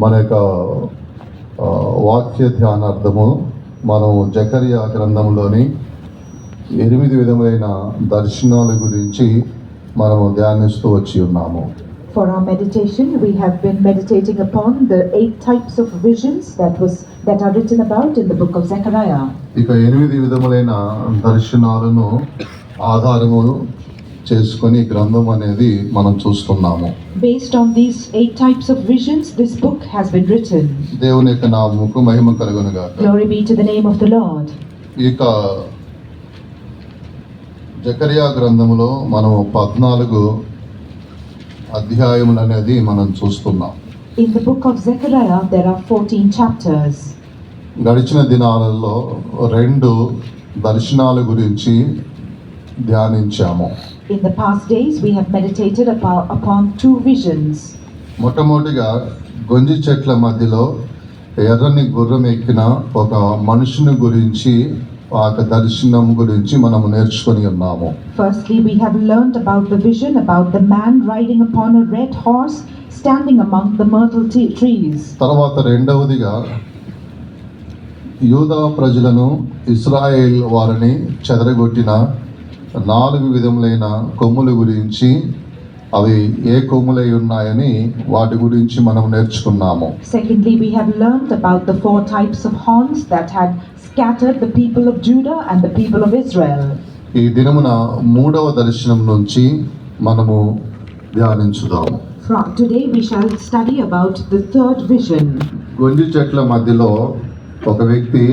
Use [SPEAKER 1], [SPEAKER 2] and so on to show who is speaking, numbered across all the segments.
[SPEAKER 1] మన యొక్క వాక్య ధ్యానార్థము మనము జకరియా గ్రంథంలోని 8 విధములైన దర్శనాల గురించి మనము ధ్యానిస్తూ వచ్చి ఉన్నాము.
[SPEAKER 2] For our meditation, we have been meditating upon the 8 types of visions that are written about in the book of Zechariah.
[SPEAKER 1] ఇక 8 విధములైన దర్శనాలను ఆధారము చేసుకొని గ్రంథం అనేది మనం చూస్తున్నాము.
[SPEAKER 2] Based on these 8 types of visions, this book has been written.
[SPEAKER 1] దేవుని యొక్క నామముకు మహిమ కలుగును గాక.
[SPEAKER 2] Glory be to the name of the Lord.
[SPEAKER 1] ఇక జకరియా గ్రంథములో మనం 14 అధ్యాయములు అనేది మనం చూస్తున్నాం.
[SPEAKER 2] In the book of Zechariah, there are 14 chapters.
[SPEAKER 1] గడిచిన దినాలలో 2 దర్శనాల గురించి ధ్యానించాము.
[SPEAKER 2] In the past days, we have meditated upon 2 visions.
[SPEAKER 1] మొట్టమొదటిగా గొంజి చెట్ల మధ్యలో ఎర్రని గుర్రం ఎక్కిన ఒక మనుషుని గురించి ఆ దర్శనం గురించి మనం నేర్చుకొని ఉన్నాము.
[SPEAKER 2] Firstly, we have learned about the vision about the man riding upon a red horse standing among the myrtle trees.
[SPEAKER 1] తర్వాత రెండవదిగా యూదా ప్రజలను ఇశ్రాయేల్ వారిని చెదరగొట్టిన 4 విధములైన కొమ్ముల గురించి, అవి ఏ కొమ్ములై ఉన్నాయని వాటి గురించి మనం నేర్చుకున్నాము.
[SPEAKER 2] Secondly, we have learned about the 4 types of horns that had scattered the people of Judah and the people of Israel.
[SPEAKER 1] ఈ దినమున 3వ దర్శనం నుంచి మనము ధ్యానించుదాం.
[SPEAKER 2] Today we shall study about the 3rd vision.
[SPEAKER 1] గొంజి చెట్ల మధ్యలో ఒక వ్యక్తి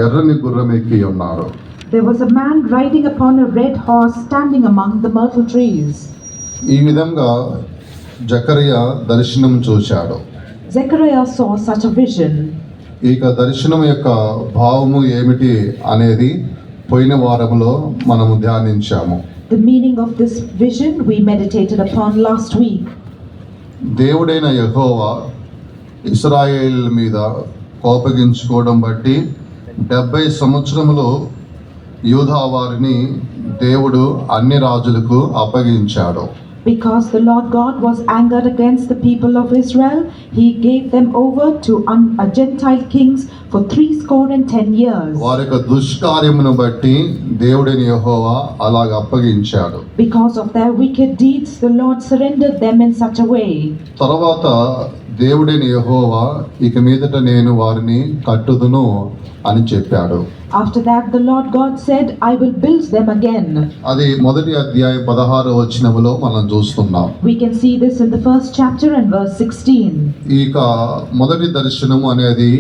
[SPEAKER 1] ఎర్రని గుర్రం ఎక్కి ఉన్నాడు.
[SPEAKER 2] There was a man riding upon a red horse standing among the myrtle trees.
[SPEAKER 1] ఈ విధంగా జకరియా దర్శనం చూశాడు.
[SPEAKER 2] Zechariah saw such a vision.
[SPEAKER 1] ఇక దర్శనం యొక్క భావము ఏమిటి అనేది పోయిన వారంలో మనము ధ్యానించాము.
[SPEAKER 2] The meaning of this vision we meditated upon last week.
[SPEAKER 1] దేవుడైన యెహోవా ఇశ్రాయేల్ మీద కోపగించుకోవడం బట్టి 70 సంవత్సరములు యూదా వారిని దేవుడు అన్ని రాజులకు అప్పగించాడు.
[SPEAKER 2] Because the Lord God was angered against the people of Israel, he gave them over to Gentile kings for 70 years.
[SPEAKER 1] వారి యొక్క దుష్కార్యమును బట్టి దేవుడైన యెహోవా అలాగ అప్పగించాడు.
[SPEAKER 2] Because of their wicked deeds, the Lord surrendered them in such a way.
[SPEAKER 1] తర్వాత దేవుడైన యెహోవా ఇక మీదట నేను వారిని కట్టుదును అని చెప్పాడు.
[SPEAKER 2] After that, the Lord God said, I will build them again.
[SPEAKER 1] అది మొదటి అధ్యాయం 16వ వచనములో మనం చూస్తున్నాం.
[SPEAKER 2] We can see this in the 1st chapter and verse 16.
[SPEAKER 1] ఇక మొదటి దర్శనము అనేది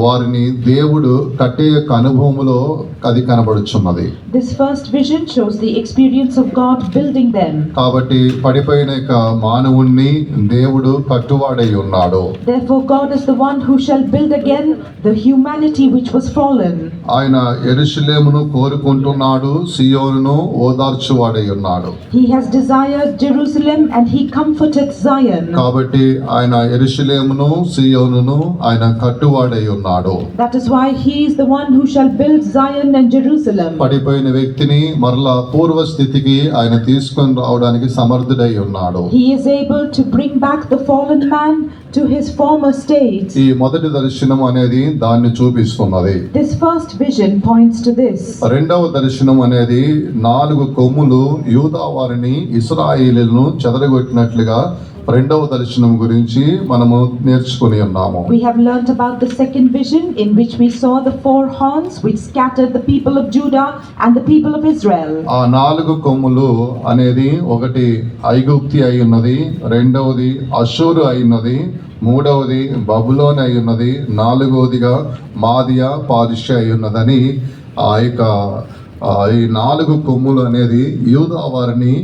[SPEAKER 1] వారిని దేవుడు కట్టే యొక్క అనుభవములో అది కనబడుచున్నది.
[SPEAKER 2] This first vision shows the experience of God building them.
[SPEAKER 1] కాబట్టి పడిపోయిన యొక్క మానవుణ్ణి దేవుడు కట్టువాడై ఉన్నాడు.
[SPEAKER 2] Therefore God is the one who shall build again the humanity which was fallen.
[SPEAKER 1] ఆయన యెరూషలేమును కోరుకుంటున్నాడు, సియోనును ఓదార్చువాడై ఉన్నాడు.
[SPEAKER 2] He has desired Jerusalem and he comforteth Zion.
[SPEAKER 1] కాబట్టి ఆయన యెరూషలేమును సియోనును ఆయన కట్టువాడై ఉన్నాడు.
[SPEAKER 2] That is why he is the one who shall build Zion and Jerusalem.
[SPEAKER 1] పడిపోయిన వ్యక్తిని మరలా పూర్వ స్థితికి ఆయన తీసుకొని రావడానికి సమర్థుడై ఉన్నాడు.
[SPEAKER 2] He is able to bring back the fallen man to his former state.
[SPEAKER 1] ఈ మొదటి దర్శనం అనేది దాన్ని చూపిస్తున్నది.
[SPEAKER 2] This first vision points to this.
[SPEAKER 1] రెండవ దర్శనం అనేది 4 కొమ్ములు యూదా వారిని ఇశ్రాయేలీయులను చెదరగొట్టినట్లుగా రెండవ దర్శనం గురించి మనము నేర్చుకొని ఉన్నాము.
[SPEAKER 2] We have learnt about the second vision in which we saw the 4 horns which scattered the people of Judah and the people of Israel.
[SPEAKER 1] ఆ 4 కొమ్ములు అనేది ఒకటి ఐగుప్తి అయి ఉన్నది, రెండవది అషూరు అయి ఉన్నది, మూడవది బబులోన్ అయి ఉన్నది, 4వదిగా మాదియా పారిషా అయి ఉన్నదని ఈ 4 కొమ్ములు అనేది యూదా వారిని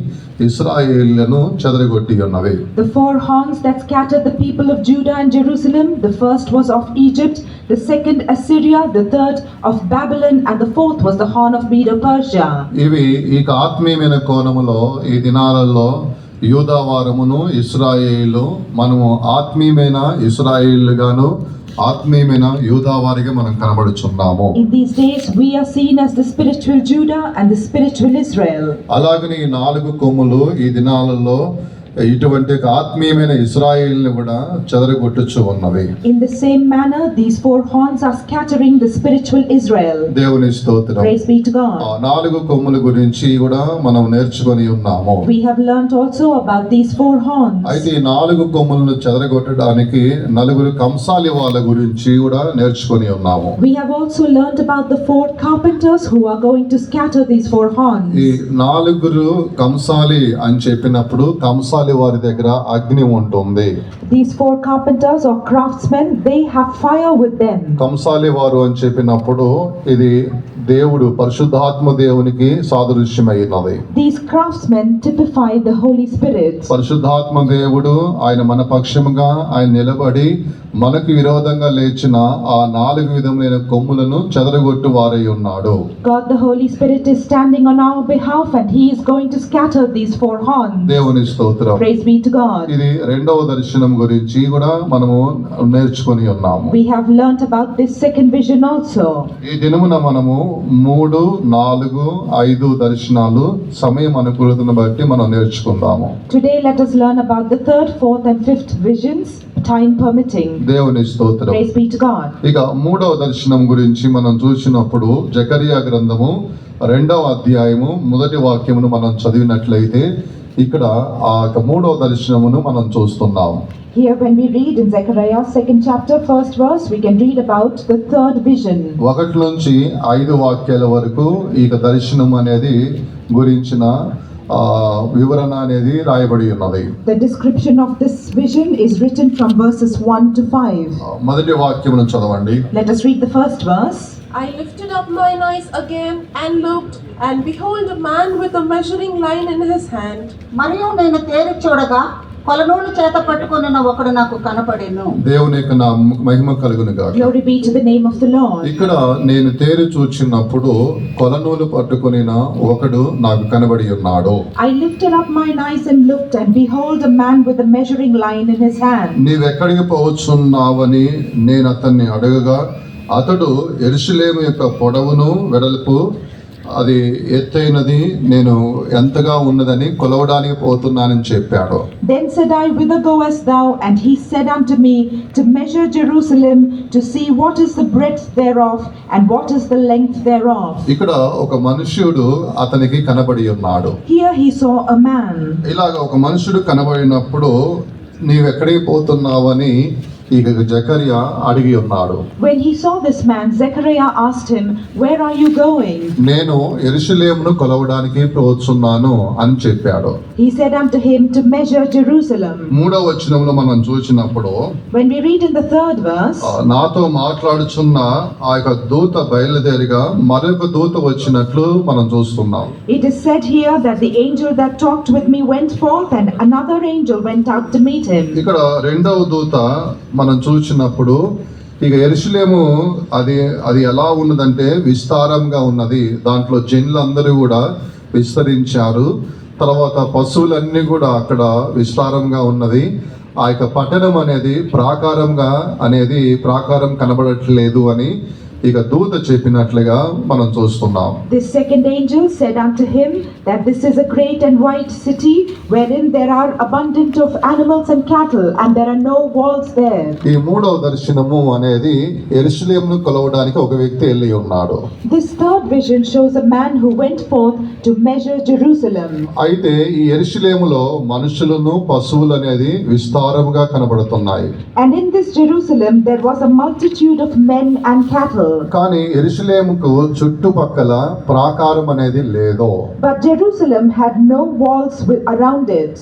[SPEAKER 1] ఇశ్రాయేలులను చెదరగొట్టి ఉన్నవి.
[SPEAKER 2] The 4 horns that scattered the people of Judah and Jerusalem, the first was of Egypt, the second Assyria, the third of Babylon, and the fourth was the horn of Medo-Persia.
[SPEAKER 1] ఇవి ఈ ఆత్మీయమైన కోణములో ఈ దినాలలో యూదా వారమును ఇశ్రాయేలు మనము ఆత్మీయమైన ఇశ్రాయేలుగాను ఆత్మీయమైన యూదా వారిగా మనం కనబడుచున్నాము.
[SPEAKER 2] In these days we are seen as the spiritual Judah and the spiritual Israel.
[SPEAKER 1] అలాగని 4 కొమ్ములు ఈ దినాలలో ఇటువంటి ఒక ఆత్మీయమైన ఇశ్రాయేలుని కూడా చెదరగొట్టుచు ఉన్నవి.
[SPEAKER 2] In the same manner, these four horns are scattering the spiritual Israel.
[SPEAKER 1] దేవుని స్తోత్రం.
[SPEAKER 2] Praise be to God.
[SPEAKER 1] 4 కొమ్ముల గురించి కూడా మనం నేర్చుకొని ఉన్నాము.
[SPEAKER 2] We have learnt also about these four horns.
[SPEAKER 1] అయితే ఈ 4 కొమ్ములను చెదరగొట్టడానికి 4 కంసాలి వాళ్ళ గురించి కూడా నేర్చుకొని ఉన్నాము.
[SPEAKER 2] We have also learnt about the 4 carpenters who are going to scatter these 4 horns.
[SPEAKER 1] ఈ 4 కంసాలి అని చెప్పినప్పుడు కంసాలి వారి దగ్గర అగ్ని ఉంటుంది.
[SPEAKER 2] These 4 carpenters or craftsmen, they have fire with them.
[SPEAKER 1] కంసాలి వారు అని చెప్పినప్పుడు ఇది దేవుడు పరిశుద్ధాత్మ దేవునికి సాదృశ్యమైనది.
[SPEAKER 2] These craftsmen typify the Holy Spirit.
[SPEAKER 1] పరిశుద్ధాత్మ దేవుడు ఆయన మన పక్షముగా ఆయన నిలబడి మనకు విరోధంగా లేచిన ఆ 4 విధములైన కొమ్ములను చెదరగొట్టు వారై ఉన్నాడు.
[SPEAKER 2] God the Holy Spirit is standing on our behalf and he is going to scatter these 4 horns.
[SPEAKER 1] దేవుని స్తోత్రం.
[SPEAKER 2] Praise be to God.
[SPEAKER 1] ఇది రెండవ దర్శనం గురించి కూడా మనము నేర్చుకొని ఉన్నాము.
[SPEAKER 2] We have learnt about this second vision also.
[SPEAKER 1] ఈ దినమున మనము 3, 4, 5 దర్శనాలు సమయం అనుకూలతను బట్టి మనం నేర్చుకుందాము.
[SPEAKER 2] Today let us learn about the 3rd, 4th and 5th visions, time permitting.
[SPEAKER 1] దేవుని స్తోత్రం.
[SPEAKER 2] Praise be to God.
[SPEAKER 1] ఇక 3వ దర్శనం గురించి మనం చూసినప్పుడు జకరియా గ్రంథము 2వ అధ్యాయము 1వ వాక్యమును మనం చదివినట్లయితే ఇక్కడ ఆ 3వ దర్శనమును మనం చూస్తున్నాం.
[SPEAKER 2] Here when we read in Zechariah 2nd chapter 1st verse, we can read about the 3rd vision.
[SPEAKER 1] 1 నుంచి 5 వాక్యాల వరకు ఈ దర్శనం అనేది గురించిన వివరణ అనేది రాయబడి ఉన్నది.
[SPEAKER 2] The description of this vision is written from verses 1 to 5.
[SPEAKER 1] మొదటి వాక్యమును చదవండి.
[SPEAKER 2] Let us read the first verse.
[SPEAKER 3] I lifted up mine eyes again and looked, and behold, a man with a measuring line in his hand.
[SPEAKER 4] మరియు నేను తేరి చూడగా కొలనూలు చేత పట్టుకొనిన ఒకడు నాకు కనపడెను.
[SPEAKER 1] దేవుని యొక్క మహిమ కలుగును గాక.
[SPEAKER 2] Glory be to the name of the Lord.
[SPEAKER 1] ఇక్కడ నేను తేరి చూచినప్పుడు కొలనూలు పట్టుకొనిన ఒకడు నాకు కనబడి ఉన్నాడు.
[SPEAKER 2] I lifted up mine eyes and looked, and behold, a man with a measuring line in his hand.
[SPEAKER 1] నీవెక్కడికి పోవచ్చున్నావని నేను అతన్ని అడగగా అతడు యెరూషలేము యొక్క పొడవును వెడల్పు అది ఎత్తైనది నేను ఎంతగా ఉన్నదని కొలవడానికి పోతున్నానని చెప్పాడు.
[SPEAKER 2] Then said I, whither goest thou? And he said unto me, to measure Jerusalem, to see what is the breadth thereof, and what is the length thereof.
[SPEAKER 1] ఇక్కడ ఒక మనుష్యుడు అతనికి కనబడి ఉన్నాడు.
[SPEAKER 2] Here he saw a man.
[SPEAKER 1] ఇలాగ ఒక మనుషుడు కనబడినప్పుడు నీవెక్కడికి పోతున్నావని ఇక జకరియా అడిగి ఉన్నాడు.
[SPEAKER 2] When he saw this man, Zechariah asked him, where are you going?
[SPEAKER 1] నేను యెరూషలేమును కొలవడానికి పోతున్నాను అని చెప్పాడు.
[SPEAKER 2] He said unto him, to measure Jerusalem.
[SPEAKER 1] 3వ వచనంలో మనం చూసినప్పుడు
[SPEAKER 2] When we read in the 3rd verse,
[SPEAKER 1] నాతో మాట్లాడుచున్న ఆ యొక్క దూత బయలుదేరిగా మరొక దూత వచ్చినట్లు మనం చూస్తున్నాం.
[SPEAKER 2] it is said here that the angel that talked with me went forth, and another angel went out to meet him.
[SPEAKER 1] ఇక్కడ రెండవ దూత మనం చూసినప్పుడు ఇక యెరూషలేము అది ఎలా ఉన్నదంటే విస్తారంగా ఉన్నది. దాంట్లో జనులందరూ కూడా విస్తరించారు. తర్వాత పశువులన్నీ కూడా అక్కడ విస్తారంగా ఉన్నది. ఆ యొక్క పట్టణం అనేది ప్రాకారం కనబడట్లేదు అని ఇక దూత చెప్పినట్లుగా మనం చూస్తున్నాం.
[SPEAKER 2] This second angel said unto him that this is a great and wide city, wherein there are abundant of animals and cattle, and there are no walls there.
[SPEAKER 1] ఈ 3వ దర్శనము అనేది యెరూషలేమును కొలవడానికి ఒక వ్యక్తి వెళ్ళి ఉన్నాడు.
[SPEAKER 2] This 3rd vision shows a man who went forth to measure Jerusalem.
[SPEAKER 1] అయితే ఈ యెరూషలేములో మనుషులను పశువులు అనేది విస్తారముగా కనబడుతున్నాయి.
[SPEAKER 2] And in this Jerusalem there was a multitude of men and cattle.
[SPEAKER 1] కానీ యెరూషలేముకు చుట్టుపక్కల ప్రాకారం అనేది లేదు.
[SPEAKER 2] But Jerusalem had no walls around it.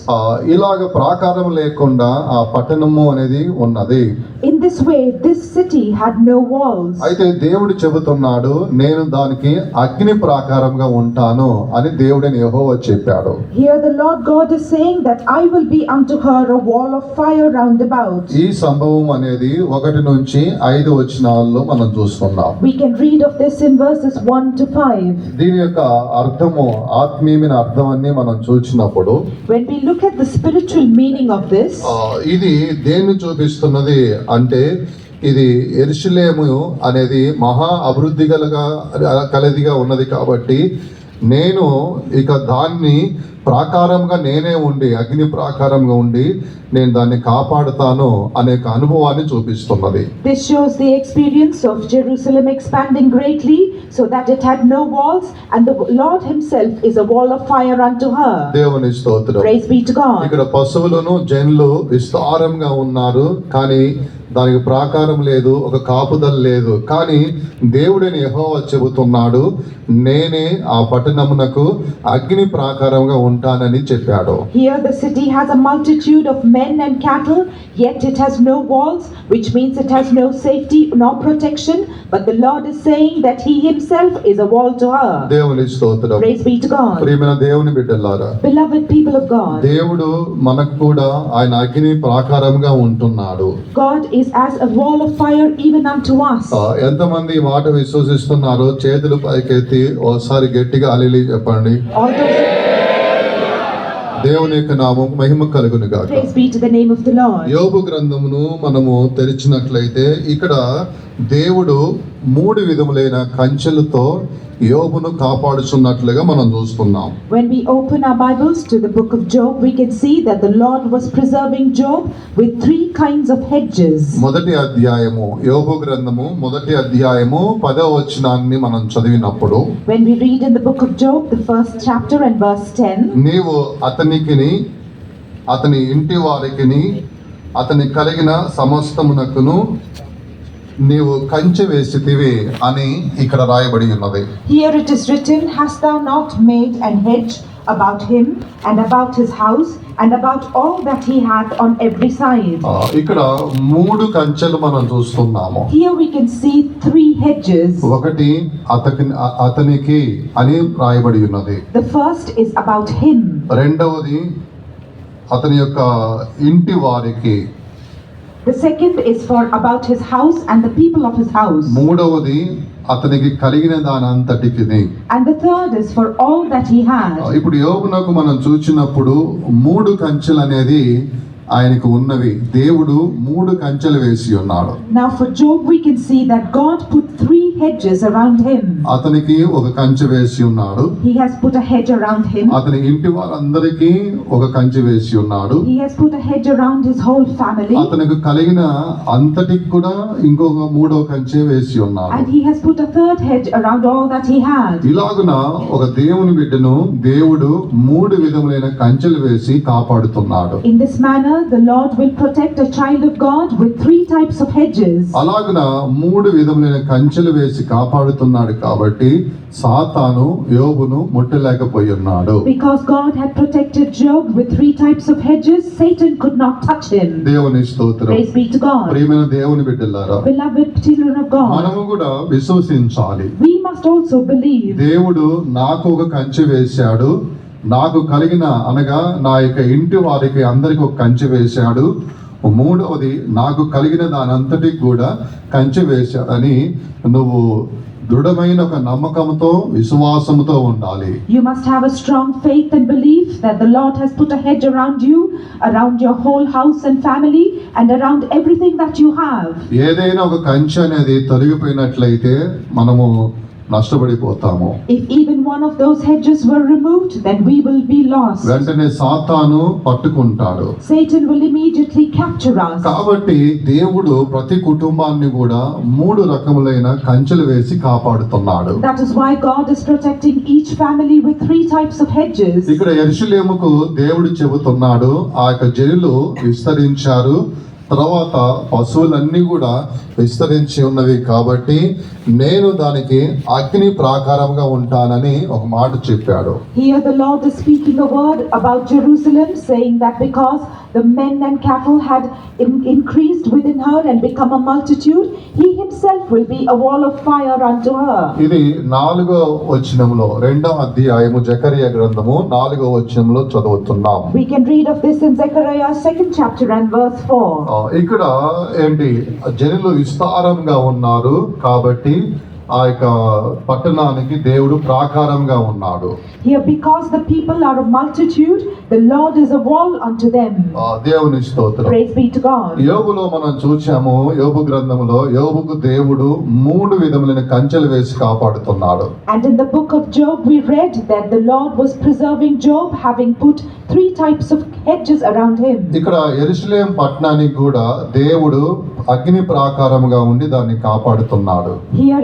[SPEAKER 1] ఇలాగ ప్రాకారం లేకుండా ఆ పట్టణము అనేది ఉన్నది.
[SPEAKER 2] In this way, this city had no walls.
[SPEAKER 1] అయితే దేవుడు చెబుతున్నాడు, నేను దానికి అగ్ని ప్రాకారంగా ఉంటాను అని దేవుడైన యెహోవా చెప్పాడు.
[SPEAKER 2] Here the Lord God is saying that I will be unto her a wall of fire round about.
[SPEAKER 1] ఈ సంభవం అనేది 1 నుంచి 5 వచనాల్లో మనం చూస్తున్నాం.
[SPEAKER 2] We can read of this in verses 1 to 5.
[SPEAKER 1] దీని యొక్క అర్థము ఆత్మీయమైన అర్థాన్ని మనం చూసినప్పుడు
[SPEAKER 2] When we look at the spiritual meaning of this,
[SPEAKER 1] ఇది దేన్ని చూపిస్తున్నది అంటే ఇది యెరూషలేము అనేది మహా అభివృద్ధి కలదిగా ఉన్నది కాబట్టి నేను ఇక దాన్ని ప్రాకారంగా నేనే ఉండి, అగ్ని ప్రాకారంగా ఉండి నేను దాన్ని కాపాడుతాను అనే ఒక అనుభవాన్ని చూపిస్తున్నది.
[SPEAKER 2] This shows the experience of Jerusalem expanding greatly so that it had no walls, and the Lord himself is a wall of fire unto her.
[SPEAKER 1] దేవుని స్తోత్రం.
[SPEAKER 2] Praise be to God.
[SPEAKER 1] ఇక్కడ పశువులను జనులు విస్తారంగా ఉన్నారు, కానీ దానికి ప్రాకారం లేదు, ఒక కాపుదల లేదు. కానీ దేవుడని యెహోవా చెబుతున్నాడు, నేనే ఆ పట్టణమునకు అగ్ని ప్రాకారంగా ఉంటానని చెప్పాడు.
[SPEAKER 2] Here the city has a multitude of men and cattle, yet it has no walls, which means it has no safety nor protection, but the Lord is saying that he himself is a wall to her.
[SPEAKER 1] దేవుని స్తోత్రం.
[SPEAKER 2] Praise be to God.
[SPEAKER 1] ప్రియమైన దేవుని బిడ్డలారా,
[SPEAKER 2] Beloved people of God,
[SPEAKER 1] దేవుడు మనకు కూడా ఆయన అగ్ని ప్రాకారంగా ఉంటున్నాడు.
[SPEAKER 2] God is as a wall of fire even unto us.
[SPEAKER 1] ఎంతమంది ఈ మాట విశ్వసిస్తున్నారో చేతులు పైకెత్తి ఓసారి గట్టిగా హల్లెలూయా చెప్పండి.
[SPEAKER 2] All those,
[SPEAKER 1] దేవుని యొక్క నామం మహిమ కలుగును గాక.
[SPEAKER 2] praise be to the name of the Lord.
[SPEAKER 1] యోబు గ్రంథమును మనము తెరిచినట్లయితే ఇక్కడ దేవుడు 3 విధములైన కంచెలతో యోబును కాపాడుచున్నట్లుగా మనం చూస్తున్నాం.
[SPEAKER 2] When we open our Bibles to the book of Job, we can see that the Lord was preserving Job with 3 kinds of hedges.
[SPEAKER 1] మొదటి అధ్యాయము, యోబు గ్రంథము మొదటి అధ్యాయము 10వ వచనాన్ని మనం చదివినప్పుడు,
[SPEAKER 2] When we read in the book of Job, the first chapter and verse 10,
[SPEAKER 1] నీవు అతనికిని అతని ఇంటి వారికిని అతని కలిగిన సమస్తమునకును నీవు కంచె వేసితివి అని ఇక్కడ రాయబడి ఉన్నది.
[SPEAKER 2] here it is written, Hast thou not made an hedge about him and about his house and about all that he hath on every side?
[SPEAKER 1] ఇక్కడ 3 కంచెలు మనం చూస్తున్నాము.
[SPEAKER 2] Here we can see 3 hedges.
[SPEAKER 1] ఒకటి అతనికి అని రాయబడి ఉన్నది.
[SPEAKER 2] The first is about him.
[SPEAKER 1] రెండవది అతని యొక్క ఇంటి వారికి.
[SPEAKER 2] The second is for about his house and the people of his house.
[SPEAKER 1] మూడవది అతనికి కలిగిన దానంతటికిని.
[SPEAKER 2] And the third is for all that he had.
[SPEAKER 1] ఇప్పుడు యోబునకు మనం చూచినప్పుడు 3 కంచెలు అనేది ఆయనకు ఉన్నవి. దేవుడు 3 కంచెలు వేసి ఉన్నాడు.
[SPEAKER 2] Now for Job we can see that God put 3 hedges around him.
[SPEAKER 1] అతనికి ఒక కంచె వేసి ఉన్నాడు.
[SPEAKER 2] He has put a hedge around him.
[SPEAKER 1] అతని ఇంటి వారందరికీ ఒక కంచె వేసి ఉన్నాడు.
[SPEAKER 2] He has put a hedge around his whole family.
[SPEAKER 1] అతనికి కలిగిన అంతటికి కూడా ఇంకొక 3వ కంచె వేసి ఉన్నాడు.
[SPEAKER 2] And he has put a third hedge around all that he had.
[SPEAKER 1] ఇలాగున ఒక దేవుని బిడ్డను దేవుడు 3 విధములైన కంచెలు వేసి కాపాడుతున్నాడు.
[SPEAKER 2] In this manner the Lord will protect a child of God with 3 types of hedges.
[SPEAKER 1] అలాగున 3 విధములైన కంచెలు వేసి కాపాడుతున్నాడు కాబట్టి సాతాను యోబును ముట్టలేకపోయి ఉన్నాడు.
[SPEAKER 2] Because God had protected Job with 3 types of hedges, Satan could not touch him.
[SPEAKER 1] దేవుని స్తోత్రం.
[SPEAKER 2] Praise be to God.
[SPEAKER 1] ప్రియమైన దేవుని బిడ్డలారా,
[SPEAKER 2] Beloved children of God,
[SPEAKER 1] మనము కూడా విశ్వసించాలి.
[SPEAKER 2] we must also believe.
[SPEAKER 1] దేవుడు నాకు ఒక కంచె వేశాడు, నాకు కలిగిన అనగా నా యొక్క ఇంటి వారికి అందరికి ఒక కంచె వేశాడు, మూడవది నాకు కలిగిన దానంతటికి కూడా కంచె వేశాడని నువ్వు దృఢమైన ఒక నమ్మకంతో విశ్వాసంతో ఉండాలి.
[SPEAKER 2] You must have a strong faith and belief that the Lord has put a hedge around you, around your whole house and family, and around everything that you have.
[SPEAKER 1] ఏదైనా ఒక కంచె అనేది తొలగిపోయినట్లయితే మనము నష్టపడిపోతాము.
[SPEAKER 2] If even one of those hedges were removed, then we will be lost.
[SPEAKER 1] వెంటనే సాతాను పట్టుకుంటాడు.
[SPEAKER 2] Satan will immediately capture us.
[SPEAKER 1] కాబట్టి దేవుడు ప్రతి కుటుంబాన్ని కూడా 3 రకములైన కంచెలు వేసి కాపాడుతున్నాడు.
[SPEAKER 2] That is why God is protecting each family with 3 types of hedges.
[SPEAKER 1] ఇక్కడ యెరూషలేముకు దేవుడు చెబుతున్నాడు, ఆ యొక్క జనులు విస్తరించారు, తర్వాత పశువులన్నీ కూడా విస్తరించి ఉన్నవి కాబట్టి నేను దానికి అగ్ని ప్రాకారంగా ఉంటానని ఒక మాట చెప్పాడు.
[SPEAKER 2] Here the Lord is speaking a word about Jerusalem, saying that because the men and cattle had increased within her and become a multitude, he himself will be a wall of fire unto her.
[SPEAKER 1] ఇది 4వ వచనంలో 2వ అధ్యాయము జకరియా గ్రంథము 4వ వచనంలో చదువుతున్నాం.
[SPEAKER 2] We can read of this in Zechariah 2nd chapter and verse 4.
[SPEAKER 1] ఇక్కడ ఏంటి, జనులు విస్తారంగా ఉన్నారు కాబట్టి ఆ యొక్క పట్టణానికి దేవుడు ప్రాకారంగా ఉన్నాడు.
[SPEAKER 2] Here, because the people are a multitude, the Lord is a wall unto them.
[SPEAKER 1] దేవుని స్తోత్రం.
[SPEAKER 2] Praise be to God.
[SPEAKER 1] యోబులో మనం చూచాము, యోబు గ్రంథములో యోబుకు దేవుడు 3 విధములైన కంచెలు వేసి కాపాడుతున్నాడు.
[SPEAKER 2] And in the book of Job, we read that the Lord was preserving Job, having put 3 types of hedges around him.
[SPEAKER 1] ఇక్కడ యెరూషలేము పట్టణానికి కూడా దేవుడు అగ్ని ప్రాకారముగా ఉండి దాన్ని కాపాడుతున్నాడు.
[SPEAKER 2] Here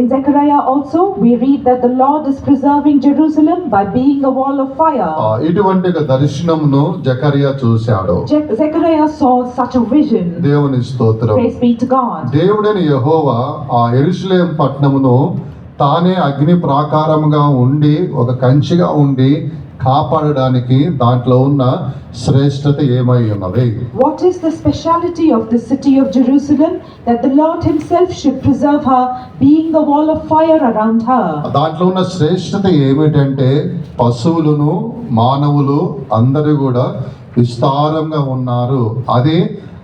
[SPEAKER 2] in Zechariah also, we read that the Lord is preserving Jerusalem by being a wall of fire.
[SPEAKER 1] ఇటువంటి ఒక దర్శనమును జకరియా చూశాడు.
[SPEAKER 2] Zechariah saw such a vision.
[SPEAKER 1] దేవుని స్తోత్రం.
[SPEAKER 2] Praise be to God.
[SPEAKER 1] దేవుడైన యెహోవా ఆ యెరూషలేము పట్టణమును తానే అగ్ని ప్రాకారముగా ఉండి ఒక కంచిగా ఉండి కాపాడడానికి దాంట్లో ఉన్న శ్రేష్టత ఏమై ఉన్నది?
[SPEAKER 2] What is the speciality of the city of Jerusalem, that the Lord himself should preserve her, being a wall of fire around her?
[SPEAKER 1] దాంట్లో ఉన్న శ్రేష్టత ఏమిటంటే పశువులను మానవులు అందరూ కూడా విస్తారంగా ఉన్నారు. అది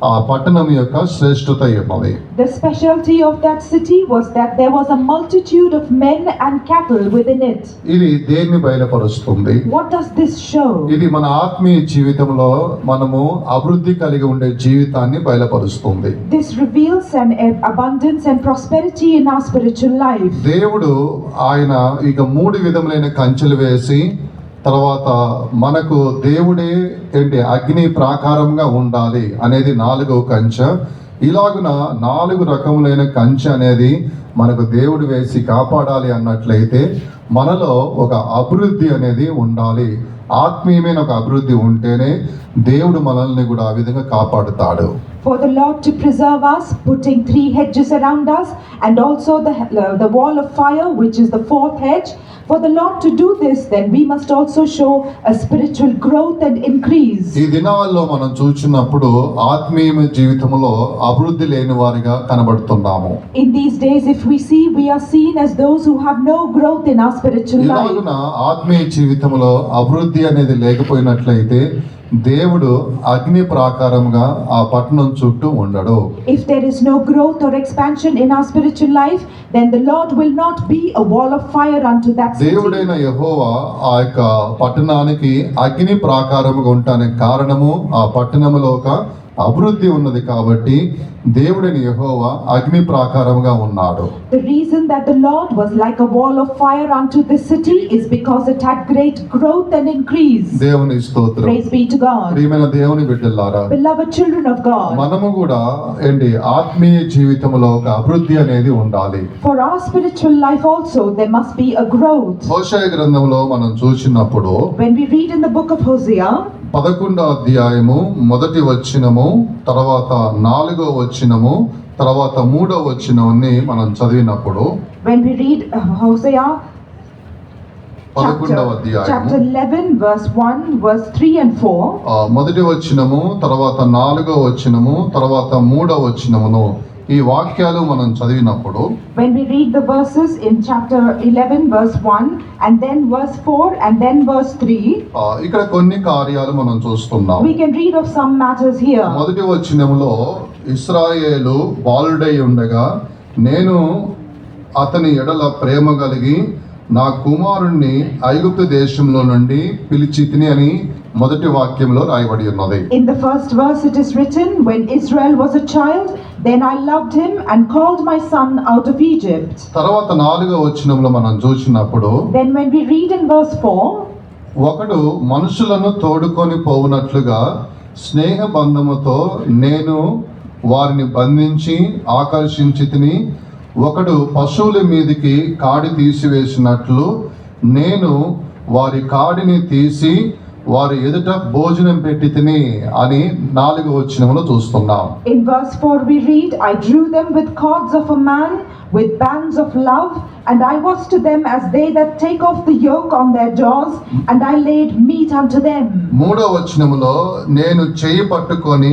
[SPEAKER 1] ఆ పట్టణం యొక్క శ్రేష్టత ఏమది?
[SPEAKER 2] The specialty of that city was that there was a multitude of men and cattle within it.
[SPEAKER 1] ఇది దేన్ని బయలుపరుస్తుంది?
[SPEAKER 2] What does this show?
[SPEAKER 1] ఇది మన ఆత్మీయ జీవితంలో మనము అభివృద్ధి కలిగి ఉండే జీవితాన్ని బయలుపరుస్తుంది.
[SPEAKER 2] This reveals an abundance and prosperity in our spiritual life.
[SPEAKER 1] దేవుడు ఆయన ఇక 3 విధములైన కంచెలు వేసి తర్వాత మనకు దేవుడే ఏంటి అగ్ని ప్రాకారంగా ఉండాలి అనేది 4వ కంచె. ఇలాగున 4 రకములైన కంచె అనేది మనకు దేవుడు వేసి కాపాడాలి అన్నట్లయితే మనలో ఒక అభివృద్ధి అనేది ఉండాలి. ఆత్మీయమైన ఒక అభివృద్ధి ఉంటేనే దేవుడు మనల్ని కూడా ఆ విధంగా కాపాడుతాడు.
[SPEAKER 2] For the Lord to preserve us, putting 3 hedges around us, and also the wall of fire, which is the 4th hedge. For the Lord to do this, then we must also show a spiritual growth and increase.
[SPEAKER 1] ఈ దినాల్లో మనం చూచినప్పుడు ఆత్మీయ జీవితంలో అభివృద్ధి లేని వారిగా కనబడుతున్నాము.
[SPEAKER 2] In these days, if we see, we are seen as those who have no growth in our spiritual life.
[SPEAKER 1] ఇలాగున ఆత్మీయ జీవితంలో అభివృద్ధి అనేది లేకపోయినట్లయితే దేవుడు అగ్ని ప్రాకారంగా ఆ పట్టణం చుట్టూ ఉండడు.
[SPEAKER 2] If there is no growth or expansion in our spiritual life, then the Lord will not be a wall of fire unto that city.
[SPEAKER 1] దేవుడైన యెహోవా ఆ యొక్క పట్టణానికి అగ్ని ప్రాకారముగా ఉండటానికి కారణము ఆ పట్టణములో ఒక అభివృద్ధి ఉన్నది కాబట్టి దేవుడైన యెహోవా అగ్ని ప్రాకారముగా ఉన్నాడు.
[SPEAKER 2] The reason that the Lord was like a wall of fire unto this city is because it had great growth and increase.
[SPEAKER 1] దేవుని స్తోత్రం.
[SPEAKER 2] Praise be to God.
[SPEAKER 1] ప్రియమైన దేవుని బిడ్డలారా,
[SPEAKER 2] Beloved children of God,
[SPEAKER 1] మనము కూడా ఆత్మీయ జీవితంలో ఒక అభివృద్ధి అనేది ఉండాలి.
[SPEAKER 2] for our spiritual life also there must be a growth.
[SPEAKER 1] హోషేయ గ్రంథంలో మనం చూసినప్పుడు
[SPEAKER 2] When we read in the book of Hosea,
[SPEAKER 1] 11వ అధ్యాయము 1వ వచనము, తర్వాత 4వ వచనము, తర్వాత 3వ వచనాన్ని మనం చదివినప్పుడు
[SPEAKER 2] when we read Hosea
[SPEAKER 1] 11వ అధ్యాయము
[SPEAKER 2] chapter 11 verse 1, verse 3 and 4,
[SPEAKER 1] మొదటి వచనము, తర్వాత 4వ వచనము, తర్వాత 3వ వచనమును ఈ వాక్యాలు మనం చదివినప్పుడు
[SPEAKER 2] when we read the verses in chapter 11 verse 1 and then verse 4 and then verse 3,
[SPEAKER 1] ఇక్కడ కొన్ని కార్యాలు మనం చూస్తున్నాం.
[SPEAKER 2] we can read of some matters here.
[SPEAKER 1] మొదటి వచనములో ఇశ్రాయేలు బాలుడై ఉండగా నేను అతని ఎడల ప్రేమ కలిగి నా కుమారుణ్ణి ఐగుప్తు దేశంలో నుండి పిలిచితిని అని మొదటి వాక్యంలో రాయబడి ఉన్నది.
[SPEAKER 2] In the first verse it is written, when Israel was a child, then I loved him and called my son out of Egypt.
[SPEAKER 1] తర్వాత 4వ వచనంలో మనం చూసినప్పుడు
[SPEAKER 2] Then when we read in verse 4,
[SPEAKER 1] ఒకడు మనుషులను తోడుకొని పోవునట్లుగా స్నేహ బంధముతో నేను వారిని బంధించి ఆకర్షించితిని. ఒకడు పశువుల మీదికి కాడి తీసివేసినట్లు నేను వారి కాడిని తీసి వారి ఎదుట భోజనం పెట్టి తిని అని 4వ వచనంలో చూస్తున్నాం.
[SPEAKER 2] in verse 4 we read, I drew them with cords of a man, with bands of love, and I was to them as they that take off the yoke on their jaws, and I laid meat unto them.
[SPEAKER 1] 3వ వచనములో నేను చేయి పట్టుకొని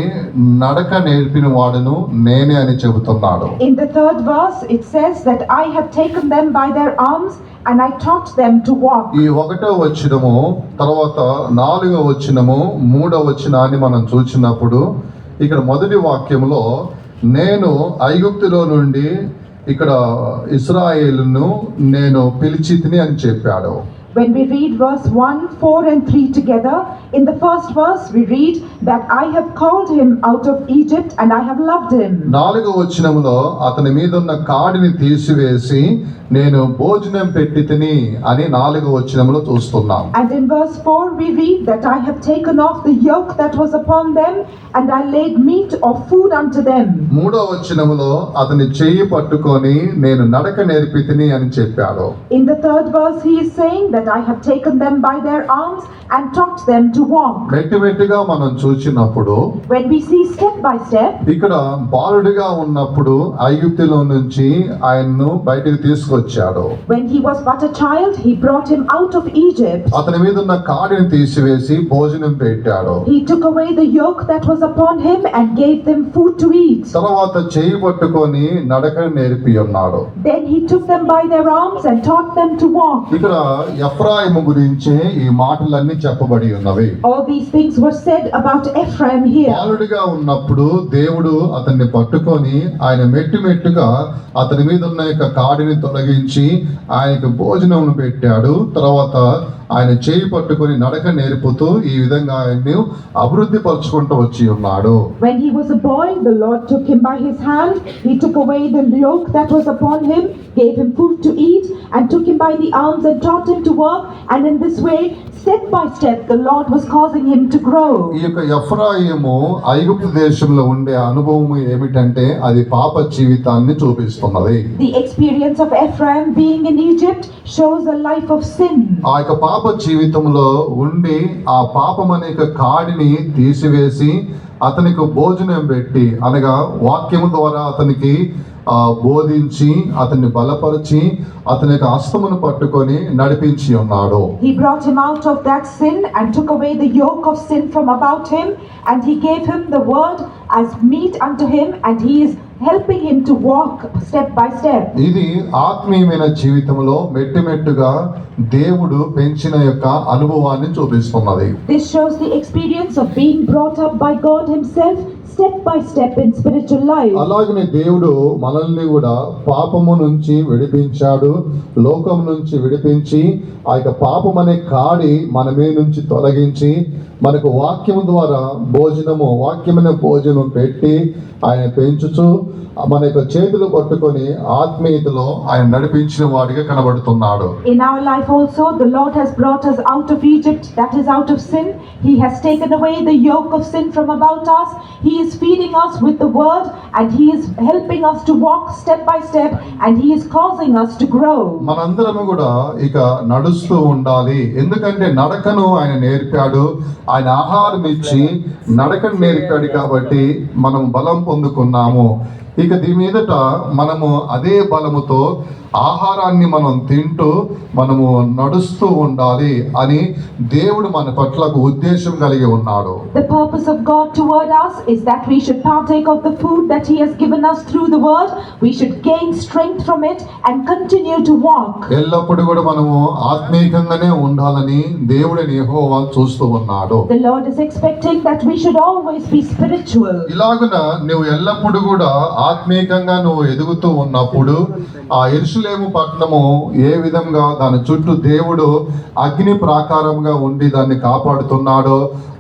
[SPEAKER 1] నడక నేర్పిన వాడును నేనే అని చెబుతున్నాడు.
[SPEAKER 2] In the 3rd verse it says that I have taken them by their arms and I taught them to walk.
[SPEAKER 1] ఈ 1వ వచనము, తర్వాత 4వ వచనము, 3వ వచనాన్ని మనం చూసినప్పుడు ఇక్కడ మొదటి వాక్యంలో నేను ఐగుప్తులో నుండి ఇక్కడ ఇశ్రాయేలును నేను పిలిచితిని అని చెప్పాడు.
[SPEAKER 2] When we read verse 1, 4 and 3 together, in the first verse we read that I have called him out of Egypt and I have loved him.
[SPEAKER 1] 4వ వచనములో అతని మీద ఉన్న కాడిని తీసివేసి నేను భోజనం పెట్టితిని అని 4వ వచనములో చూస్తున్నాం.
[SPEAKER 2] And in verse 4 we read that I have taken off the yoke that was upon them and I laid meat or food unto them.
[SPEAKER 1] 3వ వచనములో అతని చెయ్యి పట్టుకొని నేను నడక నేర్పితిని అని చెప్పాడు.
[SPEAKER 2] In the third verse he is saying that I have taken them by their arms and taught them to walk.
[SPEAKER 1] మెట్టిమెట్టిగా మనం చూచినప్పుడు
[SPEAKER 2] When we see step by step,
[SPEAKER 1] ఇక్కడ బాలుడిగా ఉన్నప్పుడు ఐగుప్తులో నుంచి ఆయన్ను బయటికి తీసుకొచ్చాడు.
[SPEAKER 2] when he was but a child, he brought him out of Egypt.
[SPEAKER 1] అతని మీద ఉన్న కాడిని తీసివేసి భోజనం పెట్టాడు.
[SPEAKER 2] He took away the yoke that was upon him and gave them food to eat.
[SPEAKER 1] తర్వాత చెయ్యి పట్టుకొని నడక నేర్పి ఉన్నాడు.
[SPEAKER 2] Then he took them by their arms and taught them to walk.
[SPEAKER 1] ఇక్కడ ఎఫ్రాయిము గురించి ఈ మాటలన్నీ చెప్పబడి ఉన్నవి.
[SPEAKER 2] All these things were said about Ephraim here.
[SPEAKER 1] బాలుడిగా ఉన్నప్పుడు దేవుడు అతన్ని పట్టుకొని ఆయన మెట్టుగా అతని మీద ఉన్న యొక్క కాడిని తొలగించి ఆయనకు భోజనం పెట్టాడు. తర్వాత ఆయన చేయి పట్టుకొని నడక నేర్పుతూ ఈ విధంగా ఆయన్ని అభివృద్ధి పరుచుకుంటూ వచ్చి ఉన్నాడు.
[SPEAKER 2] When he was a boy, the Lord took him by his hand. He took away the yoke that was upon him, gave him food to eat, and took him by the arms and taught him to walk. And in this way, step by step, the Lord was causing him to grow.
[SPEAKER 1] ఈ యొక్క ఎఫ్రాయిము ఐగుప్తు దేశంలో ఉండే అనుభవం ఏమిటంటే అది పాప జీవితాన్ని చూపిస్తున్నది.
[SPEAKER 2] The experience of Ephraim being in Egypt shows a life of sin.
[SPEAKER 1] ఆ యొక్క పాప జీవితంలో ఉండి ఆ పాపం అనే కాడిని తీసివేసి అతనికి భోజనం పెట్టి అనగా వాక్యము ద్వారా అతనికి బోధించి అతన్ని బలపరిచి అతని యొక్క హస్తమును పట్టుకొని నడిపించి ఉన్నాడు.
[SPEAKER 2] He brought him out of that sin and took away the yoke of sin from about him, and he gave him the word as meat unto him, and he is helping him to walk step by step.
[SPEAKER 1] ఇది ఆత్మీయమైన జీవితంలో మెట్టుగా దేవుడు పెంచిన యొక్క అనుభవాన్ని చూపిస్తున్నది.
[SPEAKER 2] This shows the experience of being brought up by God himself step by step in spiritual life.
[SPEAKER 1] అలాగనే దేవుడు మనల్ని కూడా పాపము నుంచి విడిపించాడు. లోకం నుంచి విడిపించి ఆ యొక్క పాపం అనే కాడి మన మీద నుంచి తొలగించి మనకు వాక్యము ద్వారా వాక్యమైన భోజనం పెట్టి ఆయన పెంచుచు మన యొక్క చేతులు పట్టుకొని ఆత్మీయతలో ఆయన నడిపించిన వాడిగా కనబడుతున్నాడు.
[SPEAKER 2] In our life also, the Lord has brought us out of Egypt, that is out of sin. He has taken away the yoke of sin from about us. He is feeding us with the word, and he is helping us to walk step by step, and he is causing us to grow.
[SPEAKER 1] మనందరము కూడా ఇక నడుస్తూ ఉండాలి. ఎందుకంటే నడకను ఆయన నేర్పాడు. ఆయన ఆహారం ఇచ్చి నడకను నేర్పాడు కాబట్టి మనం బలం పొందుకున్నాము. ఇక దీని మీదట మనము అదే బలముతో ఆహారాన్ని మనం తింటూ మనము నడుస్తూ ఉండాలి అని దేవుడు మన పట్ల ఉద్దేశం కలిగి ఉన్నాడు.
[SPEAKER 2] The purpose of God toward us is that we should partake of the food that he has given us through the word. We should gain strength from it and continue to walk.
[SPEAKER 1] ఎల్లప్పుడూ కూడా మనము ఆత్మీయంగానే ఉండాలని దేవుడిని యెహోవా చూస్తూ ఉన్నాడు.
[SPEAKER 2] The Lord is expecting that we should always be spiritual.
[SPEAKER 1] ఇలాగున నువ్వు ఎల్లప్పుడూ కూడా ఆత్మీయంగా నువ్వు ఎదుగుతూ ఉన్నప్పుడు ఆ యెరూషలేము పట్టణము ఏ విధంగా దాని చుట్టూ దేవుడు అగ్ని ప్రాకారంగా ఉండి దాన్ని కాపాడుతున్నాడో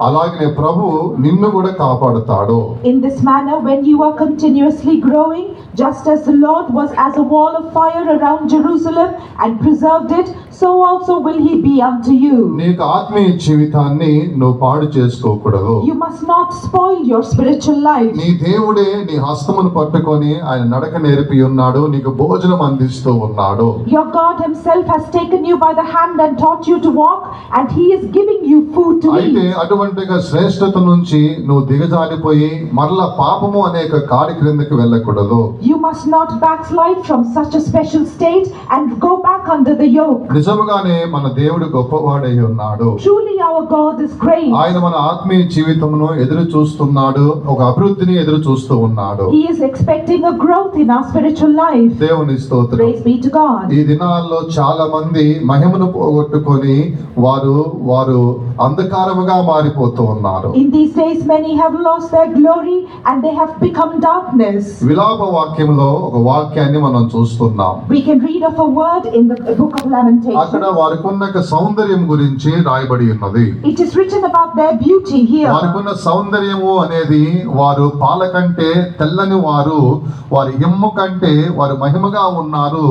[SPEAKER 1] అలాగనే ప్రభు నిన్ను కూడా కాపాడుతాడు.
[SPEAKER 2] In this manner, when you are continuously growing, just as the Lord was as a wall of fire around Jerusalem and preserved it, so also will he be unto you.
[SPEAKER 1] నీకు ఆత్మీయ జీవితాన్ని నువ్వు పాడు చేసుకోకూడదు.
[SPEAKER 2] You must not spoil your spiritual life.
[SPEAKER 1] నీ దేవుడే నీ హస్తమును పట్టుకొని ఆయన నడక నేర్పి ఉన్నాడు. నీకు భోజనం అందిస్తూ ఉన్నాడు.
[SPEAKER 2] Your God himself has taken you by the hand and taught you to walk, and he is giving you food to
[SPEAKER 1] అయితే
[SPEAKER 2] eat.
[SPEAKER 1] అటువంటిగా శ్రేష్టత నుంచి నువ్వు దిగజారిపోయి మరలా పాపము అనేక కాడి క్రిందకి వెళ్ళకూడదు.
[SPEAKER 2] You must not backslide from such a special state and go back under the yoke.
[SPEAKER 1] నిజముగానే మన దేవుడు గొప్పవాడై ఉన్నాడు.
[SPEAKER 2] Truly our God is great.
[SPEAKER 1] ఆయన మన ఆత్మీయ జీవితమును ఎదురు చూస్తున్నాడు. ఒక అభివృద్ధిని ఎదురు చూస్తూ ఉన్నాడు.
[SPEAKER 2] He is expecting expecting a growth in our spiritual life.
[SPEAKER 1] దేవుని స్తోత్రం.
[SPEAKER 2] Praise be to God.
[SPEAKER 1] ఈ దినాల్లో చాలా మంది మహిమను పోగొట్టుకొని వారు అంధకారముగా మారిపోతూ ఉన్నారు.
[SPEAKER 2] In these days, many have lost their glory and they have become darkness.
[SPEAKER 1] విలాప వాక్యంలో ఒక వాక్యాన్ని మనం చూస్తున్నాం.
[SPEAKER 2] We can read of a word in the book of Lamentations.
[SPEAKER 1] అక్కడ వారికున్న సౌందర్యం గురించి రాయబడి ఉన్నది.
[SPEAKER 2] It is written about their beauty here.
[SPEAKER 1] వారికున్న సౌందర్యము అనేది వారు పాల కంటే తెల్లని వారి ఎమ్ము కంటే వారు మహిమగా ఉన్నారు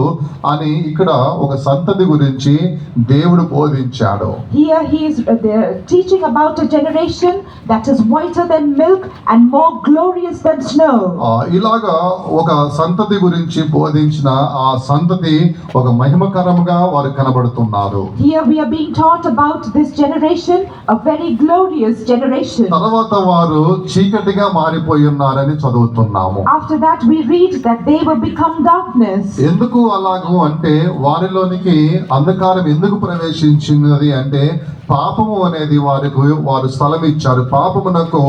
[SPEAKER 1] అని ఇక్కడ ఒక సంతతి గురించి దేవుడు బోధించాడు.
[SPEAKER 2] Here he is teaching about a generation that is whiter than milk and more glorious than snow.
[SPEAKER 1] ఇలాగా ఒక సంతతి గురించి బోధించిన ఆ సంతతి ఒక మహిమకరముగా వారు కనబడుతున్నారు.
[SPEAKER 2] Here we are being taught about this generation, a very glorious generation.
[SPEAKER 1] తర్వాత వారు చీకటిగా మారిపోయి ఉన్నారని చదువుతున్నాము.
[SPEAKER 2] After that we read that they will become darkness.
[SPEAKER 1] ఎందుకు అలాగూ అంటే వారిలోనికి అంధకారం ఎందుకు ప్రవేశించినది అంటే పాపము అనేది వారు స్థలం ఇచ్చారు. పాపమునకు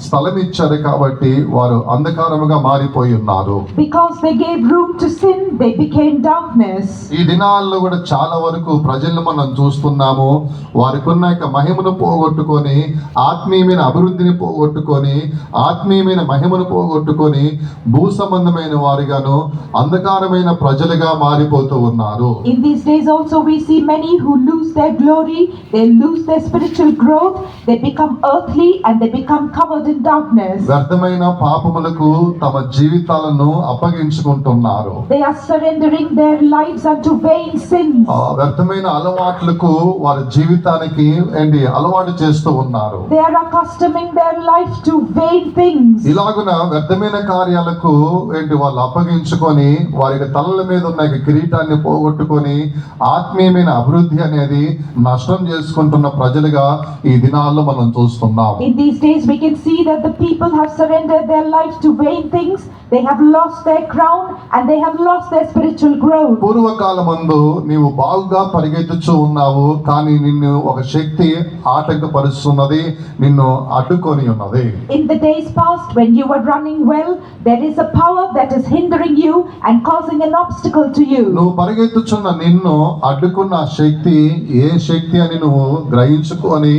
[SPEAKER 1] స్థలం ఇచ్చారు కాబట్టి వారు అంధకారముగా మారిపోయి ఉన్నారు.
[SPEAKER 2] Because they gave room to sin, they became darkness.
[SPEAKER 1] ఈ దినాల్లో కూడా చాలా వరకు ప్రజలను మనం చూస్తున్నాము. వారికి ఉన్న మహిమను పోగొట్టుకొని ఆత్మీయమైన అభివృద్ధిని పోగొట్టుకొని ఆత్మీయమైన మహిమను పోగొట్టుకొని భూ సంబంధమైన వారిగాను అంధకారమైన ప్రజలుగా మారిపోతూ ఉన్నారు.
[SPEAKER 2] In these days also we see many who lose their glory, they lose their spiritual growth, they become earthly and they become covered in darkness.
[SPEAKER 1] వ్యర్థమైన పాపములకు తమ జీవితాలను అప్పగించుకుంటున్నారు.
[SPEAKER 2] They are surrendering their lives unto vain sins.
[SPEAKER 1] వ్యర్థమైన అలవాట్లకు వారి జీవితానికి అలవాటు చేస్తూ ఉన్నారు.
[SPEAKER 2] They are accustoming their life to vain things.
[SPEAKER 1] ఇలాగున వ్యర్థమైన కార్యాలకు వాళ్ళు అప్పగించుకొని వారి తలల మీద ఉన్న కిరీటాన్ని పోగొట్టుకొని ఆత్మీయమైన అభివృద్ధి అనేది నష్టం చేసుకుంటున్న ప్రజలుగా ఈ దినాల్లో మనం చూస్తున్నాం.
[SPEAKER 2] In these days we can see that the people have surrendered their life to vain things. They have lost their crown and they have lost their spiritual growth.
[SPEAKER 1] పూర్వకాలమందు నీవు బాగుగా పరిగెత్తుచూ ఉన్నావు, కానీ నిన్ను ఒక శక్తి ఆటంకపరుస్తున్నది, నిన్ను అడ్డుకొని ఉన్నది.
[SPEAKER 2] In the days past when you were running well, there is a power that is hindering you and causing an obstacle to you.
[SPEAKER 1] నువ్వు పరిగెత్తుచున్న నిన్ను అడ్డుకున్న శక్తి ఏ శక్తి అని నువ్వు గ్రహించుకొని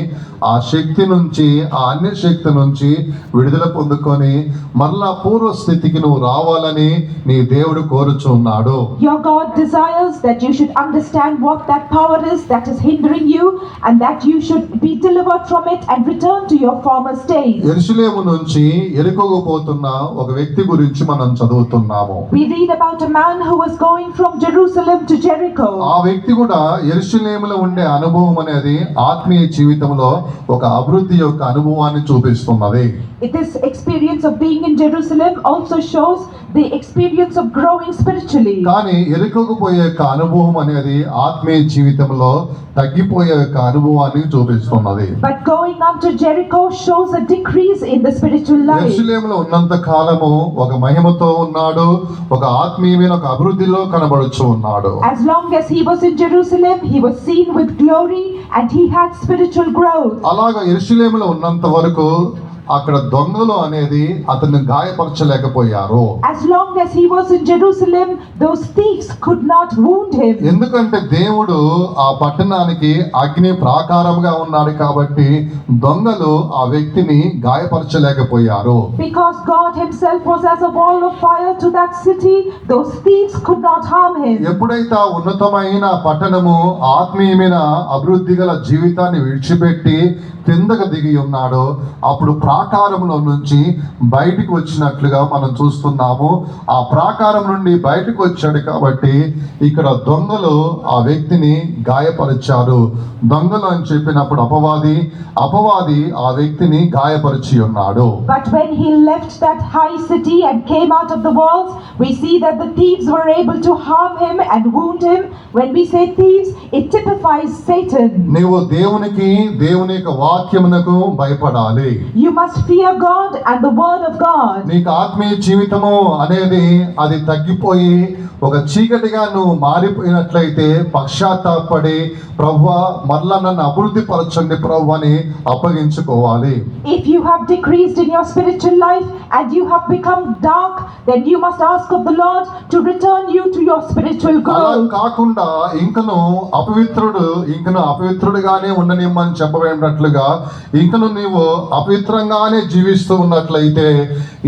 [SPEAKER 1] ఆ శక్తి నుంచి ఆ అన్య శక్తి నుంచి విడుదల పొందుకొని మరలా పూర్వ స్థితికి నువ్వు రావాలని నీ దేవుడు కోరుచున్నాడు.
[SPEAKER 2] Your God desires that you should understand what that power is that is hindering you and that you should be delivered from it and return to your former state.
[SPEAKER 1] యెరూషలేము నుంచి యెరికోకు పోతున్న ఒక వ్యక్తి గురించి మనం చదువుతున్నాము.
[SPEAKER 2] We read about a man who was going from Jerusalem to Jericho.
[SPEAKER 1] ఆ వ్యక్తి కూడా యెరూషలేములో ఉండే అనుభవం అనేది ఆత్మీయ జీవితంలో ఒక అభివృద్ధి యొక్క అనుభవాన్ని చూపిస్తున్నది.
[SPEAKER 2] This experience of being in Jerusalem also shows the experience of growing spiritually.
[SPEAKER 1] కానీ యెరికోకు పోయే యొక్క అనుభవం అనేది ఆత్మీయ జీవితంలో తగ్గిపోయే యొక్క అనుభవాన్ని చూపిస్తున్నది.
[SPEAKER 2] But going on to Jericho shows a decrease in the spiritual life.
[SPEAKER 1] యెరూషలేములో ఉన్నంత కాలము ఒక మహిమతో ఉన్నాడు, ఒక ఆత్మీయమైన ఒక అభివృద్ధిలో కనబడుచు ఉన్నాడు.
[SPEAKER 2] As long as he was in Jerusalem, he was seen with glory and he had spiritual growth.
[SPEAKER 1] అలాగా యెరూషలేములో ఉన్నంత వరకు అక్కడ దొంగలు అనేది అతన్ని గాయపరచలేకపోయారు.
[SPEAKER 2] As long as he was in Jerusalem, those thieves could not wound him.
[SPEAKER 1] ఎందుకంటే దేవుడు ఆ పట్టణానికి అగ్ని ప్రాకారంగా ఉన్నాడు కాబట్టి దొంగలు ఆ వ్యక్తిని గాయపరచలేకపోయారు.
[SPEAKER 2] Because God himself was as a wall of fire to that city, those thieves could not harm him.
[SPEAKER 1] ఎప్పుడైతే ఆ ఉన్నతమైన పట్టణము ఆత్మీయమైన అభివృద్ధి గల జీవితాన్ని విడిచిపెట్టి కిందకు దిగి ఉన్నాడో అప్పుడు ప్రాకారంలో నుంచి బయటికి వచ్చినట్లుగా మనం చూస్తున్నాము. ఆ ప్రాకారం నుండి బయటకు వచ్చాడు కాబట్టి ఇక్కడ దొంగలు ఆ వ్యక్తిని గాయపరిచారు. దొంగలు అని చెప్పినప్పుడు అపవాది ఆ వ్యక్తిని గాయపరిచి ఉన్నాడు.
[SPEAKER 2] But when he left that high city and came out of the walls, we see that the thieves were able to harm him and wound him. When we say thieves, it typifies Satan.
[SPEAKER 1] నీవు దేవుని యొక్క వాక్యమునకు భయపడాలి.
[SPEAKER 2] You must fear God and the word of God.
[SPEAKER 1] నీకు ఆత్మీయ జీవితము అనేది అది తగ్గిపోయి ఒక చీకటిగా నువ్వు మారిపోయినట్లయితే పశ్చాత్తాపడి ప్రభువా మరలా నన్ను అభివృద్ధి పరచండి ప్రభు అని అప్పగించుకోవాలి.
[SPEAKER 2] If you have decreased in your spiritual life and you have become dark, then you must ask of the Lord to return you to your spiritual
[SPEAKER 1] అలా
[SPEAKER 2] growth.
[SPEAKER 1] కాకుండా ఇంకను అపవిత్రుడిగానే ఉండనిమ్మని చెప్పబడినట్లుగా ఇంకను నీవు అపవిత్రంగానే జీవిస్తూ ఉన్నట్లయితే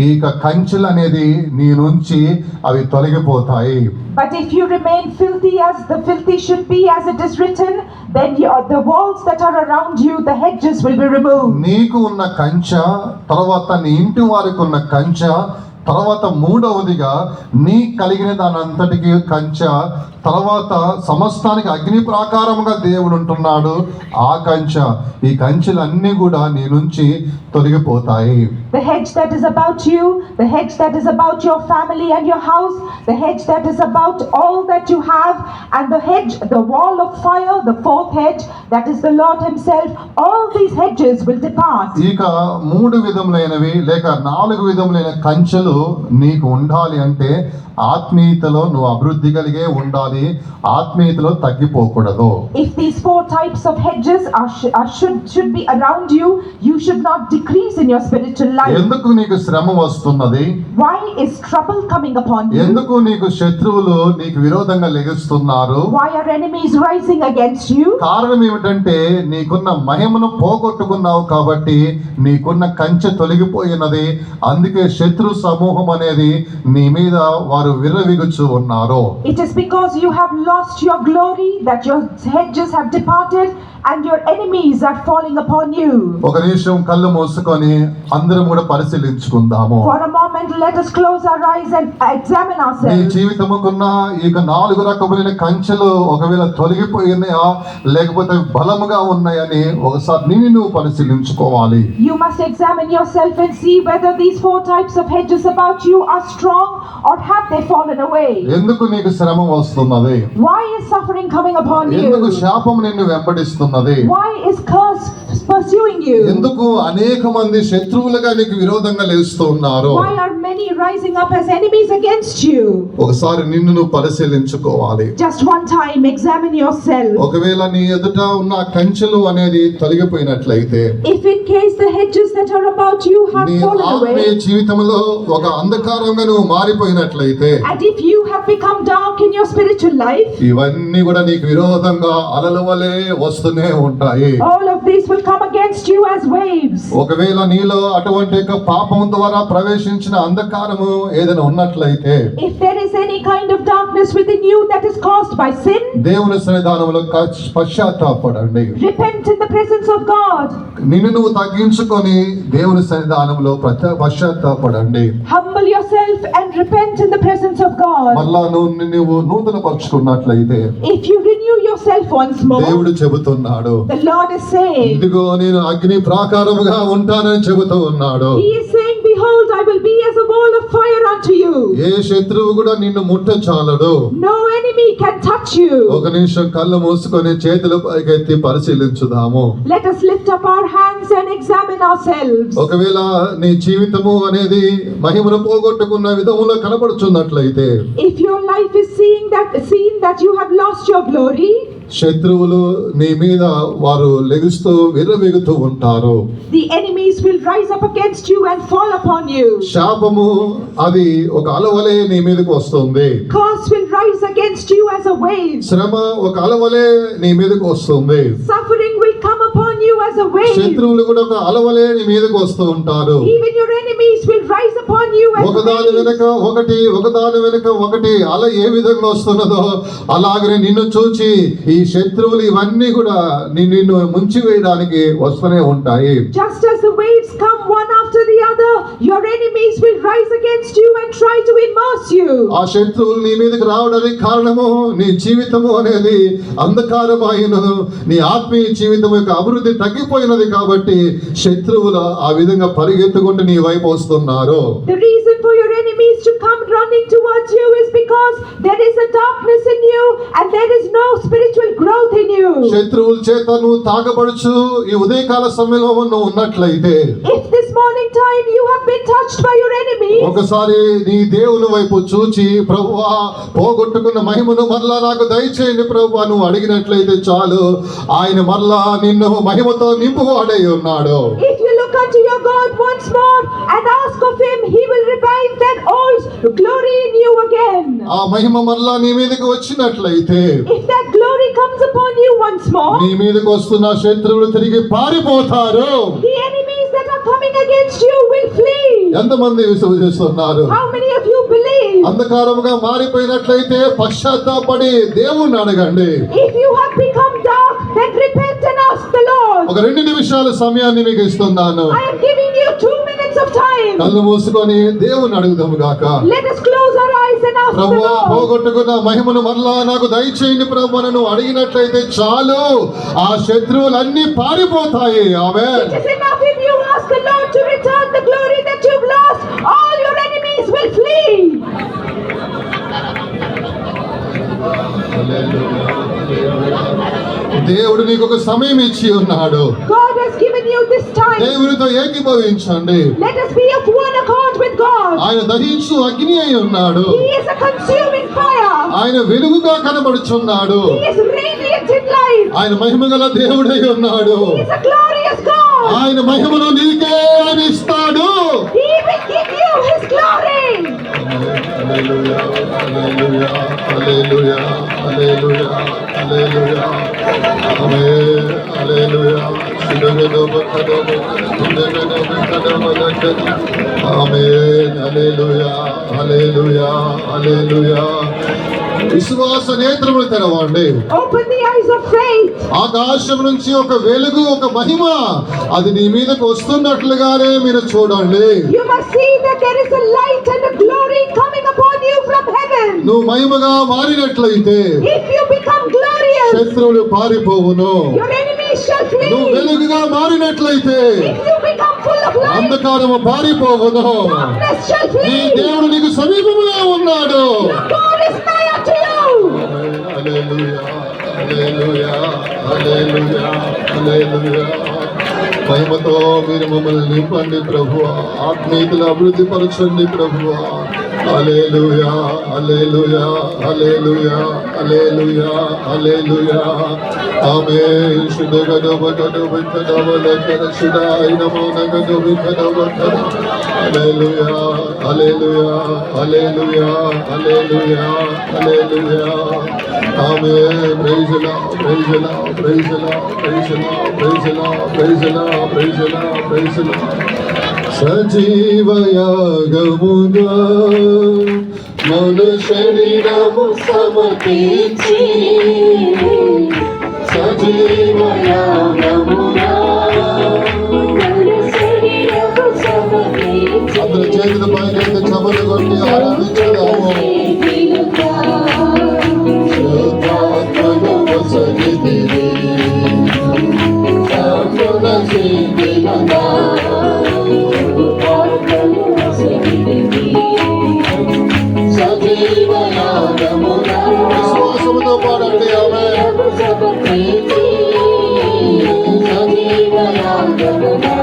[SPEAKER 1] ఇక కంచెలు అనేది నీ నుంచి అవి తొలగిపోతాయి.
[SPEAKER 2] But if you remain filthy as the filthy should be, as it is written, then the walls that are around you, the hedges will be removed.
[SPEAKER 1] నీకు ఉన్న కంచె తర్వాత నీ ఇంటి వారికి ఉన్న కంచె తర్వాత మూడవదిగా నీ కలిగిన దాని అంతటికి కంచె తర్వాత సమస్తానికి అగ్ని ప్రాకారముగా దేవుడు ఉంటున్నాడు ఆ కంచె. ఈ కంచెలన్నీ కూడా నీ నుంచి తొలగిపోతాయి.
[SPEAKER 2] The hedge that is about you, the hedge that is about your family and your house, the hedge that is about all that you have, and the hedge, the wall of fire, the fourth hedge, that is the Lord himself, all these hedges will depart.
[SPEAKER 1] ఇక 3 విధములైనవి లేక 4 విధములైన కంచెలు నీకు ఉండాలి అంటే ఆత్మీయతలో నువ్వు అభివృద్ధి కలిగే ఉండాలి, ఆత్మీయతలో తగ్గిపోకూడదు.
[SPEAKER 2] If these 4 types of hedges should be around you, you should not decrease in your spiritual life.
[SPEAKER 1] ఎందుకు నీకు శ్రమ వస్తున్నది?
[SPEAKER 2] Why is trouble coming upon you?
[SPEAKER 1] ఎందుకు నీకు శత్రువులు నీకు విరోధంగా లెగుస్తున్నారు?
[SPEAKER 2] Why are enemies rising against you?
[SPEAKER 1] కారణం ఏమిటంటే నీకున్న మహిమను పోగొట్టుకున్నావు కాబట్టి నీకున్న కంచె తొలగిపోయినది. అందుకే శత్రు సమూహం అనేది నీ మీద వారు విర్రవీగుచూ ఉన్నారు.
[SPEAKER 2] It is because you have lost your glory that your hedges have departed and your enemies are falling upon you.
[SPEAKER 1] ఒక నిమిషం కళ్ళు మూసుకొని అందరం కూడా పరిశీలించుకుందాము.
[SPEAKER 2] For a moment, let us close our eyes and examine
[SPEAKER 1] నీ
[SPEAKER 2] ourselves.
[SPEAKER 1] జీవితముకున్న ఇక 4 రకములైన కంచెలు ఒకవేళ తొలగిపోయినాయా లేకపోతే బలముగా ఉన్నాయని ఒకసారి నిన్ను నువ్వు పరిశీలించుకోవాలి.
[SPEAKER 2] You must examine yourself and see whether these 4 types of hedges about you are strong or have they fallen away.
[SPEAKER 1] ఎందుకు నీకు శ్రమ వస్తున్నది?
[SPEAKER 2] Why is suffering coming upon
[SPEAKER 1] ఎందుకు
[SPEAKER 2] you?
[SPEAKER 1] శాపం నిన్ను వెంబడిస్తున్నది?
[SPEAKER 2] Why is curse pursuing you?
[SPEAKER 1] ఎందుకు అనేక మంది శత్రువులుగా నీకు విరోధంగా లేస్తూ ఉన్నారు?
[SPEAKER 2] Why are many rising up as enemies against you?
[SPEAKER 1] ఒకసారి నిన్ను నువ్వు పరిశీలించుకోవాలి.
[SPEAKER 2] Just one time, examine yourself.
[SPEAKER 1] ఒకవేళ నీ ఎదుట ఉన్న కంచెలు అనేది తొలగిపోయినట్లయితే
[SPEAKER 2] If in case the hedges that are about you have
[SPEAKER 1] నీ
[SPEAKER 2] fallen
[SPEAKER 1] ఆత్మీయ
[SPEAKER 2] away,
[SPEAKER 1] జీవితంలో ఒక అంధకారంగా నువ్వు మారిపోయినట్లయితే
[SPEAKER 2] and if you have become dark in your spiritual life,
[SPEAKER 1] ఇవన్నీ కూడా నీకు విరోధంగా అలల వలె వస్తూనే ఉంటాయి.
[SPEAKER 2] all of these will come against you as waves.
[SPEAKER 1] ఒకవేళ నీలో అటువంటి యొక్క పాపం ద్వారా ప్రవేశించిన అంధకారము ఏదైనా ఉన్నట్లయితే
[SPEAKER 2] If there is any kind of darkness within you that is caused by sin,
[SPEAKER 1] దేవుని సన్నిధానంలో పశ్చాత్తాపడండి.
[SPEAKER 2] repent in the presence of God.
[SPEAKER 1] నిన్ను నువ్వు తగ్గించుకొని దేవుని సన్నిధానంలో పశ్చాత్తాపడండి.
[SPEAKER 2] Humble yourself and repent in the presence of God.
[SPEAKER 1] మళ్ళా నువ్వు నూతన పరుచుకున్నట్లయితే
[SPEAKER 2] If you renew yourself once more,
[SPEAKER 1] దేవుడు చెబుతున్నాడు,
[SPEAKER 2] the Lord is saying,
[SPEAKER 1] ఇదిగో నేను అగ్ని ప్రాకారముగా ఉంటానని చెబుతూ ఉన్నాడు.
[SPEAKER 2] He is saying, behold, I will be as a wall of fire unto you.
[SPEAKER 1] ఏ శత్రువు కూడా నిన్ను ముట్టచాలడు.
[SPEAKER 2] No enemy can touch you.
[SPEAKER 1] ఒక నిమిషం కళ్ళు మూసుకొని చేతులు పైకెత్తి పరిశీలించుదాము.
[SPEAKER 2] Let us lift up our hands and examine ourselves.
[SPEAKER 1] ఒకవేళ నీ జీవితము అనేది మహిమను పోగొట్టుకున్న విధములో కనబడుచున్నట్లయితే,
[SPEAKER 2] If your life is seen that you have lost your glory,
[SPEAKER 1] శత్రువులు నీ మీద వారు లెగుస్తూ విర్రవీగుతూ ఉంటారు.
[SPEAKER 2] the enemies will rise up against you and fall upon you.
[SPEAKER 1] శాపము అది ఒక అలవలే నీ మీదకి వస్తుంది.
[SPEAKER 2] Curse will rise against you as a wave.
[SPEAKER 1] శ్రమ ఒక అలవలే నీ మీదకి వస్తుంది.
[SPEAKER 2] Suffering will come upon you as a wave.
[SPEAKER 1] శత్రువులు కూడా ఒక అలవలే నీ మీదకి వస్తూ ఉంటారు.
[SPEAKER 2] Even your enemies will rise upon you as
[SPEAKER 1] ఒకదాని
[SPEAKER 2] waves.
[SPEAKER 1] వెనుక ఒకటి అల ఏ విధంగా వస్తున్నదో అలాగనే నిన్ను చూచి ఈ శత్రువులు ఇవన్నీ కూడా నిన్ను ముంచి వేయడానికి వస్తూనే ఉంటాయి.
[SPEAKER 2] Just as the waves come one after the other, your enemies will rise against you and try to immerse you.
[SPEAKER 1] ఆ శత్రువులు నీ మీదకి రావడానికి కారణము నీ జీవితము అనేది అంధకారమైనది, నీ ఆత్మీయ జీవితం యొక్క అభివృద్ధి తగ్గిపోయినది కాబట్టి శత్రువులు ఆ విధంగా పరిగెత్తుకుంటూ నీ వైపు వస్తున్నారు.
[SPEAKER 2] The reason for your enemies to come running towards you is because there is a darkness in you and there is no spiritual growth in you.
[SPEAKER 1] శత్రువుల చేత నువ్వు తాకబడుచు ఈ ఉదయకాల సమయంలో నువ్వు ఉన్నట్లయితే,
[SPEAKER 2] If this morning time you have been touched by your enemies,
[SPEAKER 1] ఒకసారి నీ దేవుని వైపు చూచి, ప్రభువా పోగొట్టుకున్న మహిమను మరలా నాకు దయచేయండి ప్రభువా నువ్వు అడిగినట్లయితే చాలు, ఆయన మరలా నిన్ను మహిమతో నింపువాడై ఉన్నాడు.
[SPEAKER 2] if you look unto your God once more and ask of him, he will revive that old glory in you again.
[SPEAKER 1] ఆ మహిమ మరలా నీ మీదకి వచ్చినట్లయితే,
[SPEAKER 2] If that glory comes upon you once more,
[SPEAKER 1] నీ మీదకి వస్తున్న శత్రువులు తిరిగి పారిపోతారు.
[SPEAKER 2] the enemies that are coming against you will flee.
[SPEAKER 1] ఎంతమంది విశ్వసిస్తున్నారు?
[SPEAKER 2] How many of you believe?
[SPEAKER 1] అంధకారముగా మారిపోయినట్లయితే పశ్చాత్తాపడి దేవుణ్ణి అడగండి.
[SPEAKER 2] If you have become dark, then repent and ask the Lord.
[SPEAKER 1] ఒక 2 నిమిషాల సమయాన్ని మీకు ఇస్తున్నాను.
[SPEAKER 2] I am giving you 2 minutes of time.
[SPEAKER 1] కళ్ళు మూసుకొని దేవుని అడుగుదాము గాక.
[SPEAKER 2] Let us close our eyes and ask the
[SPEAKER 1] ప్రభువా
[SPEAKER 2] Lord.
[SPEAKER 1] పోగొట్టుకున్న మహిమను మరలా నాకు దయచేయండి ప్రభువా నువ్వు అడిగినట్లయితే చాలు, ఆ శత్రువులన్నీ పారిపోతాయి. ఆమేన్.
[SPEAKER 2] It is enough if you ask the Lord to return the glory that you've lost. All your enemies will flee.
[SPEAKER 1] దేవుడు నీకు ఒక సమయం ఇచ్చి ఉన్నాడు.
[SPEAKER 2] God has given you this time.
[SPEAKER 1] దేవునితో ఏకీభవించండి.
[SPEAKER 2] Let us be of one accord with God.
[SPEAKER 1] ఆయన దహించు అగ్ని అయి ఉన్నాడు.
[SPEAKER 2] He is a consuming fire.
[SPEAKER 1] ఆయన వెలుగుగా కనబడుచున్నాడు.
[SPEAKER 2] He is radiant in light.
[SPEAKER 1] ఆయన మహిమగల దేవుడై ఉన్నాడు.
[SPEAKER 2] He is a glorious God.
[SPEAKER 1] ఆయన మహిమను నీకే ఆయన ఇస్తాడు.
[SPEAKER 2] He will give you his glory.
[SPEAKER 1] Hallelujah, hallelujah, hallelujah, hallelujah, hallelujah. Amen, hallelujah. Amen, hallelujah, hallelujah, హల్లెలూయా. విశ్వాస నేత్రములు తెరవండి.
[SPEAKER 2] Open the eyes of faith.
[SPEAKER 1] ఆకాశం నుంచి ఒక వెలుగు, ఒక మహిమ అది నీ మీదకు వస్తున్నట్లుగానే మీరు చూడండి.
[SPEAKER 2] You must see that there is a light and a glory coming upon you from heaven.
[SPEAKER 1] నువ్వు మహిమగా మారినట్లయితే
[SPEAKER 2] If you become glorious,
[SPEAKER 1] శత్రువులు పారిపోవును.
[SPEAKER 2] your enemies shall
[SPEAKER 1] నువ్వు
[SPEAKER 2] flee.
[SPEAKER 1] వెలుగుగా మారినట్లయితే
[SPEAKER 2] If you become full of light,
[SPEAKER 1] అంధకారము పారిపోవును.
[SPEAKER 2] darkness shall
[SPEAKER 1] నీ
[SPEAKER 2] flee.
[SPEAKER 1] దేవుడు నీకు సమీపంలో ఉన్నాడు.
[SPEAKER 2] Your God is nigh unto you.
[SPEAKER 1] Hallelujah, hallelujah, hallelujah, హల్లెలూయా. మహిమతో మీరు మమ్మల్ని నింపండి ప్రభువా, ఆత్మీయతను అభివృద్ధి పరచండి ప్రభువా. Hallelujah, hallelujah, hallelujah, hallelujah, hallelujah. Amen. Hallelujah, hallelujah, hallelujah, hallelujah, hallelujah. Amen. Praise the lord, praise the lord, praise the lord, praise the lord, praise the lord, praise the lord, praise the lord, praise the lord. సజీవయాగముగా మన శరీరము సమర్పించి, సజీవయాగముగా అందరి చేతుల పైన చమలు కొట్టి ఆరాధించుదాము. శుద్ధాత్మను వసగితివి, సంపూర్ణ సిద్ధిగా సజీవయాగముగా. విశ్వాసముతో పాడండి. ఆమేన్. సజీవయాగముగా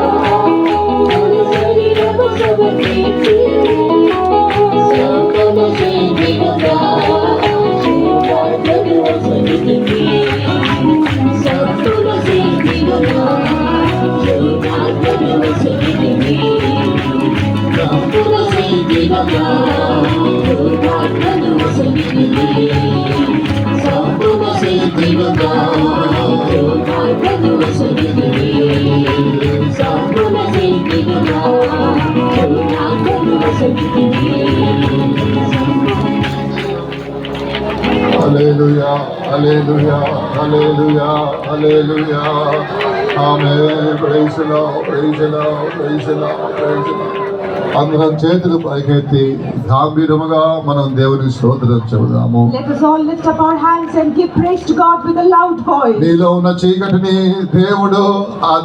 [SPEAKER 1] Hallelujah, hallelujah, hallelujah, hallelujah. Amen. Praise the Lord, praise the Lord, praise the Lord, praise the Lord. అందరం చేతులు పైకెత్తి గంభీరముగా మనం దేవుని స్తోత్రం చెబుదాము.
[SPEAKER 2] Let us all lift up our hands and give praise to God with a loud voice.
[SPEAKER 1] నీలో ఉన్న చీకటిని దేవుడు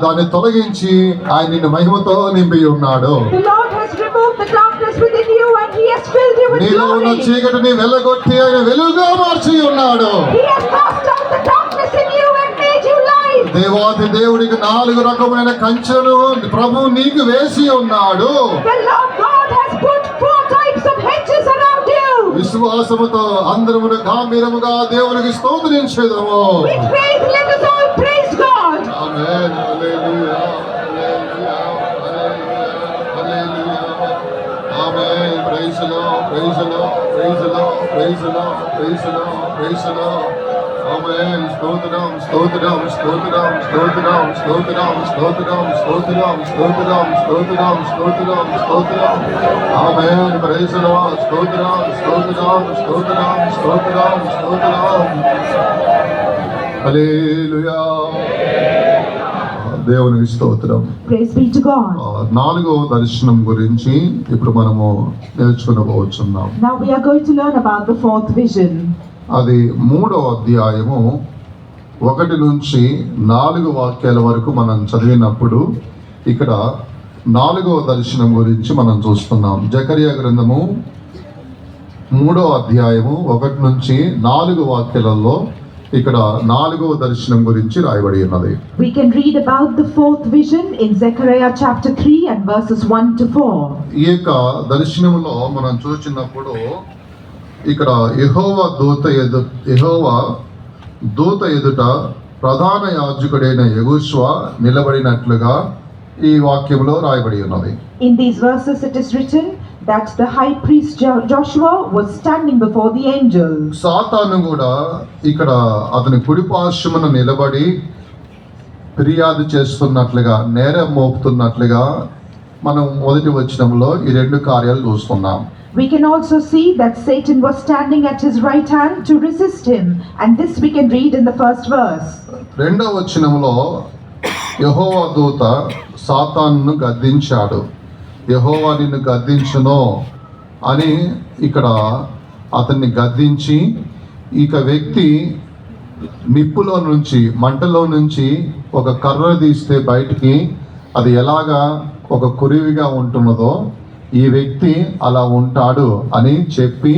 [SPEAKER 1] దాన్ని తొలగించి ఆయన నిన్ను మహిమతో నింపి ఉన్నాడు.
[SPEAKER 2] The Lord has removed the darkness within you and He has filled you with
[SPEAKER 1] నీలో ఉన్న
[SPEAKER 2] glory.
[SPEAKER 1] చీకటిని వెళ్ళగొట్టి ఆయన వెలుగుగా మార్చి ఉన్నాడు.
[SPEAKER 2] He has cast out the darkness in you and
[SPEAKER 1] దేవాది దేవుడికి 4 రకమైన కంచెలు ప్రభు నీకు వేసి ఉన్నాడు.
[SPEAKER 2] The Lord God has put 4 types of hedges around you.
[SPEAKER 1] విశ్వాసముతో అందరము గంభీరముగా దేవునికి స్తోత్రించెదము.
[SPEAKER 2] With faith, let us all praise God.
[SPEAKER 1] Amen. Hallelujah. Hallelujah. Hallelujah. Amen. Praise the lord. Praise the lord. Praise the lord. Praise the lord. Praise the lord. Praise the lord. Amen. స్తోత్రం స్తోత్రం స్తోత్రం స్తోత్రం స్తోత్రం స్తోత్రం స్తోత్రం స్తోత్రం స్తోత్రం స్తోత్రం స్తోత్రం. ఆమేన్. Praise the lord. స్తోత్రం స్తోత్రం స్తోత్రం స్తోత్రం స్తోత్రం. హల్లెలూయా. దేవునికి స్తోత్రం.
[SPEAKER 2] Praise be to God.
[SPEAKER 1] 4వ దర్శనం గురించి ఇప్పుడు మనము నేర్చుకునబోతున్నాం.
[SPEAKER 2] Now we are going to learn about the 4th vision.
[SPEAKER 1] అది 3వ అధ్యాయము 1 నుంచి 4 వాక్యాల వరకు మనం చదివినప్పుడు ఇక్కడ 4వ దర్శనం గురించి మనం చూస్తున్నాం. జకరియా గ్రంథము 3వ అధ్యాయము 1 నుంచి 4 వాక్యాలలో ఇక్కడ 4వ దర్శనం గురించి రాయబడి ఉన్నది.
[SPEAKER 2] We can read about the 4th vision in Zechariah chapter 3 and verses 1 to 4.
[SPEAKER 1] ఈ యొక్క దర్శనములో మనం చూసినప్పుడు ఇక్కడ యెహోవా దూత ఎదుట ప్రధాన యాజకుడైన యెహోషువ నిలబడినట్లుగా ఈ వాక్యంలో రాయబడి ఉన్నది.
[SPEAKER 2] In these verses it is written that the high priest Joshua was standing before the angel.
[SPEAKER 1] సాతాను కూడా ఇక్కడ అతని కుడిపార్శ్వమున నిలబడి ఫిర్యాదు చేస్తున్నట్లుగా, నేరం మోపుతున్నట్లుగా మనం మొదటి వచనంలో ఈ 2 కార్యాలు చూస్తున్నాం.
[SPEAKER 2] We can also see that Satan was standing at his right hand to resist him, and this we can read in the first verse.
[SPEAKER 1] 2వ వచనంలో యెహోవా దూత సాతానును గద్దించాడు. యెహోవా నిన్ను గద్దించును అని ఇక్కడ అతన్ని గద్దించి, ఇక వ్యక్తి నిప్పులో నుంచి, మంటలో నుంచి ఒక కర్ర తీస్తే బయటికి అది ఎలాగా ఒక కురివిగా ఉంటున్నదో ఈ వ్యక్తి అలా ఉంటాడు అని చెప్పి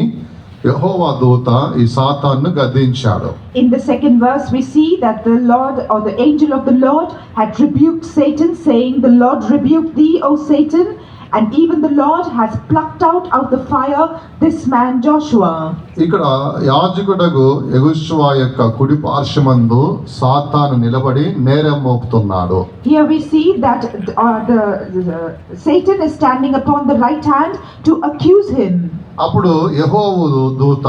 [SPEAKER 1] యెహోవా దూత ఈ సాతానును గద్దించాడు.
[SPEAKER 2] In the second verse we see that the Lord, or the angel of the Lord, had rebuked Satan, saying, "The Lord rebuked thee, O Satan, and even the Lord has plucked out the fire this man Joshua."
[SPEAKER 1] ఇక్కడ యాజకుడగు యెహోషువ యొక్క కుడి పార్శ్వమందు సాతాను నిలబడి నేరం మోపుతున్నాడు.
[SPEAKER 2] Here we see that Satan is standing upon the right hand to accuse him.
[SPEAKER 1] అప్పుడు యెహోవా దూత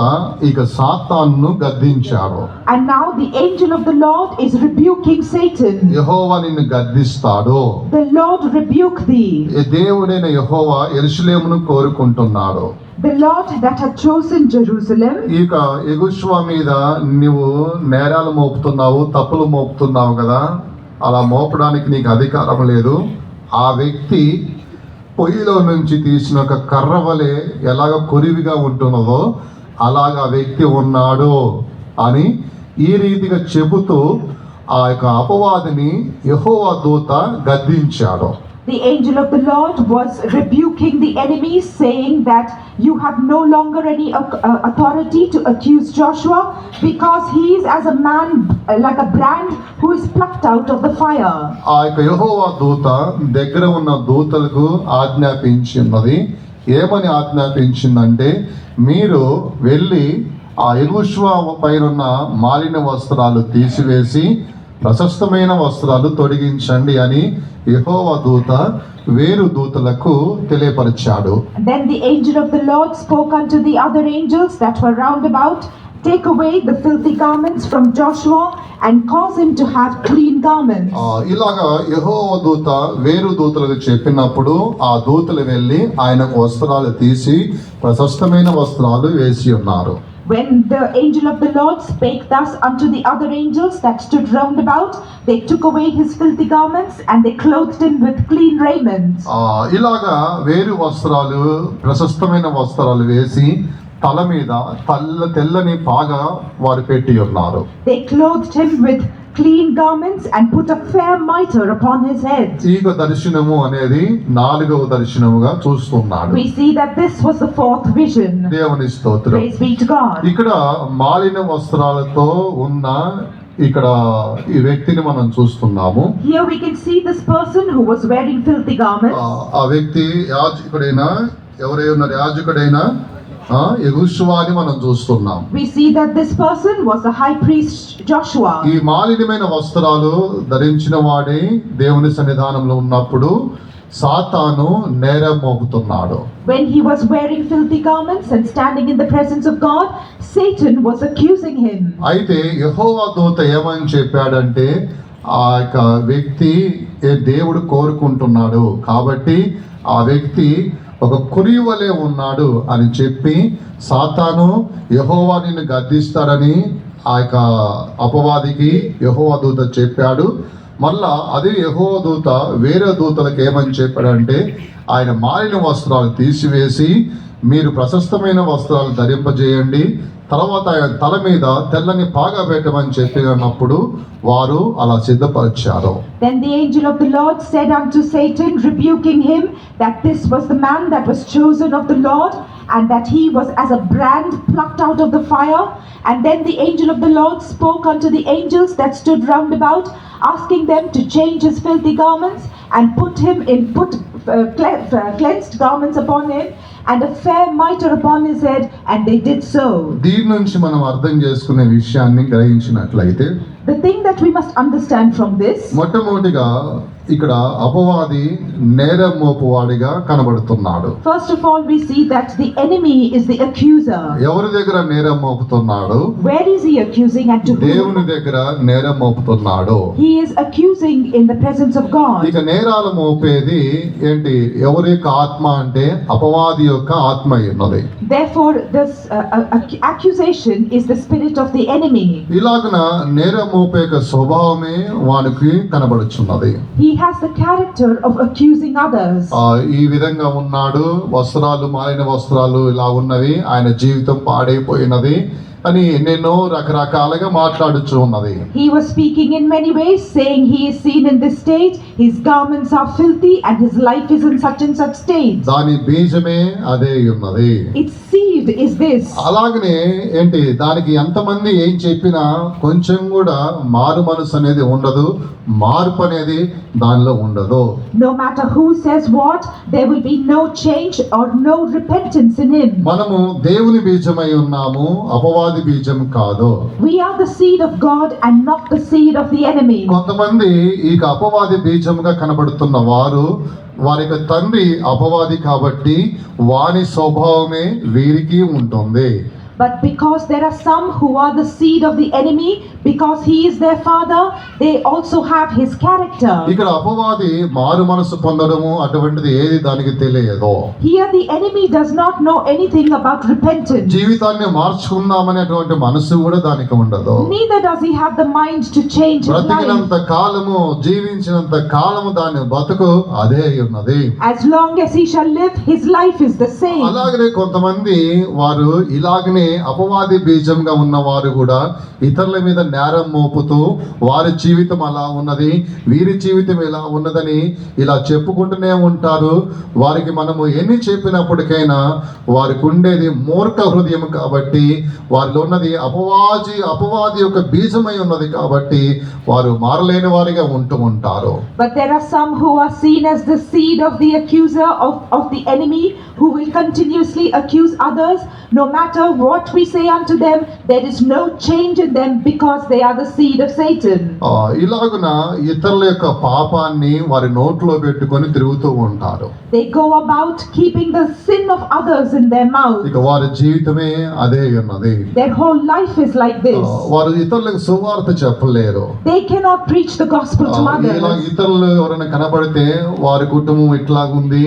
[SPEAKER 1] ఇక సాతానును గద్దించాడు.
[SPEAKER 2] And now the angel of the Lord is rebuking Satan.
[SPEAKER 1] యెహోవా నిన్ను గద్దిస్తాడు.
[SPEAKER 2] The Lord rebuke thee.
[SPEAKER 1] ఈ దేవుడైన యెహోవా యెరూషలేమును కోరుకుంటున్నాడు.
[SPEAKER 2] The Lord that had chosen Jerusalem.
[SPEAKER 1] ఇక యెహోషువ మీద నువ్వు నేరాలు మోపుతున్నావు, తప్పులు మోపుతున్నావు కదా, అలా మోపడానికి నీకు అధికారం లేదు. ఆ వ్యక్తి పొయ్యిలో నుంచి తీసిన ఒక కర్ర వలె ఎలాగ కొరివిగా ఉంటున్నదో అలాగా వ్యక్తి ఉన్నాడు అని ఈ రీతిగా చెబుతూ ఆ యొక్క అపవాదిని యెహోవా దూత గద్దించాడు.
[SPEAKER 2] The angel of the Lord was rebuking the enemy, saying that you have no longer any authority to accuse Joshua, because he is as a man, like a brand who is plucked out of the fire.
[SPEAKER 1] ఆ యొక్క యెహోవా దూత దగ్గర ఉన్న దూతలకు ఆజ్ఞాపించినది. ఏమని ఆజ్ఞాపించిందంటే, మీరు వెళ్ళి ఆ యెహోషువ పైనున్న మాలిన వస్త్రాలు తీసివేసి ప్రశస్తమైన వస్త్రాలు తొడిగించండి అని యెహోవా దూత వేరు దూతలకు తెలియపరిచాడు.
[SPEAKER 2] Then the angel of the Lord spoke unto the other angels that were round about, take away the filthy garments from Joshua and cause him to have clean garments.
[SPEAKER 1] ఇలాగా యెహోవా దూత వేరు దూతలకు చెప్పినప్పుడు ఆ దూతలు వెళ్ళి ఆయనకు వస్త్రాలు తీసి ప్రశస్తమైన వస్త్రాలు వేసి ఉన్నారు.
[SPEAKER 2] When the angel of the Lord spake thus unto the other angels that stood round about, they took away his filthy garments and they clothed him with clean raiment.
[SPEAKER 1] ఇలాగా వేరు వస్త్రాలు, ప్రశస్తమైన వస్త్రాలు వేసి తల మీద తెల్లని పాగా వారు పెట్టి ఉన్నారు.
[SPEAKER 2] They clothed him with clean garments and put a fair mitre upon his head.
[SPEAKER 1] ఈ దర్శనము అనేది 4వ దర్శనముగా చూస్తున్నాడు.
[SPEAKER 2] We see that this was the 4th vision.
[SPEAKER 1] దేవుని స్తోత్రం.
[SPEAKER 2] Praise be to God.
[SPEAKER 1] ఇక్కడ మాలిన వస్త్రాలతో ఉన్న ఇక్కడ ఈ వ్యక్తిని మనం చూస్తున్నాము.
[SPEAKER 2] Here we can see this person who was wearing filthy garments.
[SPEAKER 1] ఆ వ్యక్తి యాజకుడైన ఎవరై ఉన్నారు, యాజకుడైన యెహోషువ అని మనం చూస్తున్నాం.
[SPEAKER 2] We see that this person was the high priest Joshua.
[SPEAKER 1] ఈ మాలిన్యమైన వస్త్రాలు ధరించిన వాడే దేవుని సన్నిధానంలో ఉన్నప్పుడు సాతాను నేరం మోపుతున్నాడు.
[SPEAKER 2] When he was wearing filthy garments and standing in the presence of God, Satan was accusing him.
[SPEAKER 1] అయితే యెహోవా దూత ఏమని చెప్పాడంటే, ఆ యొక్క వ్యక్తి దేవుడు కోరుకుంటున్నాడు కాబట్టి ఆ వ్యక్తి ఒక కురివలే ఉన్నాడు అని చెప్పి సాతాను యెహోవా నిన్ను గద్దిస్తాడని ఆ యొక్క అపవాదికి యెహోవా దూత చెప్పాడు. మళ్ళా అదే యెహోవా దూత వేరే దూతలకు ఏమని చెప్పాడంటే, ఆయన మాలిన వస్త్రాలు తీసివేసి మీరు ప్రశస్తమైన వస్త్రాలు ధరింపజేయండి, తర్వాత ఆయన తల మీద తెల్లని పాగా పెట్టమని చెప్పినప్పుడు వారు అలా సిద్ధపరిచారు.
[SPEAKER 2] Then the angel of the Lord said unto Satan, rebuking him, that this was the man that was chosen of the Lord, and that he was as a brand plucked out of the fire. And then the angel of the Lord spoke unto the angels that stood round about, asking them to change his filthy garments and put cleansed garments upon him, and a fair mitre upon his head, and they did so.
[SPEAKER 1] దీని నుంచి మనం అర్థం చేసుకునే విషయాన్ని గ్రహించినట్లయితే,
[SPEAKER 2] The thing that we must understand from this,
[SPEAKER 1] మొట్టమొదటిగా ఇక్కడ అపవాది నేరం మోపువాడిగా కనబడుతున్నాడు.
[SPEAKER 2] first of all we see that the enemy is the accuser.
[SPEAKER 1] ఎవరి దగ్గర నేరం మోపుతున్నాడు?
[SPEAKER 2] Where is he accusing and to
[SPEAKER 1] దేవుని
[SPEAKER 2] whom?
[SPEAKER 1] దగ్గర నేరం మోపుతున్నాడు.
[SPEAKER 2] He is accusing in the presence of God.
[SPEAKER 1] ఇక నేరాలు మోపేది ఏంటి? ఎవరి యొక్క ఆత్మ అంటే అపవాది యొక్క ఆత్మ ఉన్నది.
[SPEAKER 2] Therefore this accusation is the spirit of the enemy.
[SPEAKER 1] ఇలాగన నేరం మోపే యొక్క స్వభావమే వానికి కనబడుచున్నది.
[SPEAKER 2] He has the character of accusing others.
[SPEAKER 1] ఈ విధంగా ఉన్నాడు, వస్త్రాలు మాలిన వస్త్రాలు ఇలా ఉన్నవి, ఆయన జీవితం పాడైపోయినది అని ఎన్నెన్నో రకరకాలుగా మాట్లాడుచు ఉన్నది.
[SPEAKER 2] He was speaking in many ways, saying he is seen in this state, his garments are filthy, and his life is in such and such state.
[SPEAKER 1] దాని బీజమే అదే ఉన్నది.
[SPEAKER 2] Its seed is this.
[SPEAKER 1] అలాగనే ఏంటి, దానికి ఎంతమంది ఏం చెప్పినా కొంచెం కూడా మారు మనసు అనేది ఉండదు, మార్పు అనేది దానిలో ఉండదు.
[SPEAKER 2] No matter who says what, there will be no change or no repentance in him.
[SPEAKER 1] మనము దేవుని బీజమై ఉన్నాము, అపవాది బీజం కాదు.
[SPEAKER 2] We are the seed of God and not the seed of the enemy.
[SPEAKER 1] కొంతమంది ఈ అపవాది బీజంగా కనబడుతున్న వారు వారి యొక్క తండ్రి అపవాది కాబట్టి వాని స్వభావమే వీరికి ఉంటుంది.
[SPEAKER 2] But because there are some who are the seed of the enemy, because he is their father, they also have his character.
[SPEAKER 1] ఇక్కడ అపవాది మారు మనసు పొందడము అటువంటిది ఏది దానికి తెలియదు.
[SPEAKER 2] Here the enemy does not know anything about repentance.
[SPEAKER 1] జీవితాన్ని మార్చుకుందామనేటువంటి మనసు కూడా దానికి ఉండదు.
[SPEAKER 2] Neither does he have the mind to change his life.
[SPEAKER 1] బ్రతికినంత కాలము, జీవించినంత కాలము దాని బతుకు అదే ఉన్నది.
[SPEAKER 2] As long as he shall live, his life is the same.
[SPEAKER 1] అలాగనే కొంతమంది వారు ఇలాగనే అపవాది బీజంగా ఉన్నవారు కూడా ఇతరుల మీద నేరం మోపుతూ వారి జీవితం అలా ఉన్నది, వీరి జీవితం ఇలా ఉన్నదని ఇలా చెప్పుకుంటూనే ఉంటారు. వారికి మనము ఎన్ని చెప్పినప్పటికైనా వారికి ఉండేది మూర్ఖ హృదయం కాబట్టి, వారిలో ఉన్నది అపవాది యొక్క బీజమై ఉన్నది కాబట్టి వారు మారలేని వారిగా ఉంటూ ఉంటారు.
[SPEAKER 2] But there are some who are seen as the seed of the accuser of the enemy, who will continuously accuse others. No matter what we say unto them, there is no change in them because they are the seed of Satan.
[SPEAKER 1] ఇలాగున ఇతరుల యొక్క పాపాన్ని వారి నోట్లో పెట్టుకొని తిరుగుతూ ఉంటారు.
[SPEAKER 2] They go about keeping the sin of others in their mouth.
[SPEAKER 1] ఇక వారి జీవితమే అదే ఉన్నది.
[SPEAKER 2] Their whole life is like this.
[SPEAKER 1] వారు ఇతరులకు సువార్త చెప్పలేరు.
[SPEAKER 2] They cannot preach the gospel to
[SPEAKER 1] ఇలా
[SPEAKER 2] others.
[SPEAKER 1] ఇతరులు ఎవరైనా కనబడితే వారి కుటుంబం ఇట్లాగుంది,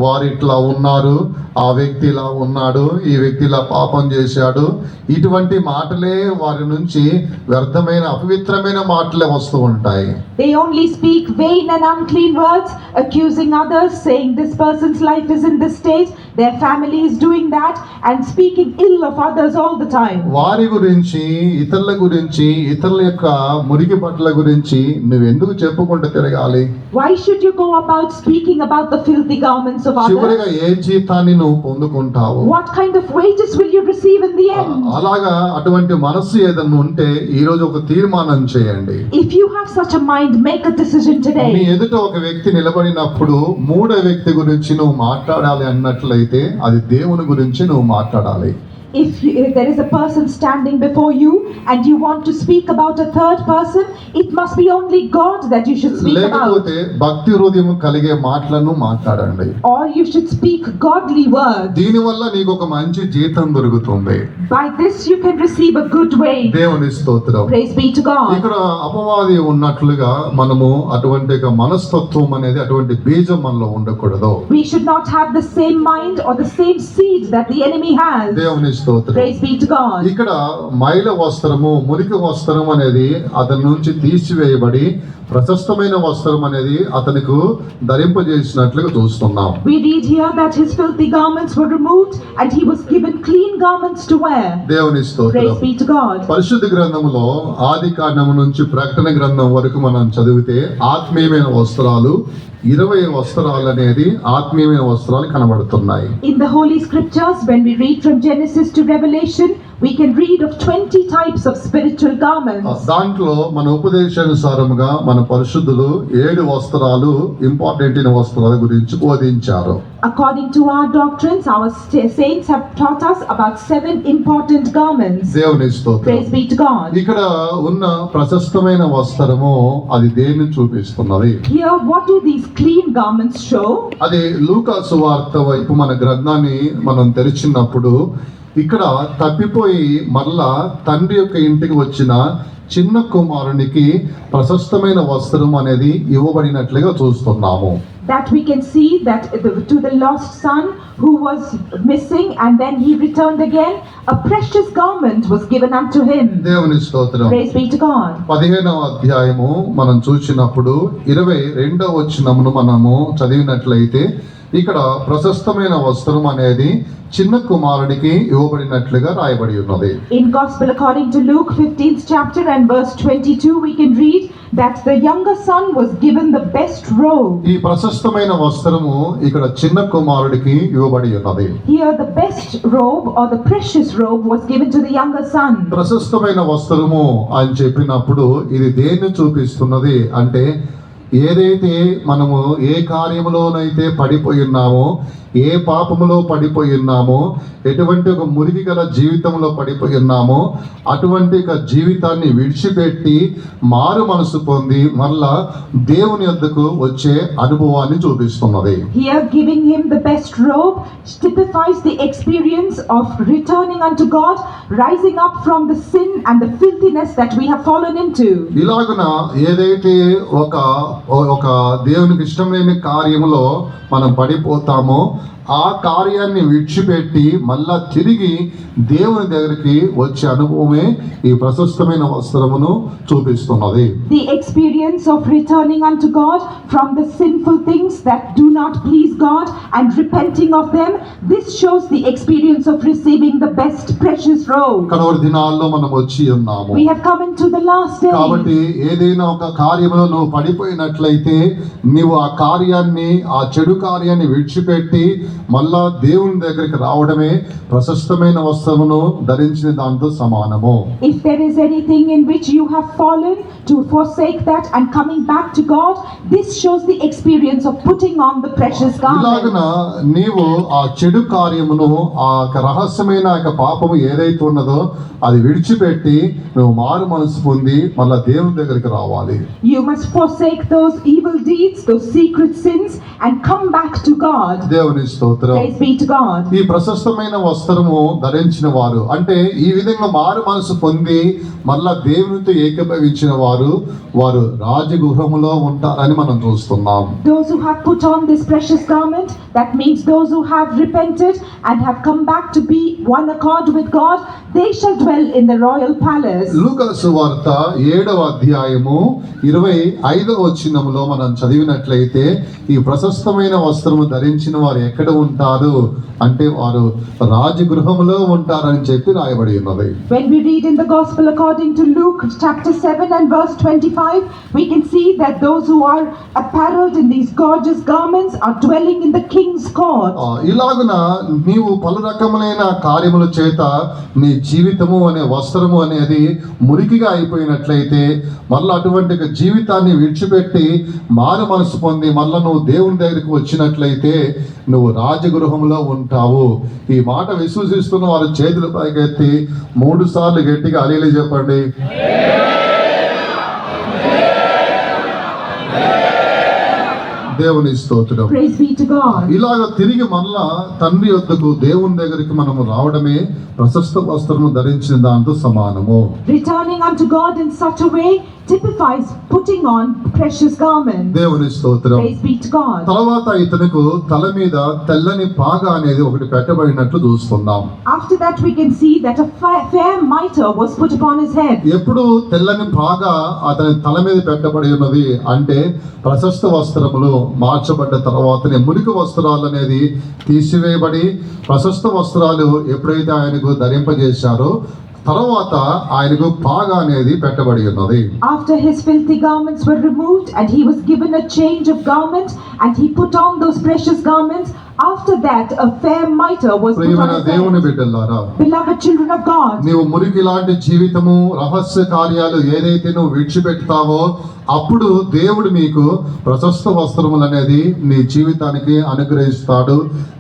[SPEAKER 1] వారు ఇట్లా ఉన్నారు, ఆ వ్యక్తి ఇలా ఉన్నాడు, ఈ వ్యక్తి ఇలా పాపం చేశాడు, ఇటువంటి మాటలే వారి నుంచి వ్యర్థమైన అపవిత్రమైన మాటలే వస్తూ ఉంటాయి.
[SPEAKER 2] They only speak vain and unclean words, accusing others, saying this person's life is in this state, Their family is doing that and speaking ill of others all the time.
[SPEAKER 1] వారి గురించి, ఇతరుల గురించి, ఇతరుల యొక్క మురికి బట్టల గురించి నువ్వెందుకు చెప్పుకుంటూ తిరగాలి?
[SPEAKER 2] Why should you go about speaking about the filthy garments of others?
[SPEAKER 1] చివరిగా ఏ జీతాన్ని నువ్వు పొందుకుంటావు?
[SPEAKER 2] What kind of wages will you receive in the end?
[SPEAKER 1] అలాగా అటువంటి మనసు ఏదన్నా ఉంటే ఈ రోజు ఒక తీర్మానం చేయండి.
[SPEAKER 2] If you have such a mind, make a decision
[SPEAKER 1] నీ
[SPEAKER 2] today.
[SPEAKER 1] ఎదుట ఒక వ్యక్తి నిలబడినప్పుడు మూడో వ్యక్తి గురించి నువ్వు మాట్లాడాలి అన్నట్లయితే అది దేవుని గురించి నువ్వు మాట్లాడాలి.
[SPEAKER 2] If there is a person standing before you and you want to speak about a third person, it must be only God that you should speak about.
[SPEAKER 1] లేకపోతే భక్తి హృదయం కలిగే మాటలను మాట్లాడండి.
[SPEAKER 2] Or you should speak godly words.
[SPEAKER 1] దీనివల్ల నీకు ఒక మంచి జీతం దొరుకుతుంది.
[SPEAKER 2] By this you can receive a good wage.
[SPEAKER 1] దేవుని స్తోత్రం.
[SPEAKER 2] Praise be to God.
[SPEAKER 1] ఇక్కడ అపవాది ఉన్నట్లుగా మనము అటువంటి ఒక మనస్తత్వం అనేది, అటువంటి బీజం మనలో ఉండకూడదు.
[SPEAKER 2] We should not have the same mind or the same seed that the enemy has.
[SPEAKER 1] దేవుని స్తోత్రం.
[SPEAKER 2] Praise be to God.
[SPEAKER 1] ఇక్కడ మైల వస్త్రము, మురికి వస్త్రం అనేది అతని నుంచి తీసివేయబడి ప్రశస్తమైన వస్త్రం అనేది అతనికి ధరింపజేసినట్లుగా చూస్తున్నాం.
[SPEAKER 2] We read here that his filthy garments were removed and he was given clean garments to wear.
[SPEAKER 1] దేవుని స్తోత్రం.
[SPEAKER 2] Praise be to God.
[SPEAKER 1] పరిశుద్ధ గ్రంథములో ఆది కాండము నుంచి ప్రకటన గ్రంథం వరకు మనం చదివితే ఆత్మీయమైన వస్త్రాలు 20 వస్త్రాలు అనేది ఆత్మీయమైన వస్త్రాలు కనబడుతున్నాయి.
[SPEAKER 2] In the Holy Scriptures, when we read from Genesis to Revelation, we can read of 20 types of spiritual garments.
[SPEAKER 1] దాంట్లో మన ఉపదేశానుసారముగా మన పరిశుద్ధులు 7 వస్త్రాలు ఇంపార్టెంట్ అయిన వస్త్రాల గురించి బోధించారు.
[SPEAKER 2] According to our doctrines, our saints have taught us about 7 important garments.
[SPEAKER 1] దేవుని స్తోత్రం.
[SPEAKER 2] Praise be to God.
[SPEAKER 1] ఇక్కడ ఉన్న ప్రశస్తమైన వస్త్రము అది దేన్ని చూపిస్తున్నది?
[SPEAKER 2] Here, what do these clean garments show?
[SPEAKER 1] అది లూకా సువార్త వైపు మన గ్రంథాన్ని మనం తెరిచినప్పుడు ఇక్కడ తప్పిపోయి మరలా తండ్రి యొక్క ఇంటికి వచ్చిన చిన్న కుమారునికి ప్రశస్తమైన వస్త్రం అనేది ఇవ్వబడినట్లుగా చూస్తున్నాము.
[SPEAKER 2] That we can see that to the lost son who was missing and then he returned again, a precious garment was given unto him.
[SPEAKER 1] దేవుని స్తోత్రం.
[SPEAKER 2] Praise be to God.
[SPEAKER 1] 15వ అధ్యాయము మనం చూసినప్పుడు 22వ వచనమును మనము చదివినట్లయితే ఇక్కడ ప్రశస్తమైన వస్త్రం అనేది చిన్న కుమారునికి ఇవ్వబడినట్లుగా రాయబడి ఉన్నది.
[SPEAKER 2] In Gospel according to Luke 15th chapter and verse 22, we can read that the younger son was given the best robe.
[SPEAKER 1] ఈ ప్రశస్తమైన వస్త్రము ఇక్కడ చిన్న కుమారుడికి ఇవ్వబడి ఉన్నది.
[SPEAKER 2] Here the best robe or the precious robe was given to the younger son.
[SPEAKER 1] ప్రశస్తమైన వస్త్రము అని చెప్పినప్పుడు ఇది దేన్ని చూపిస్తున్నది అంటే ఏదైతే మనము ఏ కార్యములోనైతే పడిపోయి ఉన్నామో, ఏ పాపములో పడిపోయి ఉన్నామో, ఎటువంటి ఒక మురికి గల జీవితంలో పడిపోయి ఉన్నామో అటువంటి ఒక జీవితాన్ని విడిచిపెట్టి మారు మనసు పొంది మరలా దేవుని యొద్దకు వచ్చే అనుభవాన్ని చూపిస్తున్నది.
[SPEAKER 2] Here giving him the best robe typifies the experience of returning unto God, rising up from the sin and the filthiness that we have fallen into.
[SPEAKER 1] ఇలాగున ఏదైతే ఒక దేవునికి ఇష్టమైన కార్యములో మనం పడిపోతామో ఆ కార్యాన్ని విడిచిపెట్టి మళ్ళా తిరిగి దేవుని దగ్గరికి వచ్చే అనుభవమే ఈ ప్రశస్తమైన వస్త్రమును చూపిస్తున్నది.
[SPEAKER 2] The experience of returning unto God from the sinful things that do not please God and repenting of them, this shows the experience of receiving the best precious robe.
[SPEAKER 1] కడవరి దినాల్లో మనం వచ్చి ఉన్నాము.
[SPEAKER 2] We have come into the last day.
[SPEAKER 1] కాబట్టి ఏదైనా ఒక కార్యములో నువ్వు పడిపోయినట్లయితే నీవు ఆ కార్యాన్ని, ఆ చెడు కార్యాన్ని విడిచిపెట్టి మళ్ళా దేవుని దగ్గరికి రావడమే ప్రశస్తమైన వస్త్రమును ధరించిన దాంతో సమానము.
[SPEAKER 2] If there is anything in which you have fallen, to forsake that and coming back to God, this shows the experience of putting on the precious
[SPEAKER 1] ఇలాగున
[SPEAKER 2] garment.
[SPEAKER 1] నీవు ఆ చెడు కార్యమును, ఆ రహస్యమైన పాపము ఏదైతే ఉన్నదో అది విడిచిపెట్టి నువ్వు మారు మనసు పొంది మళ్ళా దేవుని దగ్గరికి రావాలి.
[SPEAKER 2] You must forsake those evil deeds, those secret sins, and come back to God.
[SPEAKER 1] దేవుని స్తోత్రం.
[SPEAKER 2] Praise be to God.
[SPEAKER 1] ఈ ప్రశస్తమైన వస్త్రము ధరించిన వారు అంటే ఈ విధంగా మారు మనసు పొంది మళ్ళా దేవునితో ఏకీభవించిన వారు రాజగృహములో ఉంటారని మనం చూస్తున్నాం.
[SPEAKER 2] Those who have put on this precious garment, that means those who have repented and have come back to be one accord with God, they shall dwell in the royal palace.
[SPEAKER 1] లూకా సువార్త 7వ అధ్యాయము 25వ వచనములో మనం చదివినట్లయితే ఈ ప్రశస్తమైన వస్త్రము ధరించిన వారు ఎక్కడ ఉంటారు అంటే వారు రాజగృహములో ఉంటారని చెప్పి రాయబడి ఉన్నది.
[SPEAKER 2] When we read in the gospel according to Luke chapter 7 and verse 25, we can see that those who are apparelled in these gorgeous garments are dwelling in the king's court.
[SPEAKER 1] ఇలాగున నీవు పలు రకములైన కార్యముల చేత నీ జీవితము అనే వస్త్రము అనేది మురికిగా అయిపోయినట్లయితే మళ్ళీ అటువంటి ఒక జీవితాన్ని విడిచిపెట్టి మారు మనసు పొంది మళ్ళీ నువ్వు దేవుని దగ్గరికి వచ్చినట్లయితే నువ్వు రాజగృహంలో ఉంటావు. ఈ మాట విశ్వసిస్తున్న వారు చేతులు పైకెత్తి 3 సార్లు గట్టిగా హల్లెలూయా చెప్పండి. దేవుని స్తోత్రం.
[SPEAKER 2] Praise be to God.
[SPEAKER 1] ఇలాగ తిరిగి మళ్ళా తండ్రి యొద్దకు దేవుని దగ్గరికి మనము రావడమే ప్రశస్త వస్త్రము ధరించిన దాంతో సమానము.
[SPEAKER 2] Returning unto God in such a way typifies putting on precious garments.
[SPEAKER 1] దేవుని స్తోత్రం.
[SPEAKER 2] Praise be to God.
[SPEAKER 1] తర్వాత ఇతనుకు తల మీద తెల్లని పాగా అనేది ఒకటి పెట్టబడినట్లు చూస్తున్నాం.
[SPEAKER 2] After that we can see that a fair mitre was put upon his head.
[SPEAKER 1] ఎప్పుడు తెల్లని పాగా అతని తల మీద పెట్టబడి ఉన్నది అంటే ప్రశస్త వస్త్రములు మార్చబడ్డ తర్వాతనే మురికి వస్త్రాలు అనేది తీసివేయబడి ప్రశస్త వస్త్రాలు ఎప్పుడైతే ఆయనకు ధరింపజేశారో తర్వాత ఆయనకు పాగా అనేది పెట్టబడి ఉన్నది.
[SPEAKER 2] After his filthy garments were removed and he was given a change of garment and he put on those precious garments, after that a fair mitre was put
[SPEAKER 1] ప్రియమైన
[SPEAKER 2] on his
[SPEAKER 1] దేవుని
[SPEAKER 2] head.
[SPEAKER 1] బిడ్డలారా,
[SPEAKER 2] Beloved children of God,
[SPEAKER 1] నీవు మురికి లాంటి జీవితము రహస్య కార్యాలు ఏదైతే నువ్వు విడిచిపెడతావో అప్పుడు దేవుడు మీకు ప్రశస్త వస్త్రములు అనేది నీ జీవితానికి అనుగ్రహిస్తాడు.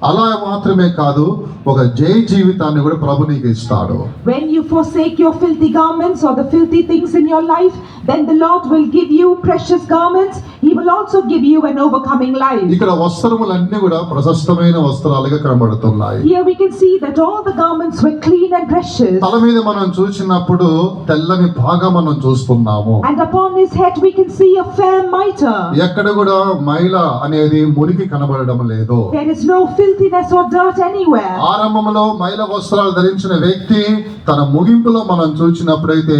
[SPEAKER 1] అలా మాత్రమే కాదు, ఒక జై జీవితాన్ని కూడా ప్రభు నీకు ఇస్తాడు.
[SPEAKER 2] when you forsake your filthy garments or the filthy things in your life, then the Lord will give you precious garments. He will also give you an overcoming life.
[SPEAKER 1] ఇక్కడ వస్త్రములన్నీ కూడా ప్రశస్తమైన వస్త్రాలుగా కనబడుతున్నాయి.
[SPEAKER 2] Here we can see that all the garments were clean and precious.
[SPEAKER 1] తల మీద మనం చూసినప్పుడు తెల్లని భాగం మనం చూస్తున్నాము.
[SPEAKER 2] And upon his head we can see a fair mitre.
[SPEAKER 1] ఎక్కడ కూడా మైల అనేది మురికి కనబడడం లేదు.
[SPEAKER 2] There is no filthiness or dirt anywhere.
[SPEAKER 1] ఆరంభంలో మైల వస్త్రాలు ధరించిన వ్యక్తి తన ముగింపులో మనం చూసినప్పుడైతే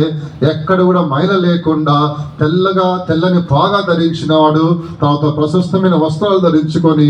[SPEAKER 1] ఎక్కడ కూడా మైల లేకుండా తెల్లని పాగా ధరించిన వాడు తర్వాత ప్రశస్తమైన వస్త్రాలు ధరించుకొని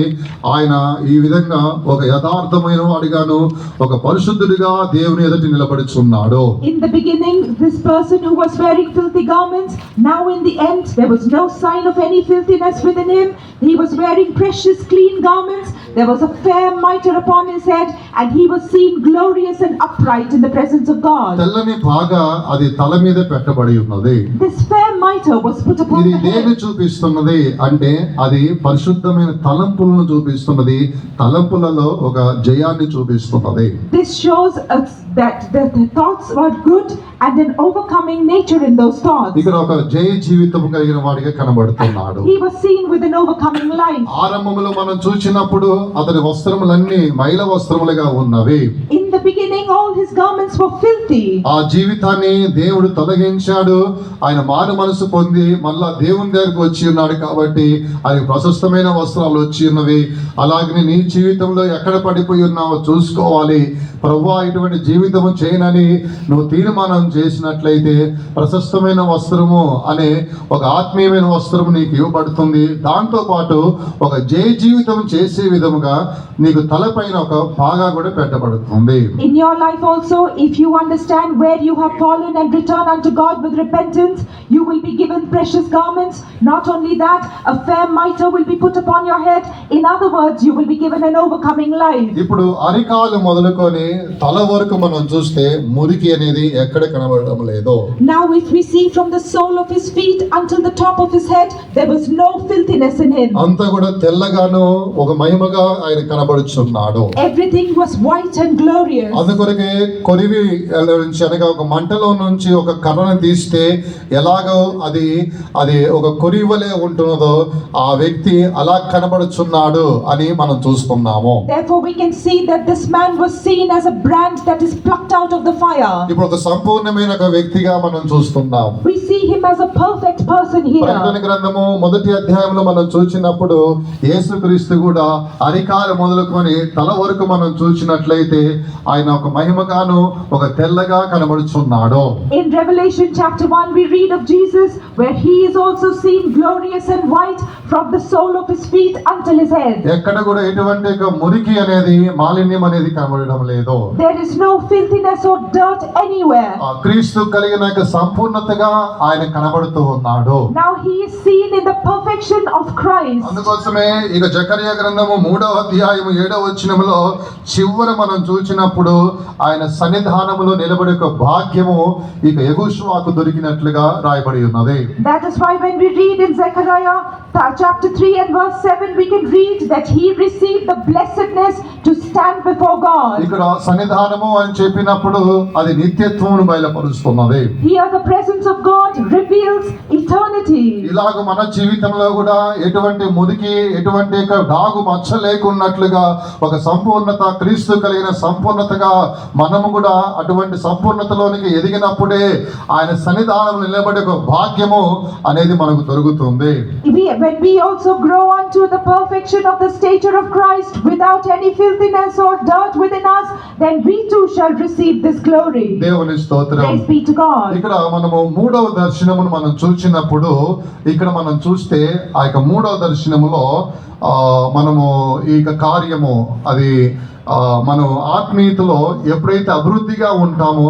[SPEAKER 1] ఆయన ఈ విధంగా ఒక యథార్థమైన వాడిగాను ఒక పరిశుద్ధుడిగా దేవుని ఎదుట నిలబడుచున్నాడు.
[SPEAKER 2] In the beginning, this person who was wearing filthy garments, now in the end, there was no sign of any filthiness within him. He was wearing precious, clean garments. There was a fair mitre upon his head, and he was seen glorious and upright in the presence of God.
[SPEAKER 1] తెల్లని పాగా అది తల మీద పెట్టబడి ఉన్నది.
[SPEAKER 2] This fair mitre was put upon
[SPEAKER 1] ఇది
[SPEAKER 2] the
[SPEAKER 1] దేన్ని
[SPEAKER 2] head.
[SPEAKER 1] చూపిస్తున్నది అంటే అది పరిశుద్ధమైన తలంపులను చూపిస్తున్నది. తలంపులలో ఒక జయాన్ని చూపిస్తున్నది.
[SPEAKER 2] This shows us that the thoughts were good and an overcoming nature in those thoughts.
[SPEAKER 1] ఇక్కడ ఒక జయ జీవితం కలిగిన వాడిగా కనబడుతున్నాడు.
[SPEAKER 2] He was seen with an overcoming life.
[SPEAKER 1] ఆరంభంలో మనం చూసినప్పుడు అతని వస్త్రములన్నీ మైల వస్త్రములుగా ఉన్నవి.
[SPEAKER 2] In the beginning, all his garments were filthy.
[SPEAKER 1] ఆ జీవితాన్ని దేవుడు తొలగించాడు. ఆయన మారు మనసు పొంది మళ్ళా దేవుని దగ్గరికి వచ్చి ఉన్నాడు కాబట్టి ఆయన ప్రశస్తమైన వస్త్రాలు వచ్చి ఉన్నవి. అలాగే నీ జీవితంలో ఎక్కడ పడిపోయి ఉన్నావో చూసుకోవాలి. ప్రభువా ఇటువంటి జీవితము చేయనని నువ్వు తీర్మానం చేసినట్లయితే ప్రశస్తమైన వస్త్రము అనే ఒక ఆత్మీయమైన వస్త్రము నీకు ఇవ్వబడుతుంది. దాంతో పాటు ఒక జయ జీవితం చేసే విధముగా నీకు తలపైన ఒక పాగా కూడా పెట్టబడుతుంది.
[SPEAKER 2] In your life also, if you understand where you have fallen and return unto God with repentance, you will be given precious garments. Not only that, a fair mitre will be put upon your head. In other words, you will be given an overcoming life.
[SPEAKER 1] ఇప్పుడు అరికాలు మొదలుకొని తల వరకు మనం చూస్తే మురికి అనేది ఎక్కడ కనబడడం లేదు.
[SPEAKER 2] Now if we see from the sole of his feet until the top of his head, there was no filthiness in him.
[SPEAKER 1] అంతా కూడా తెల్లగాను ఒక మహిమగా ఆయన కనబడుచున్నాడు.
[SPEAKER 2] Everything was white and glorious.
[SPEAKER 1] అందుకొరకే కొరివి నుంచి అనగా ఒక మంటలో నుంచి ఒక కర్రను తీస్తే ఎలాగో అది ఒక కొరివలే ఉంటున్నదో ఆ వ్యక్తి అలా కనబడుచున్నాడు అని మనం చూస్తున్నాము.
[SPEAKER 2] Therefore we can see that this man was seen as a brand that is plucked out of the fire.
[SPEAKER 1] ఇప్పుడు ఒక సంపూర్ణమైన ఒక వ్యక్తిగా మనం చూస్తున్నాం.
[SPEAKER 2] We see him as a perfect person
[SPEAKER 1] ప్రకటన
[SPEAKER 2] here.
[SPEAKER 1] గ్రంథము 1వ అధ్యాయంలో మనం చూసినప్పుడు యేసుక్రీస్తు కూడా అరికాలు మొదలుకొని తల వరకు మనం చూసినట్లయితే ఆయన ఒక మహిమగాను ఒక తెల్లగా కనబడుచున్నాడు.
[SPEAKER 2] In Revelation chapter 1, we read of Jesus where he is also seen glorious and white from the sole of his feet until his head.
[SPEAKER 1] ఎక్కడ కూడా ఎటువంటి ఒక మురికి అనేది మాలిన్యం అనేది కనబడడం లేదు.
[SPEAKER 2] There is no filthiness or dirt anywhere.
[SPEAKER 1] ఆ క్రీస్తు కలిగిన యొక్క సంపూర్ణతగా ఆయన కనబడుతూ ఉన్నాడు.
[SPEAKER 2] Now he is seen in the perfection of Christ.
[SPEAKER 1] అందుకోసమే ఇక జకర్యా గ్రంథము 3వ అధ్యాయము 7వ వచనములో చివర మనం చూసినప్పుడు ఆయన సన్నిధానములో నిలబడే ఒక భాగ్యము ఇక యెహోషువకు దొరికినట్లుగా రాయబడి ఉన్నది.
[SPEAKER 2] That is why when we read in Zechariah chapter 3 and verse 7, we can read that he received the blessedness to stand before God.
[SPEAKER 1] ఇక్కడ సన్నిధానము అని చెప్పినప్పుడు అది నిత్యత్వమును బయలుపరుస్తున్నది.
[SPEAKER 2] Here the presence of God reveals eternity.
[SPEAKER 1] ఇలాగ మన జీవితంలో కూడా ఎటువంటి మురికి ఎటువంటి డాగు మచ్చ లేకున్నట్లుగా ఒక సంపూర్ణత క్రీస్తు కలిగిన సంపూర్ణతగా మనము కూడా అటువంటి సంపూర్ణతలోనికి ఎదిగినప్పుడే ఆయన సన్నిధానం నిలబడే ఒక భాగ్యము అనేది మనకు దొరుకుతుంది.
[SPEAKER 2] When we also grow unto the perfection of the stature of Christ without any filthiness or dirt within us, then we too shall receive this glory.
[SPEAKER 1] దేవుని స్తోత్రం.
[SPEAKER 2] Praise be to God.
[SPEAKER 1] ఇక్కడ మనము 3వ దర్శనమును మనం చూసినప్పుడు ఇక్కడ మనం చూస్తే ఆ యొక్క 3వ దర్శనములో మనము ఈ కార్యము అది మనం ఆత్మీయతలో ఎప్పుడైతే అభివృద్ధిగా ఉంటామో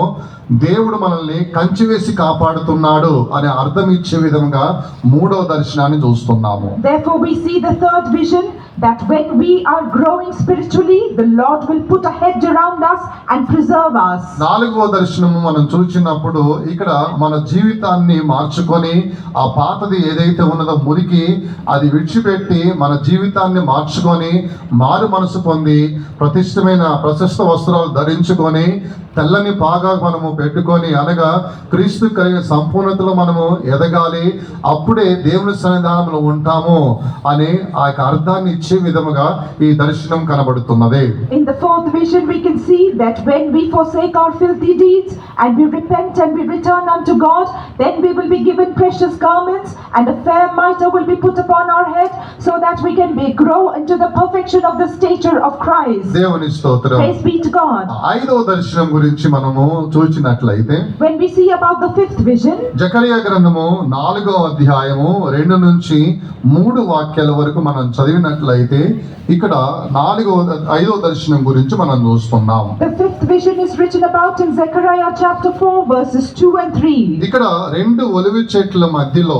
[SPEAKER 1] దేవుడు మనల్ని కంచి వేసి కాపాడుతున్నాడు అనే అర్థం ఇచ్చే విధంగా 3వ దర్శనాన్ని చూస్తున్నాము.
[SPEAKER 2] Therefore we see the third vision, that when we are growing spiritually, the Lord will put a hedge around us and preserve us.
[SPEAKER 1] 4వ దర్శనము మనం చూసినప్పుడు ఇక్కడ మన జీవితాన్ని మార్చుకొని ఆ పాతది ఏదైతే ఉన్నదో మురికి అది విడిచిపెట్టి మన జీవితాన్ని మార్చుకొని మారు మనసు పొంది ప్రతిష్టమైన ప్రశస్త వస్త్రాలు ధరించుకొని తెల్లని పాగా మనము పెట్టుకొని అనగా క్రీస్తు కలిగిన సంపూర్ణతలో మనము ఎదగాలి, అప్పుడే దేవుని సన్నిధానంలో ఉంటాము అనే ఆ యొక్క అర్థాన్ని ఇచ్చే విధముగా ఈ దర్శనం కనబడుతున్నది.
[SPEAKER 2] In the fourth vision we can see that when we forsake our filthy deeds and we repent and we return unto God, then we will be given precious garments and a fair mitre will be put upon our head, so that we can grow into the perfection of the stature of Christ.
[SPEAKER 1] దేవుని స్తోత్రం.
[SPEAKER 2] Praise be to God.
[SPEAKER 1] 5వ దర్శనం గురించి మనము చూసినట్లయితే
[SPEAKER 2] When we see about the fifth vision,
[SPEAKER 1] జకర్యా గ్రంథము 4వ అధ్యాయము 2 నుంచి 3 వాక్యాల వరకు మనం చదివినట్లయితే ఇక్కడ 5వ దర్శనం గురించి మనం చూస్తున్నాం.
[SPEAKER 2] the fifth vision is written about in Zechariah chapter 4 verses 2 and 3.
[SPEAKER 1] ఇక్కడ 2 ఒలివ చెట్ల మధ్యలో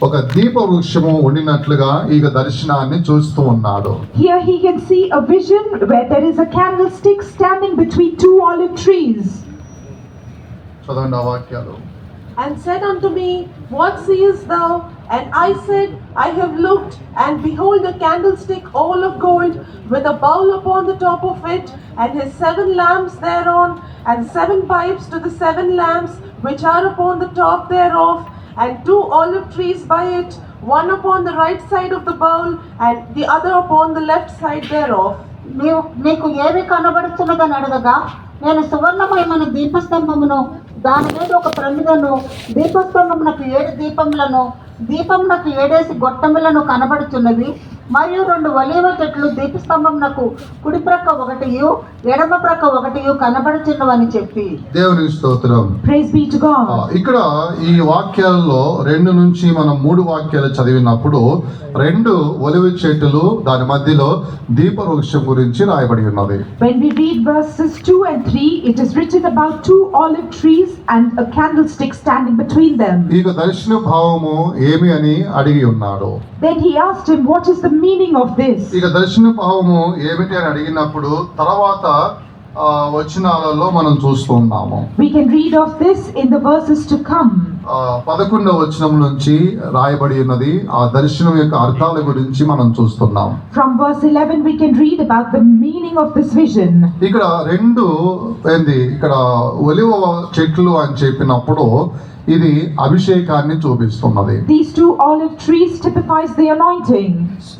[SPEAKER 1] ఒక దీప వృక్షము ఉండినట్లుగా ఈ దర్శనాన్ని చూస్తూ ఉన్నాడు.
[SPEAKER 2] Here he can see a vision where there is a candlestick standing between 2 olive trees.
[SPEAKER 1] చదవండి ఆ వాక్యాలు.
[SPEAKER 3] And said unto me, What seest thou? And I said, I have looked, and behold a candlestick all of gold, with a bowl upon the top of it, and his 7 lamps thereon, and 7 pipes to the 7 lamps which are upon the top thereof, and 2 olive trees by it, one upon the right side of the bowl, and the other upon the left side thereof.
[SPEAKER 4] నీకు ఏమి కనబడుతున్నదని అడగగా, నేను సువర్ణమయమైన దీపస్తంభమును, దాని మీద ఒక ప్రమిదను, దీపస్తంభమునకు 7 దీపములను, దీపమునకు 7 గొట్టములను కనబడుచున్నవి. మరియు 2 ఒలీవ చెట్లు దీపస్తంభమునకు కుడి ప్రక్క ఒకటియు ఎడమ ప్రక్క ఒకటియు కనబడుచున్నవని చెప్పి.
[SPEAKER 1] దేవుని స్తోత్రం.
[SPEAKER 2] Praise be to God.
[SPEAKER 1] ఇక్కడ ఈ వాక్యాల్లో 2 నుంచి మనం 3 వాక్యాలు చదివినప్పుడు 2 ఒలివ చెట్లు దాని మధ్యలో దీప వృక్షం గురించి రాయబడి ఉన్నది.
[SPEAKER 2] When we read verses 2 and 3, it is written about 2 olive trees and a candlestick standing between them.
[SPEAKER 1] ఈ దర్శన భావము ఏమి అని అడిగి ఉన్నాడు.
[SPEAKER 2] Then he asked him, what is the meaning of this?
[SPEAKER 1] ఇక దర్శన భావము ఏమిటి అని అడిగినప్పుడు తర్వాత వచనాలలో మనం చూస్తున్నాము.
[SPEAKER 2] We can read of this in the verses to come.
[SPEAKER 1] 11వ వచనం నుంచి రాయబడి ఉన్నది ఆ దర్శనం యొక్క అర్థాల గురించి మనం చూస్తున్నాం.
[SPEAKER 2] From verse 11 we can read about the meaning of this vision.
[SPEAKER 1] ఇక్కడ 2 ఇక్కడ ఒలివ చెట్లు అని చెప్పినప్పుడు ఇది అభిషేకాన్ని చూపిస్తున్నది.
[SPEAKER 2] These 2 olive trees typifies the anointing.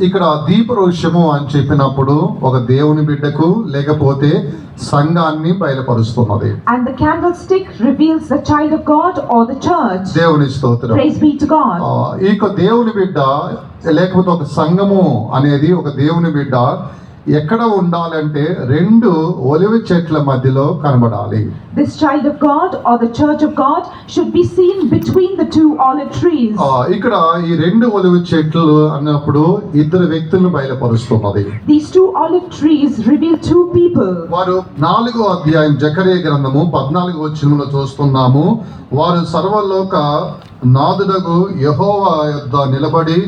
[SPEAKER 1] ఇక్కడ దీపవృక్షము అని చెప్పినప్పుడు ఒక దేవుని బిడ్డకు లేకపోతే సంఘాన్ని బయలుపరుస్తున్నది.
[SPEAKER 2] And the candlestick reveals the child of God or the church.
[SPEAKER 1] దేవుని స్తోత్రం.
[SPEAKER 2] Praise be to God.
[SPEAKER 1] ఈ దేవుని బిడ్డ లేకపోతే ఒక సంఘము అనేది ఒక దేవుని బిడ్డ ఎక్కడ ఉండాలంటే రెండు ఒలివ చెట్ల మధ్యలో కనబడాలి.
[SPEAKER 2] This child of God or the church of God should be seen between the two olive trees.
[SPEAKER 1] ఇక్కడ ఈ రెండు ఒలివ చెట్లు అన్నప్పుడు ఇద్దరు వ్యక్తులను బయలుపరుస్తున్నది.
[SPEAKER 2] These two olive trees reveal two people.
[SPEAKER 1] వారు 4వ అధ్యాయం జకరియా గ్రంథము 14వ వచనంలో చూస్తున్నాము. వారు సర్వలోక నాదుడగు యెహోవా యొద్ద నిలబడి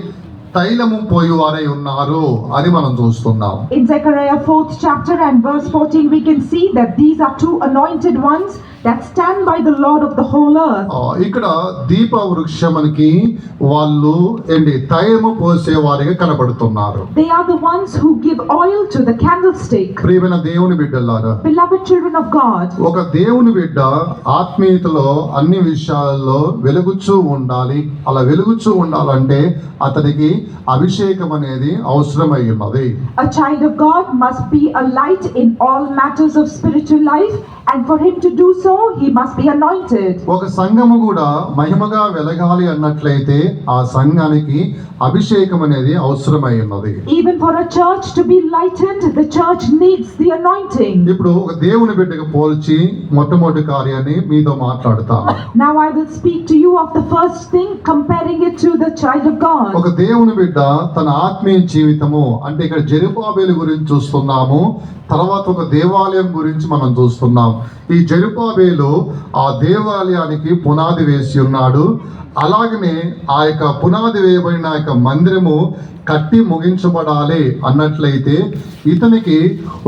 [SPEAKER 1] తైలము పోయువారై ఉన్నారు అని మనం చూస్తున్నాం.
[SPEAKER 2] In Zechariah 4th chapter and verse 14 we can see that these are two anointed ones that stand by the Lord of the whole earth.
[SPEAKER 1] ఇక్కడ దీప వృక్షమునికి వాళ్ళు తైలము పోసే వారిగా కనబడుతున్నారు.
[SPEAKER 2] They are the ones who give oil to the candlestick.
[SPEAKER 1] ప్రియమైన దేవుని బిడ్డలారా,
[SPEAKER 2] Beloved children of God,
[SPEAKER 1] ఒక దేవుని బిడ్డ ఆత్మీయతలో అన్ని విషయాల్లో వెలుగుచూ ఉండాలి. అలా వెలుగుచూ ఉండాలంటే అతనికి అభిషేకం అనేది అవసరమై ఉన్నది.
[SPEAKER 2] a child of God must be a light in all matters of spiritual life, and for him to do so he must be anointed.
[SPEAKER 1] ఒక సంఘము కూడా మహిమగా వెలగాలి అన్నట్లయితే ఆ సంఘానికి అభిషేకం అనేది అవసరమై ఉన్నది.
[SPEAKER 2] Even for a church to be lightened, the church needs the anointing.
[SPEAKER 1] ఇప్పుడు ఒక దేవుని బిడ్డకు పోల్చి మొట్టమొదటి కార్యాన్ని మీతో మాట్లాడతాను.
[SPEAKER 2] Now I will speak to you of the first thing, comparing it to the child of God.
[SPEAKER 1] ఒక దేవుని బిడ్డ తన ఆత్మీయ జీవితము అంటే ఇక్కడ జెరుబాబేలు గురించి చూస్తున్నాము. తర్వాత ఒక దేవాలయం గురించి మనం చూస్తున్నాం. ఈ జెరుబాబేలు ఆ దేవాలయానికి పునాది వేసి ఉన్నాడు. అలాగనే ఆ యొక్క పునాది వేయబడిన యొక్క మందిరము కట్టి ముగించబడాలి అన్నట్లయితే ఇతనికి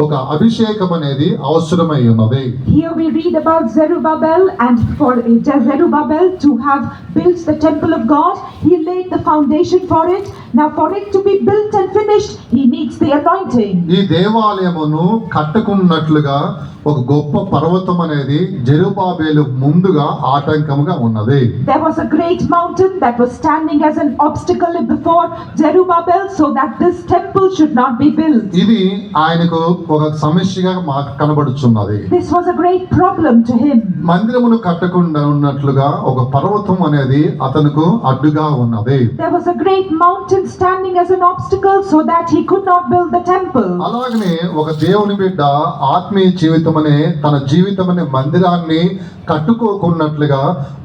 [SPEAKER 1] ఒక అభిషేకం అనేది అవసరమై ఉన్నది.
[SPEAKER 2] Here we read about Zerubbabel, and for Zerubbabel to have built the temple of God, he laid the foundation for it. Now for it to be built and finished, he needs the anointing.
[SPEAKER 1] ఈ దేవాలయమును కట్టుకున్నట్లుగా ఒక గొప్ప పర్వతం అనేది జెరుబాబేలు ముందుగా ఆటంకముగా ఉన్నది.
[SPEAKER 2] There was a great mountain that was standing as an obstacle before Zerubbabel, so that this temple should not be built.
[SPEAKER 1] ఇది ఆయనకు ఒక సమస్యగా కనబడుచున్నది.
[SPEAKER 2] This was a great problem to him.
[SPEAKER 1] మందిరమును కట్టకుండా ఉన్నట్లుగా ఒక పర్వతం అనేది అతనుకు అడ్డుగా ఉన్నది.
[SPEAKER 2] There was a great mountain standing as an obstacle so that he could not build the temple.
[SPEAKER 1] అలాగనే ఒక దేవుని బిడ్డ ఆత్మీయ జీవితం అనే తన జీవితం అనే మందిరాన్ని కట్టుకోకున్నట్లుగా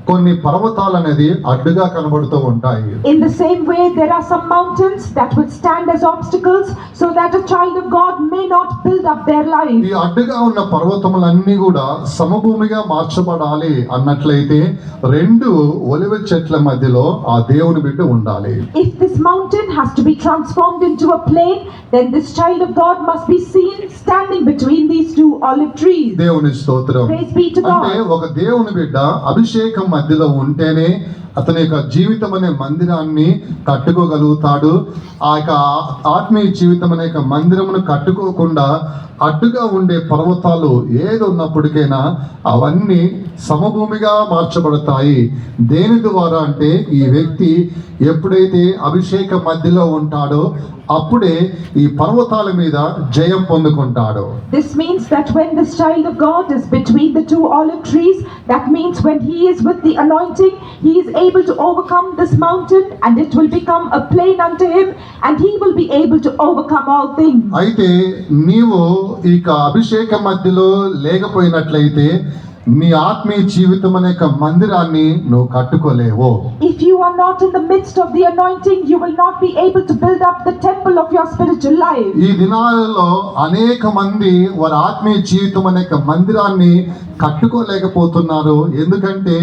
[SPEAKER 1] కొన్ని పర్వతాలు అనేది అడ్డుగా కనబడుతూ ఉంటాయి.
[SPEAKER 2] In the same way, there are some mountains that will stand as obstacles so that a child of God may not build up their life.
[SPEAKER 1] ఈ అడ్డుగా ఉన్న పర్వతములన్నీ కూడా సమభూమిగా మార్చబడాలి అన్నట్లయితే రెండు ఒలివ చెట్ల మధ్యలో ఆ దేవుని బిడ్డ ఉండాలి.
[SPEAKER 2] If this mountain has to be transformed into a plain, then this child of God must be seen standing between these two olive trees.
[SPEAKER 1] దేవుని స్తోత్రం.
[SPEAKER 2] Praise be to
[SPEAKER 1] అంటే
[SPEAKER 2] God.
[SPEAKER 1] ఒక దేవుని బిడ్డ అభిషేకం మధ్యలో ఉంటేనే అతని యొక్క జీవితం అనే మందిరాన్ని కట్టుకోగలుగుతాడు. ఆ యొక్క ఆత్మీయ జీవితం అనే యొక్క మందిరమును కట్టుకోకుండా అడ్డుగా ఉండే పర్వతాలు ఏది ఉన్నప్పటికైనా అవన్నీ సమభూమిగా మార్చబడతాయి. దేని ద్వారా అంటే ఈ వ్యక్తి ఎప్పుడైతే అభిషేక మధ్యలో ఉంటాడో అప్పుడే ఈ పర్వతాల మీద జయం పొందుకుంటాడు.
[SPEAKER 2] This means that when this child of God is between the two olive trees, that means when he is with the anointing, he is able to overcome this mountain and it will become a plain unto him and he will be able to overcome all things.
[SPEAKER 1] అయితే నీవు ఈ అభిషేక మధ్యలో లేకపోయినట్లయితే నీ ఆత్మీయ జీవితం అనే మందిరాన్ని నువ్వు కట్టుకోలేవు.
[SPEAKER 2] If you are not in the midst of the anointing, you will not be able to build up the temple of your spiritual life.
[SPEAKER 1] ఈ దినాలలో అనేక మంది వారి ఆత్మీయ జీవితం అనే మందిరాన్ని కట్టుకోలేకపోతున్నారు. ఎందుకంటే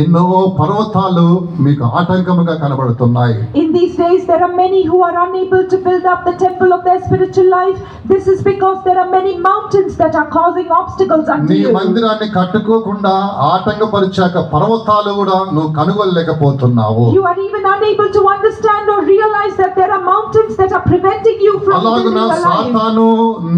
[SPEAKER 1] ఎన్నో పర్వతాలు మీకు ఆటంకముగా కనబడుతున్నాయి.
[SPEAKER 2] In these days there are many who are unable to build up the temple of their spiritual life. This is because there are many mountains that are causing obstacles unto
[SPEAKER 1] నీ
[SPEAKER 2] you.
[SPEAKER 1] మందిరాన్ని కట్టుకోకుండా ఆటంకపరిచాక పర్వతాలు కూడా నువ్వు కనుగొనలేకపోతున్నావు.
[SPEAKER 2] You are even unable to understand or realize that there are mountains that are preventing you from
[SPEAKER 1] అలాగున
[SPEAKER 2] building a life.
[SPEAKER 1] సాతాను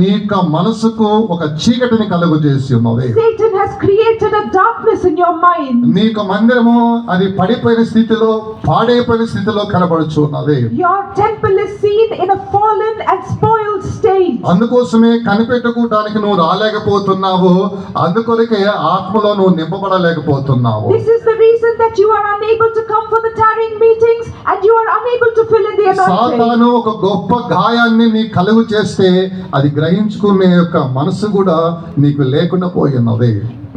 [SPEAKER 1] నీ యొక్క మనసుకు ఒక చీకటిని కలుగజేసి ఉన్నది.
[SPEAKER 2] Satan has created a darkness in your mind.
[SPEAKER 1] నీ యొక్క మందిరము అది పడిపోయిన స్థితిలో పాడైపోయిన స్థితిలో కనబడుచున్నది.
[SPEAKER 2] Your temple is seen in a fallen and spoiled state.
[SPEAKER 1] అందుకోసమే కనిపెట్టుకోవడానికి నువ్వు రాలేకపోతున్నావు. అందుకొరకే ఆత్మలో నువ్వు నింపబడలేకపోతున్నావు.
[SPEAKER 2] This is the reason reason that you are unable to come for the tarrying meetings and you are unable to fill in the anointing.
[SPEAKER 1] సాతాను ఒక గొప్ప గాయాన్ని నీ కలుగు చేస్తే అది గ్రహించుకునే యొక్క మనసు కూడా నీకు లేకుండా పోయి ఉన్నది.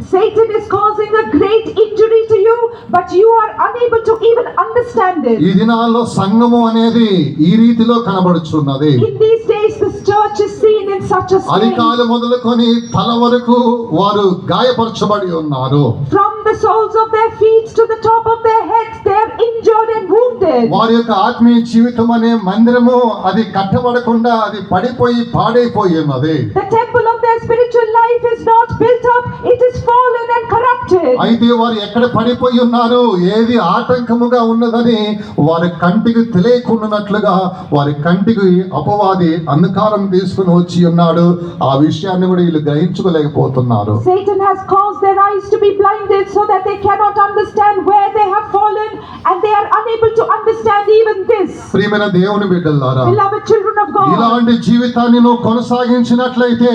[SPEAKER 2] Satan is causing a great injury to you, but you are unable to even understand it.
[SPEAKER 1] ఈ దినాల్లో సంఘము అనేది ఈ రీతిలో కనబడుచున్నది.
[SPEAKER 2] In these days, this church is seen in such a state.
[SPEAKER 1] అరికాలు మొదలుకొని తల వరకు వారు గాయపరచబడి ఉన్నారు.
[SPEAKER 2] From the soles of their feet to the top of their heads, they are injured and wounded.
[SPEAKER 1] వారి యొక్క ఆత్మీయ జీవితం అనే మందిరము అది కట్టబడకుండా అది పడిపోయి పాడైపోయి ఉన్నది.
[SPEAKER 2] The temple of their spiritual life is not built up, it is fallen and corrupted.
[SPEAKER 1] అయితే వారు ఎక్కడ పడిపోయి ఉన్నారు, ఏది ఆటంకముగా ఉన్నదని వారి కంటికి తెలియకుండానట్లుగా వారి కంటికి అపవాది అంధకారం తీసుకుని వచ్చి ఉన్నాడు. ఆ విషయాన్ని కూడా వీళ్ళు గ్రహించుకోలేకపోతున్నారు.
[SPEAKER 2] Satan has caused their eyes to be blinded so that they cannot understand where they have fallen, and they are unable to understand even this.
[SPEAKER 1] ప్రియమైన దేవుని బిడ్డలారా,
[SPEAKER 2] Beloved children of God,
[SPEAKER 1] ఇలాంటి జీవితాన్ని నువ్వు కొనసాగించినట్లయితే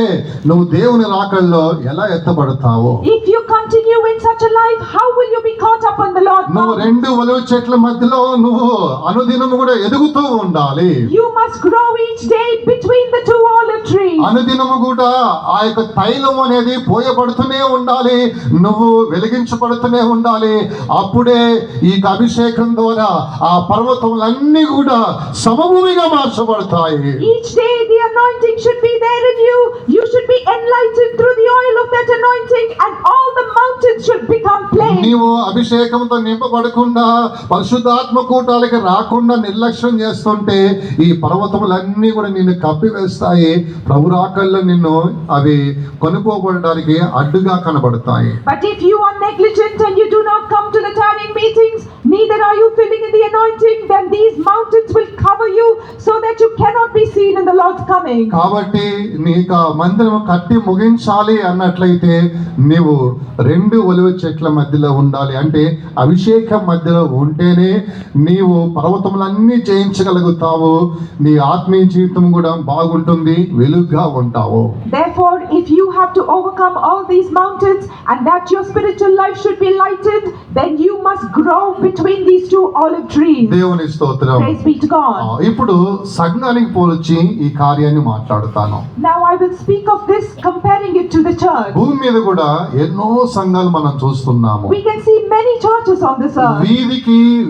[SPEAKER 1] నువ్వు దేవుని రాకల్లో ఎలా ఎత్తబడతావు?
[SPEAKER 2] if you continue in such a life, how will you be caught up on the Lord?
[SPEAKER 1] నువ్వు రెండు ఒలివ చెట్ల మధ్యలో నువ్వు అనుదినము కూడా ఎదుగుతూ ఉండాలి.
[SPEAKER 2] You must grow each day between the two olive trees.
[SPEAKER 1] అనుదినము కూడా ఆ యొక్క తైలం అనేది పోయబడుతూనే ఉండాలి, నువ్వు వెలిగించబడుతూనే ఉండాలి. అప్పుడే ఈ అభిషేకం ద్వారా ఆ పర్వతములన్నీ కూడా సమభూమిగా మార్చబడతాయి.
[SPEAKER 2] Each day the anointing should be there in you. You should be enlightened through the oil of that anointing, and all the mountains should become plain.
[SPEAKER 1] నీవు అభిషేకంతో నింపబడకుండా పరిశుద్ధాత్మ కూటాలకి రాకుండా నిర్లక్ష్యం చేస్తుంటే ఈ పర్వతములన్నీ కూడా నిన్ను కప్పివేస్తాయి. ప్రభు రాకల్లో నిన్ను అవి కొనుక్కోబడడానికి అడ్డుగా కనబడతాయి.
[SPEAKER 2] But if you are negligent and you do not come to the tarrying meetings, neither are you filling in the anointing, then these mountains will cover you so that you cannot be seen in the Lord's coming.
[SPEAKER 1] కాబట్టి నీకు ఆ మందిరం కట్టి ముగించాలి అన్నట్లయితే నీవు రెండు ఒలివ చెట్ల మధ్యలో ఉండాలి. అంటే అభిషేకం మధ్యలో ఉంటేనే నీవు పర్వతములన్నీ జయించగలుగుతావు. నీ ఆత్మీయ జీవితం కూడా బాగుంటుంది, వెలుగుగా ఉంటావు.
[SPEAKER 2] Therefore, if you have to overcome all these mountains and that your spiritual life should be lightened, then you must grow between these two olive trees.
[SPEAKER 1] దేవుని స్తోత్రం.
[SPEAKER 2] Praise be to God.
[SPEAKER 1] ఇప్పుడు సంఘానికి పోల్చి ఈ కార్యాన్ని మాట్లాడుతాను.
[SPEAKER 2] Now I will speak of this, comparing it to the church.
[SPEAKER 1] భూమి మీద కూడా ఎన్నో సంఘాలు మనం చూస్తున్నాము.
[SPEAKER 2] We can see many churches on this earth.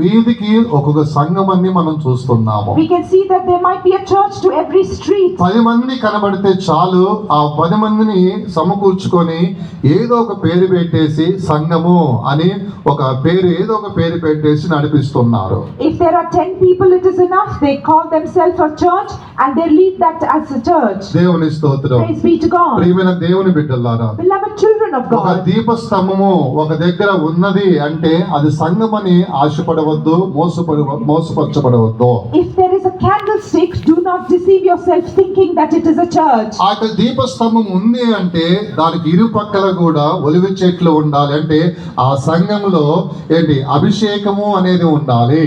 [SPEAKER 1] వీధికి ఒక్కొక్క సంఘం అన్ని మనం చూస్తున్నాము.
[SPEAKER 2] We can see that there might be a church to every street.
[SPEAKER 1] 10 మంది కనబడితే చాలు, ఆ 10 మందిని సమకూర్చుకొని ఏదో ఒక పేరు పెట్టేసి సంఘము అని ఏదో ఒక పేరు పెట్టేసి నడిపిస్తున్నారు.
[SPEAKER 2] If there are 10 people, it is enough. They call themselves a church and they lead that as a church.
[SPEAKER 1] దేవుని స్తోత్రం.
[SPEAKER 2] Praise be to God.
[SPEAKER 1] ప్రియమైన దేవుని బిడ్డలారా,
[SPEAKER 2] Beloved children of
[SPEAKER 1] ఒక
[SPEAKER 2] God,
[SPEAKER 1] దీపస్తంభము ఒక దగ్గర ఉన్నది అంటే అది సంఘమని ఆశపడవద్దు, మోసపరచబడవద్దు.
[SPEAKER 2] if there is a candlestick, do not deceive yourself thinking that it is a church.
[SPEAKER 1] ఆ యొక్క దీపస్తంభం ఉంది అంటే దానికి ఇరుపక్కల కూడా ఒలివ చెట్లు ఉండాలి. అంటే ఆ సంఘంలో అభిషేకము అనేది ఉండాలి.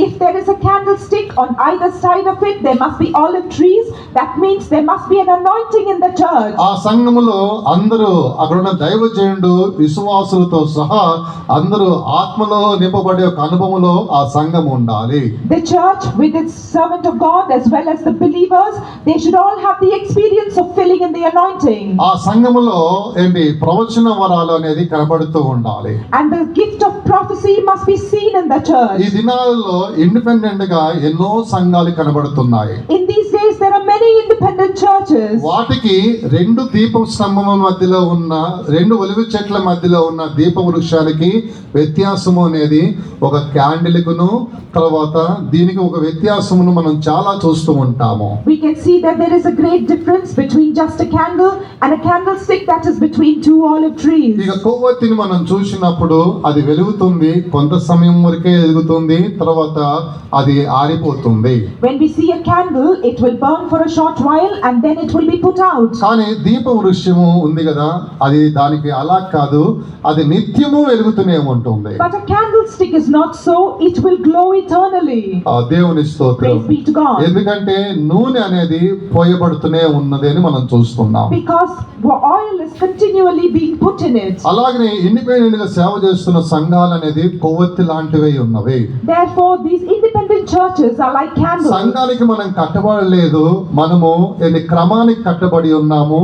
[SPEAKER 2] If there is a candlestick on either side of it, there must be olive trees. That means there must be an anointing in the church.
[SPEAKER 1] ఆ సంఘములో అందరూ అక్కడున్న దైవజనుడు విశ్వాసులతో సహా అందరూ ఆత్మలో నింపబడే ఒక అనుభవంలో ఆ సంఘం ఉండాలి.
[SPEAKER 2] The church with its servant of God as well as the believers, they should all have the experience of filling in the anointing.
[SPEAKER 1] ఆ సంఘములో ప్రవచన వరాలు అనేది కనబడుతూ ఉండాలి.
[SPEAKER 2] And the gift of prophecy must be seen in the
[SPEAKER 1] ఈ
[SPEAKER 2] church.
[SPEAKER 1] దినాల్లో independent గా ఎన్నో సంఘాలు కనబడుతున్నాయి.
[SPEAKER 2] In these days, there are many independent churches.
[SPEAKER 1] వాటికి రెండు దీప స్తంభముల మధ్యలో ఉన్న రెండు ఒలివ చెట్ల మధ్యలో ఉన్న దీప వృక్షానికి వ్యత్యాసము అనేది ఒక క్యాండిల్కును తర్వాత దీనికి ఒక వ్యత్యాసమును మనం చాలా చూస్తూ ఉంటాము.
[SPEAKER 2] We can see that there is a great difference between just a candle and a candlestick that is between two olive trees.
[SPEAKER 1] ఇక కొవ్వొత్తిని మనం చూసినప్పుడు అది వెలుగుతుంది, కొంత సమయం వరకే వెలుగుతుంది, తర్వాత అది ఆరిపోతుంది.
[SPEAKER 2] When we see a candle, it will burn for a short while and then it will be put out.
[SPEAKER 1] కానీ దీప వృక్షము ఉంది కదా, అది దానికి అలా కాదు, అది నిత్యము వెలుగుతూనే ఉంటుంది.
[SPEAKER 2] But a candlestick is not so, it will glow eternally.
[SPEAKER 1] ఆ దేవుని స్తోత్రం.
[SPEAKER 2] Praise be to God.
[SPEAKER 1] ఎందుకంటే నూనె అనేది పోయబడుతూనే ఉన్నది అని మనం చూస్తున్నాం.
[SPEAKER 2] Because oil is continually being put in it.
[SPEAKER 1] అలాగనే ఇండిపెండెంట్ గా సేవ చేస్తున్న సంఘాలు సంఘాలు అనేది కొవ్వొత్తి లాంటివి ఉన్నవి.
[SPEAKER 2] Therefore, these independent churches are like candles.
[SPEAKER 1] సంఘానికి మనం కట్టబడలేదు, మనము క్రమానికి కట్టబడి ఉన్నాము,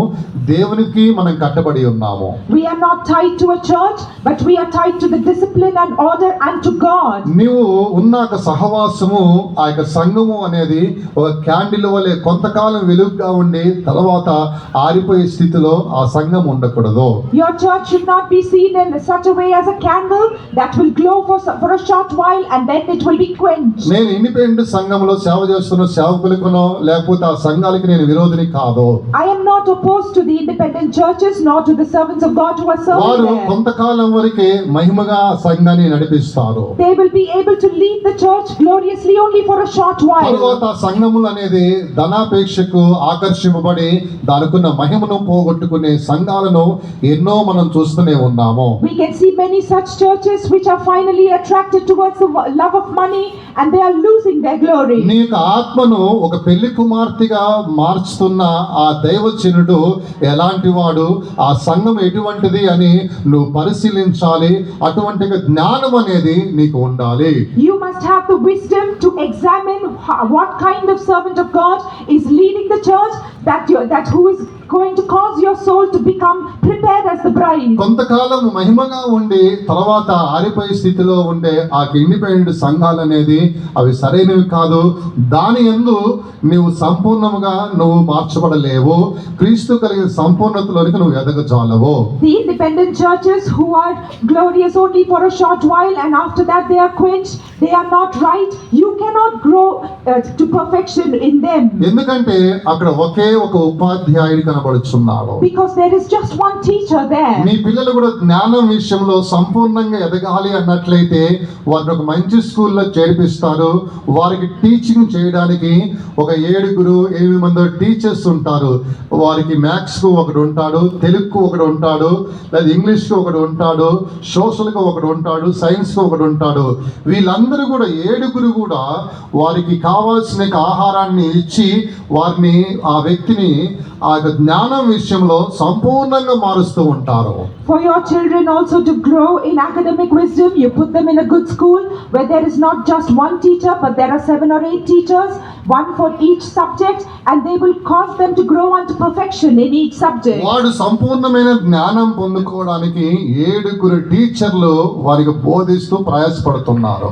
[SPEAKER 1] దేవునికి మనం కట్టబడి ఉన్నాము.
[SPEAKER 2] We are not tied to a church, but we are tied to the discipline and order and to God.
[SPEAKER 1] నీవు ఉన్న ఒక సహవాసము, ఆ యొక్క సంఘము అనేది ఒక క్యాండిల్ వలె కొంతకాలం వెలుగుగా ఉండి తర్వాత ఆరిపోయే స్థితిలో ఆ సంఘం ఉండకూడదు.
[SPEAKER 2] Your church should not be seen in such a way as a candle that will glow for a short while and then it will be quenched.
[SPEAKER 1] నేను ఇండిపెండెంట్ సంఘంలో సేవ చేస్తున్న సేవకులకునో లేకపోతే ఆ సంఘాలకి నేను విరోధిని కాదు.
[SPEAKER 2] I am not opposed to the independent churches nor to the servants of God who are serving
[SPEAKER 1] వారు
[SPEAKER 2] there.
[SPEAKER 1] కొంతకాలం వరకే మహిమగా సంఘాన్ని నడిపిస్తారు.
[SPEAKER 2] They will be able to lead the church gloriously only for a short while.
[SPEAKER 1] తరువాత సంఘములు అనేది ధనాపేక్షకు ఆకర్షింపబడి దానికున్న మహిమను పోగొట్టుకునే సంఘాలను ఎన్నో మనం చూస్తూనే ఉన్నాము.
[SPEAKER 2] We can see many such churches which are finally attracted towards the love of money and they are losing their glory.
[SPEAKER 1] నీ యొక్క ఆత్మను ఒక పెళ్లి కుమార్తెగా మార్చుతున్న ఆ దైవజనుడు ఎలాంటి వాడు, ఆ సంఘం ఎటువంటిది అని నువ్వు పరిశీలించాలి. అటువంటి జ్ఞానం అనేది నీకు ఉండాలి.
[SPEAKER 2] You must have the wisdom to examine what kind of servant of God is leading the church, that who is going to cause your soul to become prepared as the bride.
[SPEAKER 1] కొంతకాలం మహిమగా ఉండి తర్వాత ఆరిపోయే స్థితిలో ఉండే ఆ independent సంఘాలు అనేది అవి సరైనవి కాదు. దాని యందు నువ్వు సంపూర్ణముగా నువ్వు మార్చబడలేవు. క్రీస్తు కలిగిన సంపూర్ణతలోనికి నువ్వు ఎదగజాలవు.
[SPEAKER 2] The independent churches who are glorious only for a short while and after that they are quenched, they are not right. You cannot grow to perfection in them.
[SPEAKER 1] ఎందుకంటే అక్కడ ఒకే ఒక ఉపాధ్యాయుడు కనబడుచున్నాడు.
[SPEAKER 2] Because there is just one teacher there.
[SPEAKER 1] మీ పిల్లలు కూడా జ్ఞానం విషయంలో సంపూర్ణంగా ఎదగాలి అన్నట్లయితే వారిని ఒక మంచి స్కూల్లో చేర్పిస్తారు. వారికి టీచింగ్ చేయడానికి ఒక 7-8 మంది టీచర్స్ ఉంటారు. వారికి మ్యాథ్స్ కు ఒకడు ఉంటాడు, తెలుగుకు ఒకడు ఉంటాడు, లేదా ఇంగ్లీష్ కు ఒకడు ఉంటాడు, సోషల్ కు ఒకడు ఉంటాడు, సైన్స్ కు ఒకడు ఉంటాడు. వీళ్ళందరూ కూడా 7 కూడా వారికి కావాల్సిన ఆహారాన్ని ఇచ్చి వారిని ఆ వ్యక్తిని ఆ జ్ఞానం విషయంలో సంపూర్ణంగా మారుస్తూ ఉంటారు.
[SPEAKER 2] For your children also to grow in academic wisdom, you put them in a good school where there is not just one teacher but there are 7 or 8 teachers, one for each subject, and they will cause them to grow unto perfection in each subject.
[SPEAKER 1] వాడు సంపూర్ణమైన జ్ఞానం పొందుకోవడానికి 7 టీచర్లు వారికి బోధిస్తూ ప్రయాసపడుతున్నారు.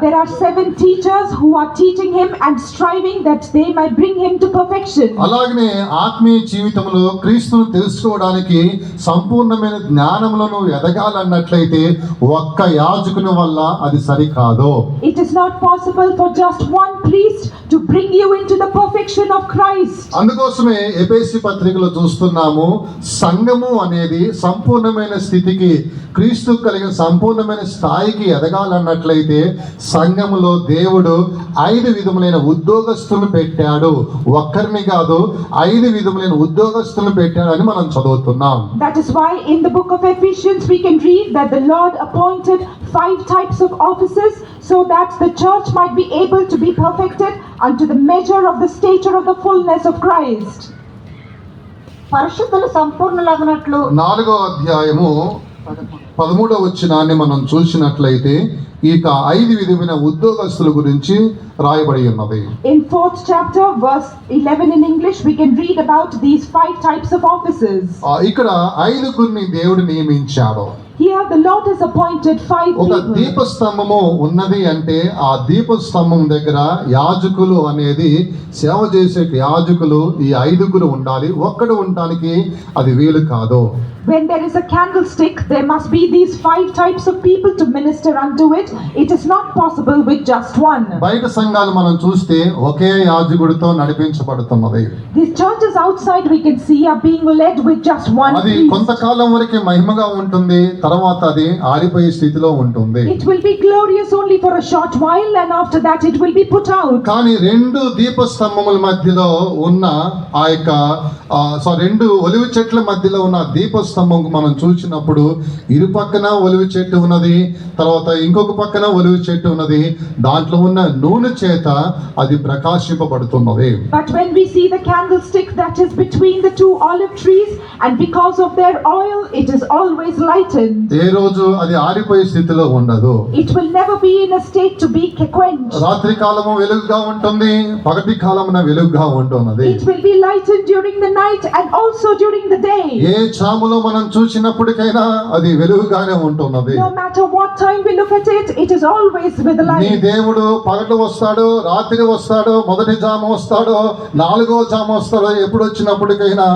[SPEAKER 2] There are 7 teachers who are teaching him and striving that they might bring him to perfection.
[SPEAKER 1] అలాగనే ఆత్మీయ జీవితంలో క్రీస్తును తెలుసుకోవడానికి సంపూర్ణమైన జ్ఞానంలో నువ్వు ఎదగాలన్నట్లయితే ఒక్క యాజకుని వల్ల అది సరికాదు.
[SPEAKER 2] It is not possible for just one priest to bring you into the perfection of Christ.
[SPEAKER 1] అందుకోసమే ఎఫెసీ పత్రికలో చూస్తున్నాము, సంఘము అనేది సంపూర్ణమైన స్థితికి, క్రీస్తు కలిగిన సంపూర్ణమైన స్థాయికి ఎదగాలన్నట్లయితే సంఘములో దేవుడు 5 విధములైన ఉద్యోగస్తులను పెట్టాడు. ఒక్కరిని కాదు, 5 విధములైన ఉద్యోగస్తులను పెట్టాడని మనం చదువుతున్నాం.
[SPEAKER 2] That is why in the book of Ephesians we can read that the Lord appointed 5 types of offices so that the church might be able to be perfected unto the measure of the stature of the fullness of Christ.
[SPEAKER 4] పరిశుద్ధులు సంపూర్ణులగునట్లు
[SPEAKER 1] 4వ అధ్యాయము 13వ వచనాన్ని మనం చూసినట్లయితే ఇక 5 విధమైన ఉద్యోగస్తుల గురించి రాయబడి ఉన్నది.
[SPEAKER 2] In 4th chapter verse 11 in English we can read about these 5 types of offices.
[SPEAKER 1] ఇక్కడ 5 దేవుడు నియమించాడు.
[SPEAKER 2] Here the Lord has appointed 5
[SPEAKER 1] ఒక
[SPEAKER 2] people.
[SPEAKER 1] దీపస్తంభము ఉన్నది అంటే ఆ దీపస్తంభం దగ్గర యాజకులు అనేది సేవ చేసే యాజకులు ఈ 5 ఉండాలి. ఒక్కడు ఉండడానికి అది వీలు కాదు.
[SPEAKER 2] When there is a candlestick, there must be these 5 types of people to minister unto it. It is not possible with just one.
[SPEAKER 1] బయట సంఘాలు మనం చూస్తే ఒకే యాజకుడితో నడిపించబడుతున్నది.
[SPEAKER 2] These churches outside we can see are being led with just one
[SPEAKER 1] అది
[SPEAKER 2] priest.
[SPEAKER 1] కొంతకాలం వరకే మహిమగా ఉంటుంది, తర్వాత అది ఆరిపోయే స్థితిలో ఉంటుంది.
[SPEAKER 2] It will be glorious only for a short while and after that it will be put out.
[SPEAKER 1] కానీ 2 దీపస్తంభముల మధ్యలో ఉన్న ఆ యొక్క 2 ఒలివ చెట్ల మధ్యలో ఉన్న దీపస్తంభం మనం చూసినప్పుడు ఇరుపక్కన ఒలివ చెట్టు ఉన్నది, తర్వాత ఇంకొక పక్కన ఒలివ చెట్టు ఉన్నది. దాంట్లో ఉన్న నూనె చేత అది ప్రకాశింపబడుతున్నది.
[SPEAKER 2] But when we see the candlestick that is between the 2 olive trees, and because of their oil it is always lightened. lightened.
[SPEAKER 1] ఏ రోజు అది ఆరిపోయే స్థితిలో ఉండదు.
[SPEAKER 2] It will never be in a state to be quenched.
[SPEAKER 1] రాత్రి కాలము వెలుగుగా ఉంటుంది, పగటి కాలమున వెలుగుగా ఉంటున్నది.
[SPEAKER 2] It will be lightened during the night and also during the day.
[SPEAKER 1] ఏ చాములో మనం చూసినప్పటికైనా అది వెలుగుగానే ఉంటున్నది.
[SPEAKER 2] No matter what time we look at it, it is always with the
[SPEAKER 1] నీ
[SPEAKER 2] light.
[SPEAKER 1] దేవుడు పగలు వస్తాడు, రాత్రి వస్తాడు, మొదటి జాము వస్తాడు, నాలుగో జాము వస్తాడు, ఎప్పుడు వచ్చినప్పటికైనా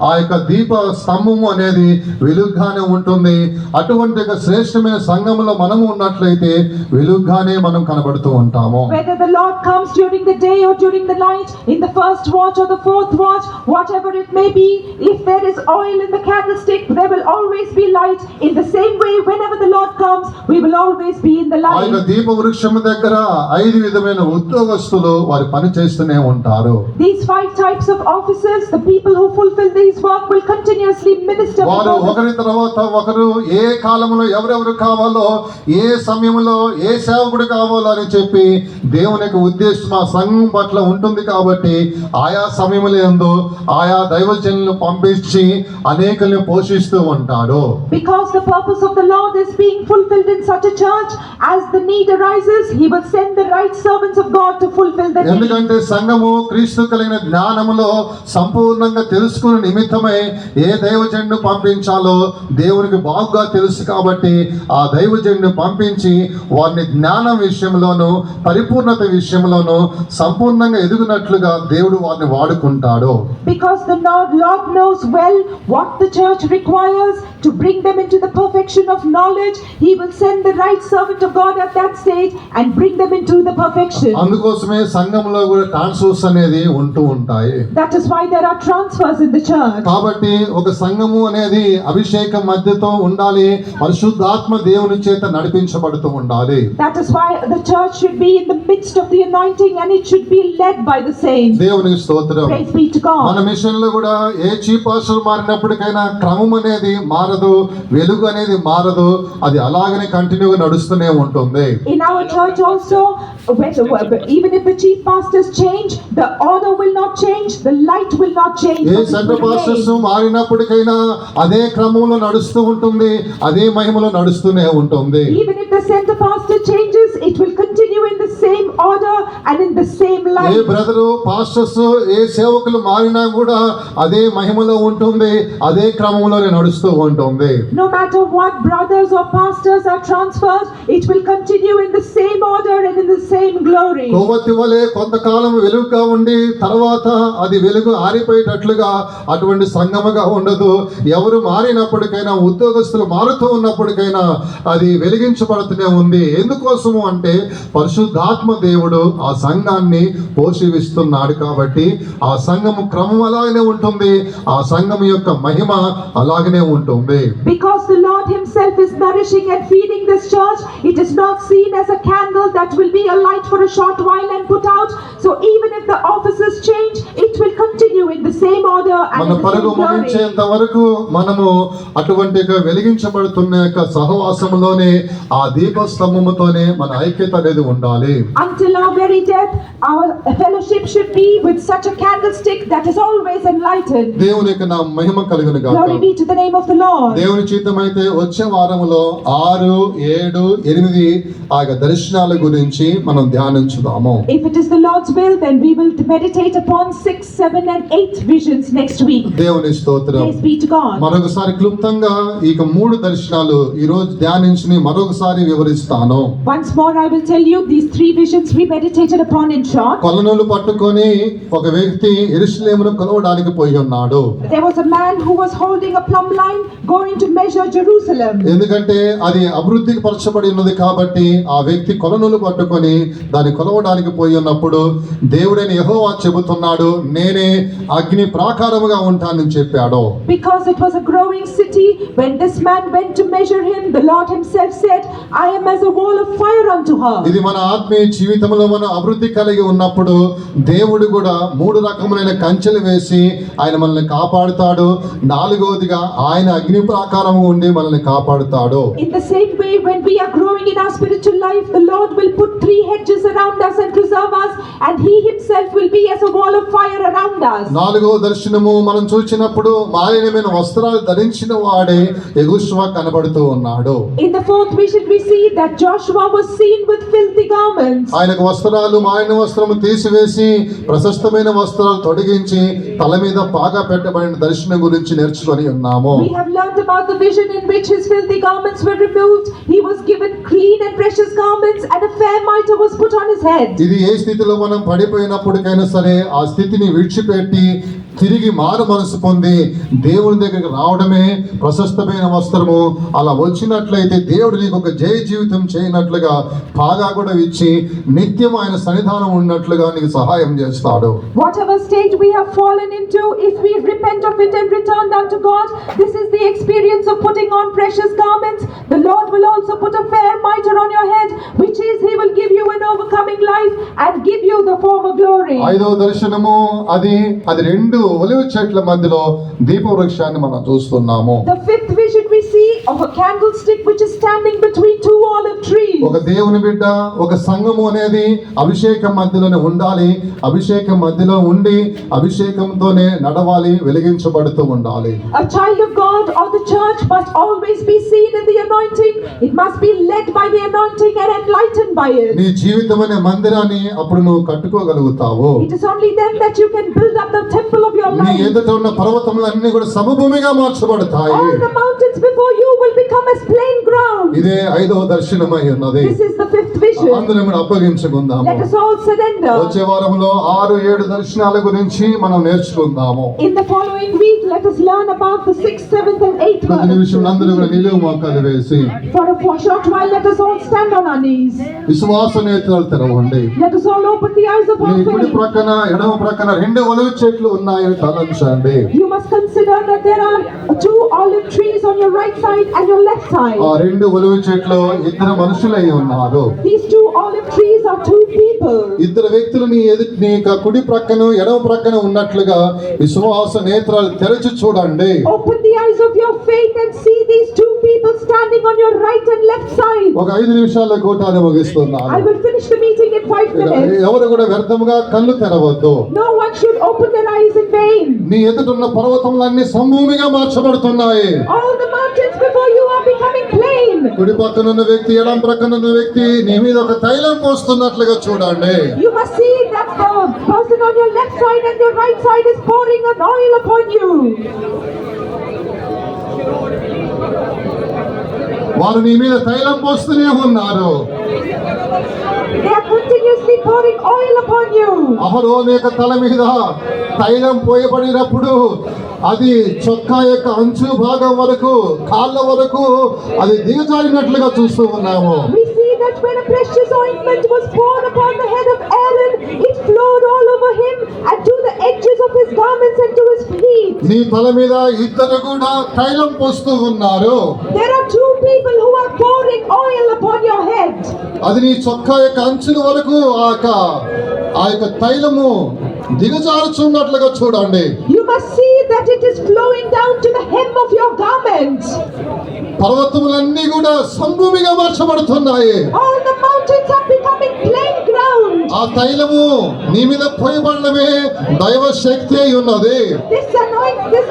[SPEAKER 1] ఆ యొక్క దీప స్తంభము అనేది వెలుగుగానే ఉంటుంది. అటువంటి ఒక శ్రేష్టమైన సంఘంలో మనము ఉన్నట్లయితే వెలుగుగానే మనం కనబడుతూ ఉంటాము.
[SPEAKER 2] Whether the Lord comes during the day or during the night, in the first watch or the fourth watch, whatever it may be, if there is oil in the candlestick, there will always be light. In the same way, whenever the Lord comes, we will always be in the
[SPEAKER 1] ఆ యొక్క
[SPEAKER 2] light.
[SPEAKER 1] దీప వృక్షము దగ్గర 5 విధమైన ఉద్యోగస్తులు వారి పని చేస్తూనే ఉంటారు.
[SPEAKER 2] These 5 types of officers, the people who fulfill these work, will continuously minister
[SPEAKER 1] వారు
[SPEAKER 2] before the
[SPEAKER 1] ఒకరి తర్వాత ఒకరు ఏ కాలంలో ఎవరెవరు కావాలో, ఏ సమయంలో ఏ సేవకుడు కావాలో అని చెప్పి దేవుని యొక్క ఉద్దేశం ఆ సంఘం పట్ల ఉంటుంది కాబట్టి ఆయా సమయముల యందు ఆయా దైవజనులను పంపించి అనేకుల్ని పోషిస్తూ ఉంటాడు.
[SPEAKER 2] Because the purpose of the Lord is being fulfilled in such a church, as the need arises, He will send the right servants of God to fulfill the need.
[SPEAKER 1] ఎందుకంటే సంఘము క్రీస్తు కలిగిన జ్ఞానములో సంపూర్ణంగా తెలుసుకునే నిమిత్తమై ఏ దైవజనుడు పంపించాలో దేవునికి బాగుగా తెలుసు కాబట్టి ఆ దైవజనుడు పంపించి వారిని జ్ఞానం విషయంలోను పరిపూర్ణత విషయంలోను సంపూర్ణంగా ఎదుగునట్లుగా దేవుడు వారిని వాడుకుంటాడు.
[SPEAKER 2] Because the Lord knows well what the church requires to bring them into the perfection of knowledge, He will send the right servant of God at that stage and bring them into the perfection.
[SPEAKER 1] అందుకోసమే సంఘంలో కూడా transfers అనేది ఉంటూ ఉంటాయి.
[SPEAKER 2] That is why there are transfers in the church.
[SPEAKER 1] కాబట్టి ఒక సంఘము అనేది అభిషేకం మధ్యతో ఉండాలి, పరిశుద్ధాత్మ దేవుని చేత నడిపించబడుతూ ఉండాలి.
[SPEAKER 2] That is why the church should be in the midst of the anointing and it should be led by the saints.
[SPEAKER 1] దేవునికి స్తోత్రం.
[SPEAKER 2] Praise be to
[SPEAKER 1] మన
[SPEAKER 2] God.
[SPEAKER 1] మిషన్ లో కూడా ఏ చీఫ్ పాస్టర్ మారినప్పటికైనా క్రమం అనేది మారదు, వెలుగు అనేది మారదు, అది అలాగనే కంటిన్యూగా నడుస్తూనే ఉంటుంది.
[SPEAKER 2] In our church also, even if the chief pastors change, the order will not change, the light will not change.
[SPEAKER 1] A
[SPEAKER 2] but it
[SPEAKER 1] centre
[SPEAKER 2] will
[SPEAKER 1] pastors
[SPEAKER 2] remain.
[SPEAKER 1] మారినప్పటికైనా అదే క్రమంలో నడుస్తూ ఉంటుంది, అదే మహిమలో నడుస్తూనే ఉంటుంది.
[SPEAKER 2] Even if the center pastor changes, it will continue in the same order and in the same
[SPEAKER 1] a
[SPEAKER 2] light.
[SPEAKER 1] Brother pastors ఏ సేవకులు మారినా కూడా అదే మహిమలో ఉంటుంది, అదే క్రమంలోనే నడుస్తూ ఉంటుంది.
[SPEAKER 2] No matter what brothers or pastors are transferred, it will continue in the same order and in the same glory.
[SPEAKER 1] కొవ్వొత్తి వలె కొంతకాలం వెలుగుగా ఉండి తర్వాత అది వెలుగు ఆరిపోయేటట్లుగా అటువంటి సంగముగా ఉండదు. ఎవరు మారినప్పటికైనా, ఉద్యోగస్తులు మారుతూ ఉన్నప్పటికైనా అది వెలిగించబడుతూనే ఉంది. ఎందుకోసము అంటే పరిశుద్ధాత్మ దేవుడు ఆ సంఘాన్ని పోషిస్తున్నాడు కాబట్టి ఆ సంఘము క్రమం అలాగనే ఉంటుంది, ఆ సంఘం యొక్క మహిమ అలాగనే ఉంటుంది.
[SPEAKER 2] Because the Lord Himself is nourishing and feeding this church, it is not seen as a candle that will be a light for a short while and put out. So even if the offices change, it will continue in the same order and
[SPEAKER 1] మన
[SPEAKER 2] in the
[SPEAKER 1] పరుగు
[SPEAKER 2] same glory.
[SPEAKER 1] ముగించేంత వరకు మనము అటువంటి యొక్క వెలిగించబడుతున్న యొక్క సహవాసములోనే ఆ దీపస్తంభముతోనే మన ఐక్యత అనేది ఉండాలి.
[SPEAKER 2] Until our very death, our fellowship should be with such a candlestick that is always enlightened.
[SPEAKER 1] దేవుని యొక్క నా మహిమ కలుగును గాక.
[SPEAKER 2] Glory be to the name of the Lord.
[SPEAKER 1] దేవుని చిత్తమైతే వచ్చే వారములో 6, 7, 8 ఆ యొక్క దర్శనాల గురించి మనం ధ్యానించుదాము.
[SPEAKER 2] If it is the Lord's will, then we will meditate upon 6, 7 and 8 visions next week.
[SPEAKER 1] దేవుని స్తోత్రం.
[SPEAKER 2] Praise be to God.
[SPEAKER 1] మరొకసారి క్లుప్తంగా ఇక 3 దర్శనాలు ఈ రోజు ధ్యానించి మరొకసారి వివరిస్తాను.
[SPEAKER 2] Once more I will tell you these 3 visions we meditated upon in short.
[SPEAKER 1] కొలనులు పట్టుకొని ఒక వ్యక్తి యెరూషలేమును కొలవడానికి పోయి ఉన్నాడు.
[SPEAKER 2] There was a man who was holding a plumb line going to measure Jerusalem.
[SPEAKER 1] ఎందుకంటే అది అభివృద్ధికి పరచబడి ఉన్నది కాబట్టి ఆ వ్యక్తి కొలనులు పట్టుకొని దాన్ని కొలవడానికి పోయి ఉన్నప్పుడు దేవుడైన యెహోవా చెబుతున్నాడు, నేనే అగ్ని ప్రాకారముగా ఉంటానని చెప్పాడు.
[SPEAKER 2] Because it was a growing city, when this man went to measure him, the Lord Himself said, I am as a wall of fire unto her.
[SPEAKER 1] ఇది మన ఆత్మీయ జీవితంలో మనం మనం అభివృద్ధి కలిగి ఉన్నప్పుడు దేవుడు కూడా 3 రకములైన కంచెలు వేసి ఆయన మనల్ని కాపాడుతాడు. 4వదిగా ఆయన అగ్ని ప్రాకారము ఉండి మనల్ని కాపాడుతాడు.
[SPEAKER 2] In the same way, when we are growing in our spiritual life, the Lord will put 3 hedges around us and preserve us, and He Himself will be as a wall of fire around us.
[SPEAKER 1] 4వ దర్శనము మనం చూసినప్పుడు మాలిన్యమైన వస్త్రాలు ధరించిన వాడే యెహోషువ కనబడుతూ ఉన్నాడు.
[SPEAKER 2] In the 4th vision, we see that Joshua was seen with filthy garments.
[SPEAKER 1] ఆయనకు వస్త్రాలు మాలిన వస్త్రము తీసివేసి ప్రశస్తమైన వస్త్రాలు తొడిగించి తల మీద పాగా పెట్టబడిన దర్శనం గురించి నేర్చుకొని ఉన్నాము.
[SPEAKER 2] We have learned about the vision in which his filthy garments were removed. He was given clean and precious garments, and a fair mitre was put on his head.
[SPEAKER 1] ఇది ఏ స్థితిలో మనం పడిపోయినప్పటికైనా సరే ఆ స్థితిని విడిచిపెట్టి తిరిగి మారు మనసు పొంది దేవుని దగ్గరికి రావడమే ప్రశస్తమైన వస్త్రము. అలా వచ్చినట్లయితే దేవుడు నీకు ఒక జయ జీవితం చేయనట్లుగా పాగా కూడా ఇచ్చి నిత్యం ఆయన సన్నిధానం ఉన్నట్లుగా నీకు సహాయం చేస్తాడు.
[SPEAKER 2] Whatever state we have fallen into, if we repent of it and returned unto God, this is the experience of putting on precious garments. The Lord will also put a fair mitre on your head, which is He will give you an overcoming life and give you the former glory.
[SPEAKER 1] 5వ దర్శనము అది 2 ఒలివ చెట్ల మధ్యలో దీపవృక్షాన్ని మనం చూస్తున్నాము.
[SPEAKER 2] The 5th vision we see of a candlestick which is standing between 2 olive trees.
[SPEAKER 1] ఒక దేవుని బిడ్డ, ఒక సంఘము అనేది అభిషేకం మధ్యలోనే ఉండాలి. అభిషేకం మధ్యలో ఉండి అభిషేకంతోనే నడవాలి, వెలిగించబడుతూ ఉండాలి.
[SPEAKER 2] A child of God or the church must always be seen in the anointing. It must be led by the anointing and enlightened by it.
[SPEAKER 1] నీ జీవితం అనే మందిరాన్ని అప్పుడు నువ్వు కట్టుకోగలుగుతావు.
[SPEAKER 2] It is only then that you can build up the temple of your
[SPEAKER 1] నీ
[SPEAKER 2] life.
[SPEAKER 1] ఎదుట ఉన్న పర్వతములన్నీ కూడా సమభూమిగా మార్చబడతాయి.
[SPEAKER 2] All the mountains before you will become as plain ground.
[SPEAKER 1] ఇదే 5వ దర్శనమై ఉన్నది.
[SPEAKER 2] This is the 5th vision.
[SPEAKER 1] అందులో మనం అప్పగించుకుందాము.
[SPEAKER 2] Let us all surrender.
[SPEAKER 1] వచ్చే వారంలో 6-7 దర్శనాల గురించి మనం నేర్చుకుందాము.
[SPEAKER 2] In the following week, let us learn about the 6th, 7th and 8th
[SPEAKER 1] ప్రతి నిమిషం
[SPEAKER 2] verse.
[SPEAKER 1] అందరూ కూడా నిలువు మోకాలు వేసి
[SPEAKER 2] For a short while, let us all stand on our knees.
[SPEAKER 1] విశ్వాస నేత్రాలు తెరవండి.
[SPEAKER 2] Let us all open the eyes of
[SPEAKER 1] నీ
[SPEAKER 2] our
[SPEAKER 1] కుడి
[SPEAKER 2] faith.
[SPEAKER 1] ప్రక్కన ఎడమ ప్రక్కన 2 ఒలివ చెట్లు ఉన్నాయని తలంచండి.
[SPEAKER 2] You must consider that there are 2 olive trees on your right side and your left side.
[SPEAKER 1] ఆ 2 ఒలివ చెట్లు 2 మనుషులై ఉన్నారు.
[SPEAKER 2] These 2 olive trees are 2 people.
[SPEAKER 1] 2 వ్యక్తులు నీ కుడి ప్రక్కన ఎడమ ప్రక్కన ఉన్నట్లుగా విశ్వాస నేత్రాలు తెరచి చూడండి.
[SPEAKER 2] Open the eyes of your faith and see these 2 people standing on your right and left side.
[SPEAKER 1] ఒక 5 నిమిషాల కూటాన్ని ముగిస్తున్నాను.
[SPEAKER 2] I will finish the meeting in 5 minutes.
[SPEAKER 1] ఎవరు కూడా వ్యర్థముగా కళ్ళు తెరవద్దు.
[SPEAKER 2] No one should open their eyes in vain.
[SPEAKER 1] నీ ఎదుట ఉన్న పర్వతములన్నీ సమభూమిగా మార్చబడుతున్నాయి.
[SPEAKER 2] All the mountains before you are becoming plain.
[SPEAKER 1] కుడి పక్కన ఉన్న వ్యక్తి ఎడమ ప్రక్కన ఉన్న వ్యక్తి నీ మీద ఒక తైలం పోస్తున్నట్లుగా చూడండి.
[SPEAKER 2] You must see that the person on your left side and your right side is pouring an oil upon you.
[SPEAKER 1] వారు నీ మీద తైలం పోస్తూనే ఉన్నారు.
[SPEAKER 2] They are continuously pouring oil upon you.
[SPEAKER 1] అహరోను యొక్క తల మీద తైలం పోయబడినప్పుడు అది చొక్కా యొక్క అంచు భాగం వరకు కాళ్ళ వరకు అది దిగజారినట్లుగా చూస్తూ ఉన్నాము.
[SPEAKER 2] We see that when a precious ointment was poured upon the head of Aaron, it flowed all over him and to the edges of his garments and to his feet.
[SPEAKER 1] నీ తల మీద 2 కూడా తైలం పోస్తూ ఉన్నారు.
[SPEAKER 2] There are 2 people who are pouring oil upon your head.
[SPEAKER 1] అది నీ చొక్కా యొక్క అంచుల వరకు ఆ యొక్క తైలము దిగజారుచున్నట్లుగా చూడండి.
[SPEAKER 2] You must see that it is flowing down to the hem of your garment.
[SPEAKER 1] పర్వతములన్నీ కూడా సమభూమిగా మార్చబడుతున్నాయి.
[SPEAKER 2] All the mountains are becoming plain ground.
[SPEAKER 1] ఆ తైలము నీ మీద పోయబడమే దైవ శక్తి అయి ఉన్నది.
[SPEAKER 2] This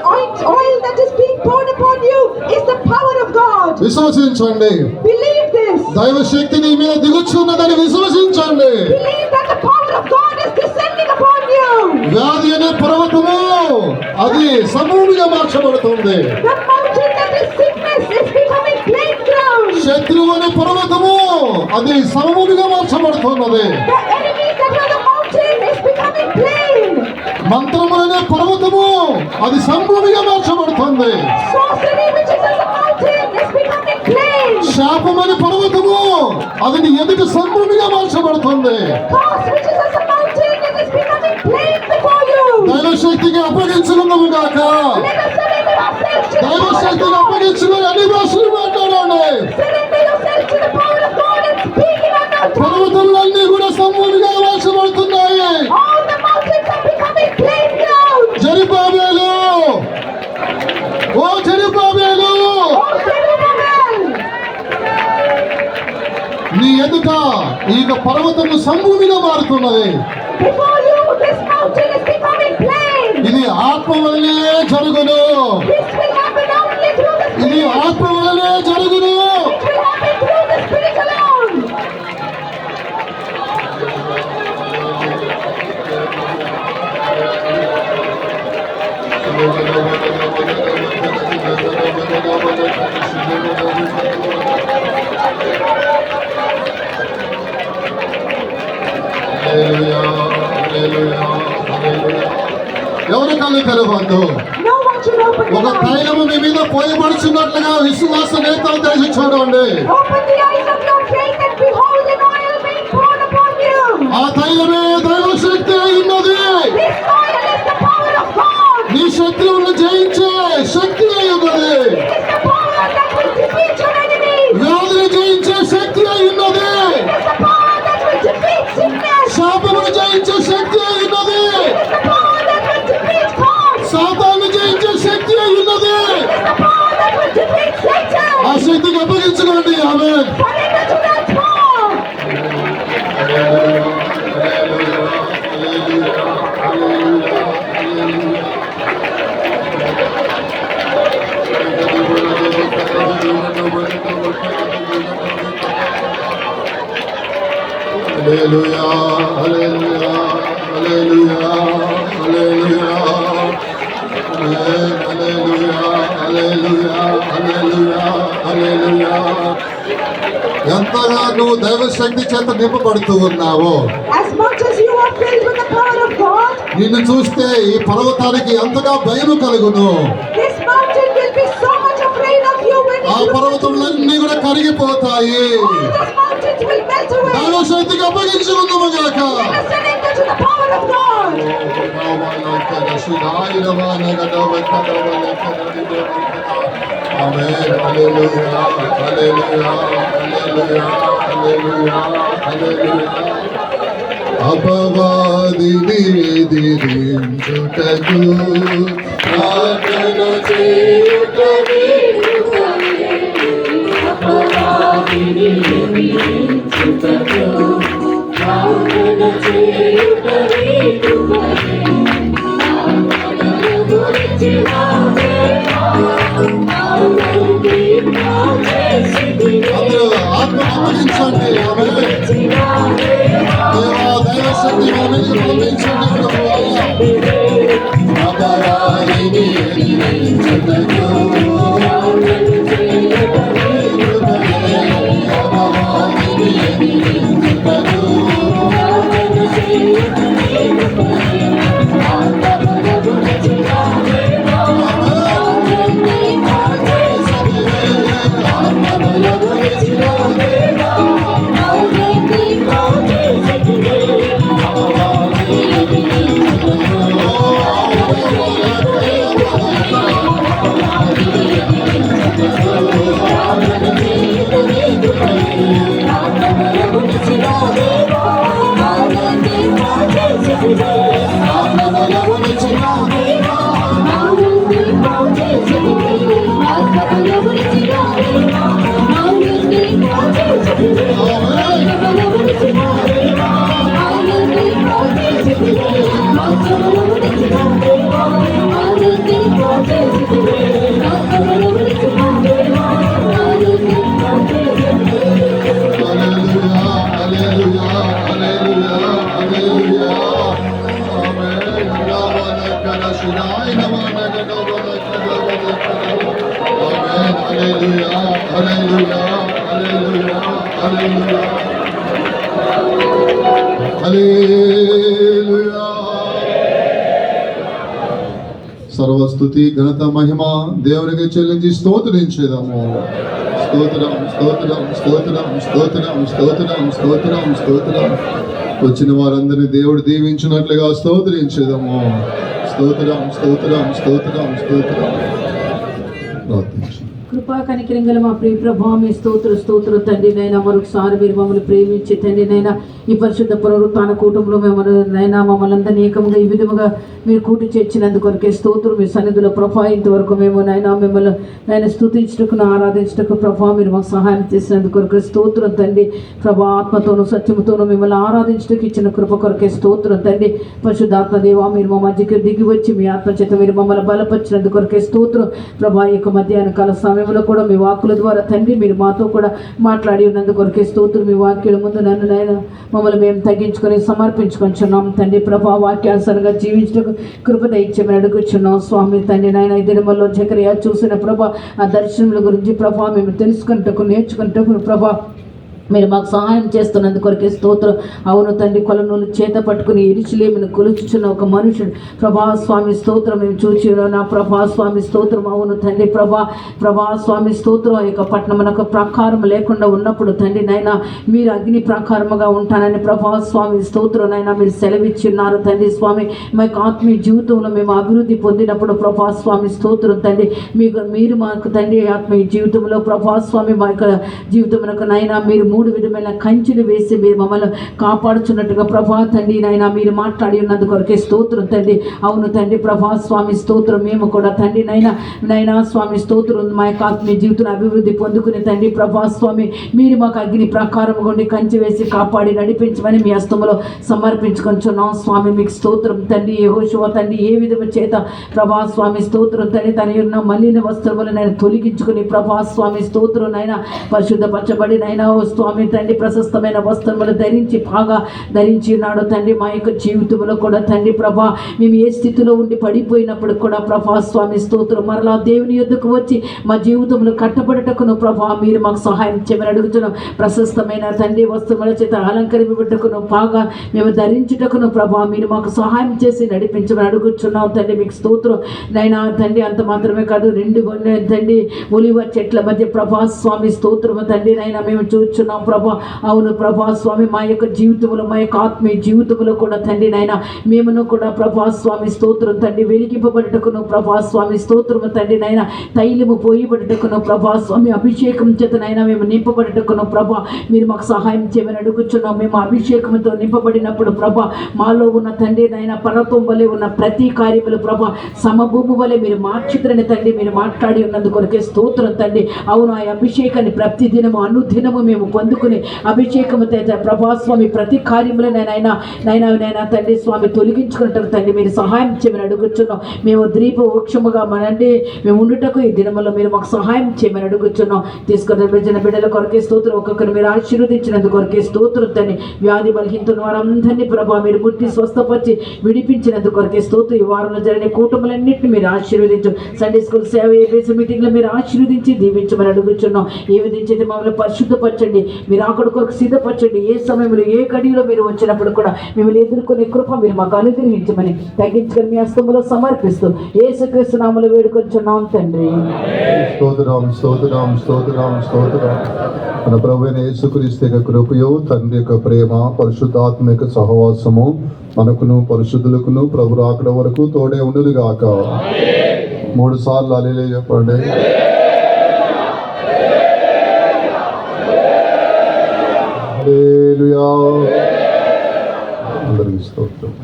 [SPEAKER 2] oil that is being poured upon you is the power of God.
[SPEAKER 1] విశ్వసించండి.
[SPEAKER 2] Believe this.
[SPEAKER 1] దైవ శక్తి నీ మీద దిగుచున్నదని విశ్వసించండి.
[SPEAKER 2] Believe that the power of God is descending upon you.
[SPEAKER 1] వ్యాధి అనే పర్వతము అది సమభూమిగా మార్చబడుతుంది.
[SPEAKER 2] The mountain that is sickness is becoming plain ground.
[SPEAKER 1] శత్రువు అనే పర్వతము అది సమభూమిగా మార్చబడుతున్నది.
[SPEAKER 2] The enemy that was a mountain is becoming plain.
[SPEAKER 1] మంత్రము అనే పర్వతము అది సమభూమిగా మార్చబడుతుంది.
[SPEAKER 2] Sorcery, which is as a mountain, is becoming plain.
[SPEAKER 1] శాపం అనే పర్వతము అది నీ ఎదుట సమభూమిగా మార్చబడుతుంది.
[SPEAKER 2] Curse, which is as a mountain, it is becoming plain before you.
[SPEAKER 1] దైవ శక్తికి అప్పగించుకున్నాము గాక.
[SPEAKER 2] Let us surrender ourselves to the
[SPEAKER 1] దైవ
[SPEAKER 2] power of
[SPEAKER 1] శక్తికి
[SPEAKER 2] God.
[SPEAKER 1] అప్పగించుకుని అన్ని భాషలు మాట్లాడండి.
[SPEAKER 2] Surrender yourself to the power of God and speak in unknown tongues.
[SPEAKER 1] పర్వతములన్నీ కూడా సమభూమిగా నీ ఎదుట ఈ యొక్క పర్వతము సమభూమిగా మారుతున్నది.
[SPEAKER 2] Before you, this mountain is becoming plain.
[SPEAKER 1] ఇది ఆత్మ వలనే జరుగును.
[SPEAKER 2] This will happen only through the
[SPEAKER 1] ఇది
[SPEAKER 2] Spirit.
[SPEAKER 1] ఆత్మ వలనే జరుగును.
[SPEAKER 2] It will happen through the Spirit alone.
[SPEAKER 1] ఎవరి కళ్ళు తెరవద్దు.
[SPEAKER 2] No one should open
[SPEAKER 1] ఒక
[SPEAKER 2] the eyes.
[SPEAKER 1] తైలము మీ మీద పోయబడుచున్నట్లుగా విశ్వాస నేతలు తెరిచి చూడండి.
[SPEAKER 2] Open the eyes of your faith and behold an oil being poured upon you.
[SPEAKER 1] ఆ తైలమే దైవ శక్తి అయి ఉన్నది.
[SPEAKER 2] This oil is the power of God.
[SPEAKER 1] నీ శత్రువులను జయించే శక్తి అయి ఉన్నది.
[SPEAKER 2] It is the power that will defeat your enemies.
[SPEAKER 1] వ్యాధిని జయించే శక్తి అయి ఉన్నది.
[SPEAKER 2] It is the power that will defeat sickness.
[SPEAKER 1] శాపమును జయించే శక్తి అయి ఉన్నది.
[SPEAKER 2] It is the power that will defeat God.
[SPEAKER 1] సాతాను జయించే శక్తి అయి ఉన్నది.
[SPEAKER 2] It is the power that will defeat Satan.
[SPEAKER 1] ఆ శక్తికి అప్పగించుకోండి. ఆమేన్.
[SPEAKER 2] Surrender to that power.
[SPEAKER 1] Hallelujah, hallelujah, hallelujah, hallelujah. Hallelujah, hallelujah, hallelujah, hallelujah. ఎంతగా నువ్వు దైవశక్తి చేత నింపబడుతూ ఉన్నావో,
[SPEAKER 2] As much as you are filled with the power of God,
[SPEAKER 1] నిన్ను చూస్తే ఈ పర్వతానికి ఎంతగా భయము కలుగును.
[SPEAKER 2] this mountain will be so much afraid of you when
[SPEAKER 1] ఆ
[SPEAKER 2] it looks at you.
[SPEAKER 1] పర్వతములన్నీ కూడా కరిగిపోతాయి.
[SPEAKER 2] All those mountains will melt away.
[SPEAKER 1] దైవశక్తికి అప్పగించుకుందాము గాక.
[SPEAKER 2] Let us surrender to the power of God.
[SPEAKER 1] Amen. Hallelujah. Hallelujah. Hallelujah. Hallelujah. Hallelujah. అపవాదిని ఎదిరించుటకు ప్రార్థన చేయుటకు అందరూ ఆత్మ అప్పగించండి. దేవా దైవశక్తి మమ్మల్ని పంపించండి ప్రభువా. అపవాదిని ఎదిరించుటకు అపవాదిని ఎదిరించుటకు సర్వస్తుతి ఘనత మహిమ దేవునికి చెల్లించి స్తోత్రించేదాము. స్తోత్రం స్తోత్రం స్తోత్రం స్తోత్రం స్తోత్రం స్తోత్రం స్తోత్రం. వచ్చిన వారందరినీ దేవుడు దీవించినట్లుగా స్తోత్రించేదాము. స్తోత్రం స్తోత్రం స్తోత్రం స్తోత్రం. ప్రార్థించు.
[SPEAKER 5] కృపా కనికరం గల మా ప్రియ ప్రభా మీ స్తోత్రం తండ్రి నైనా మరొకసారి మీరు మమ్మల్ని ప్రేమించి తండ్రి నైనా ఈ పరిశుద్ధ పునరుత్థాన కూటంలో మేము నైనా మమ్మల్ని అందరినీ ఏకముగా ఈ విధముగా మీరు కూటి చేర్చినందుకు కొరకే స్తోత్రం మీ సన్నిధిలో ప్రభా ఇంతవరకు మేము నైనా మిమ్మల్ని నైనా స్తుతించుటకు ఆరాధించుటకు ప్రభా మీరు మాకు సహాయం చేసినందుకు కొరకే స్తోత్రం తండ్రి ప్రభా ఆత్మతోనూ సత్యముతోనూ మిమ్మల్ని ఆరాధించుటకు ఇచ్చిన కృప కొరకే స్తోత్రం తండ్రి పరిశుద్ధాత్మ దేవా మీరు మా మధ్యకి దిగి వచ్చి మీ ఆత్మచేత మీరు మమ్మల్ని బలపరిచినందుకు కొరకే స్తోత్రం ప్రభా ఈ యొక్క మధ్యాహ్న కాల సమయంలో కూడా మీ వాక్కుల ద్వారా తండ్రి మీరు మాతో కూడా మాట్లాడి ఉన్నందుకు కొరకే స్తోత్రం మీ వాక్యాల ముందు నన్ను నాయన మమ్మల్ని మేము తగ్గించుకొని సమర్పించుకొంచున్నాం తండ్రి ప్రభా వాక్యానుసారంగా జీవించడానికి కృప దయచేయమని అడుగుచున్నాం స్వామి తండ్రి నాయన ఈ దినములో జకరియా చూసిన ప్రభా ఆ దర్శనముల గురించి ప్రభా మేము తెలుసుకుంటకు నేర్చుకుంటకు ప్రభా మీరు మాకు సహాయం చేస్తున్నందుకు కొరకే స్తోత్రం. అవును తండ్రి కొలనూలు చేత పట్టుకుని ఎరిచిలేమిని కొలుచుచున్న ఒక మనుషుడు స్వామి స్తోత్రం మేము చూచి నా స్వామి స్తోత్రం. అవును తండ్రి స్వామి స్తోత్రం యొక్క పట్టణమునకు ప్రాకారం లేకుండా ఉన్నప్పుడు తండ్రి నైనా మీరు అగ్ని ప్రాకారముగా ఉంటానని స్వామి స్తోత్రం నైనా మీరు సెలవిచ్చి ఉన్నారు తండ్రి స్వామి. మా యొక్క ఆత్మీయ జీవితంలో మేము అభివృద్ధి పొందినప్పుడు స్వామి స్తోత్రం తండ్రి మీరు మాకు తండ్రి ఆత్మీయ జీవితంలో స్వామి మా యొక్క జీవితమునకు నైనా మీరు 3 విధమైన కంచెలు వేసి మీరు మమ్మల్ని కాపాడుచున్నట్టుగా తండ్రి నైనా మీరు మాట్లాడి ఉన్నందుకు కొరకే స్తోత్రం తండ్రి. అవును తండ్రి స్వామి స్తోత్రం మేము కూడా తండ్రి నైనా స్వామి స్తోత్రం మా యొక్క ఆత్మీయ జీవితం అభివృద్ధి పొందుకునే తండ్రి స్వామి మీరు మాకు అగ్ని ప్రకారం గుండి కంచె వేసి కాపాడి నడిపించమని మీ హస్తములో సమర్పించుకొంచున్నాం స్వామి. మీకు స్తోత్రం తండ్రి. యెహోషువ తండ్రి ఏ విధము చేత స్వామి స్తోత్రం తండ్రి తన ఉన్న మలిన వస్త్రములను నేను తొలగించుకుని స్వామి స్తోత్రం నైనా పరిశుద్ధపరచబడి నైనా స్వామి తండ్రి ప్రశస్తమైన వస్త్రములు ధరించి ఉన్నాడు తండ్రి. మా యొక్క జీవితంలో కూడా తండ్రి మేము ఏ స్థితిలో ఉండి పడిపోయినప్పుడు కూడా స్వామి స్తోత్రం మరలా దేవుని యొద్దకు వచ్చి మా జీవితంలో కట్టబడటకును మీరు మాకు సహాయం చేయమని అడుగుతున్నాం. ప్రశస్తమైన తండ్రి వస్త్రముల చేత అలంకరింపబట్టుకును మేము ధరించుటకును మీరు మాకు సహాయం చేసి నడిపించమని అడుగుతున్నాం తండ్రి. మీకు స్తోత్రం నైనా తండ్రి. అంత మాత్రమే కాదు 2 తండ్రి ఒలివ చెట్ల మధ్య స్వామి స్తోత్రము తండ్రి నైనా మేము చూస్తున్నాం అవును స్వామి మా యొక్క జీవితంలో మా యొక్క ఆత్మీయ జీవితంలో కూడా తండ్రి నైనా మేమును కూడా స్వామి స్తోత్రం తండ్రి వెలిగింపబడటకును స్వామి స్తోత్రము తండ్రి నైనా తైలము పోయబడటకును స్వామి అభిషేకం చేతనైనా మేము నింపబడటకును మీరు మాకు సహాయం చేయమని అడుగుచున్నాం. మేము అభిషేకంతో నింపబడినప్పుడు మాలో ఉన్న తండ్రి నైనా పర్వతం వలె ఉన్న ప్రతి కార్యములు సమభూమి వలె మీరు మార్చిద్రని తండ్రి మీరు మాట్లాడి ఉన్నందుకు కొరకే స్తోత్రం తండ్రి. అవును ఆ అభిషేకాన్ని ప్రతి దినము అనుదినము మేము పొందుకుని అభిషేకము స్వామి ప్రతి కార్యములు నైనా తండ్రి స్వామి తొలగించుకుంటారు తండ్రి మీరు సహాయం చేయమని అడుగుచున్నాం. మేము ద్వీప వృక్షముగా మనండి మేము ఉండుటకు ఈ దినములో మీరు మాకు సహాయం చేయమని అడుగుచున్నాం. తీసుకున్న బిడ్డల కొరకే స్తోత్రం. ఒక్కొక్కరు మీరు ఆశీర్వదించినందుకు కొరకే స్తోత్రం తండ్రి. వ్యాధి బలహీనతను వారందరినీ మీరు ముట్టి స్వస్థపరిచి విడిపించినందుకు కొరకే స్తోత్రం. ఈ వారంలో జరిగిన కూటములన్నింటినీ మీరు ఆశీర్వదించు. సండే స్కూల్ సేవ ఏబీసీ మీటింగ్లో మీరు ఆశీర్వదించి దీవించమని అడుగుచున్నాం. ఏ విధించి మమ్మల్ని పరిశుద్ధపరచండి. మీరు అక్కడ కొరకు సిద్ధపరచండి. ఏ సమయంలో ఏ గడిలో మీరు వచ్చినప్పుడు కూడా మిమ్మల్ని ఎదుర్కొనే కృప మీరు మాకు అనుగ్రహించమని తగ్గించుకొని మీ హస్తములో సమర్పిస్తూ యేసుక్రీస్తు నామములో వేడుకొంచున్నాం తండ్రి.
[SPEAKER 1] మన ప్రభువైన యేసుక్రీస్తు యొక్క కృపయు తండ్రి యొక్క ప్రేమ పరిశుద్ధాత్మ యొక్క సహవాసము మనకును పరిశుద్ధులకును ప్రభు రాకడ వరకు తోడే ఉండును గాక. 3 సార్లు హల్లెలూయా చెప్పండి. హల్లెలూయా. అందరికీ స్తోత్రం.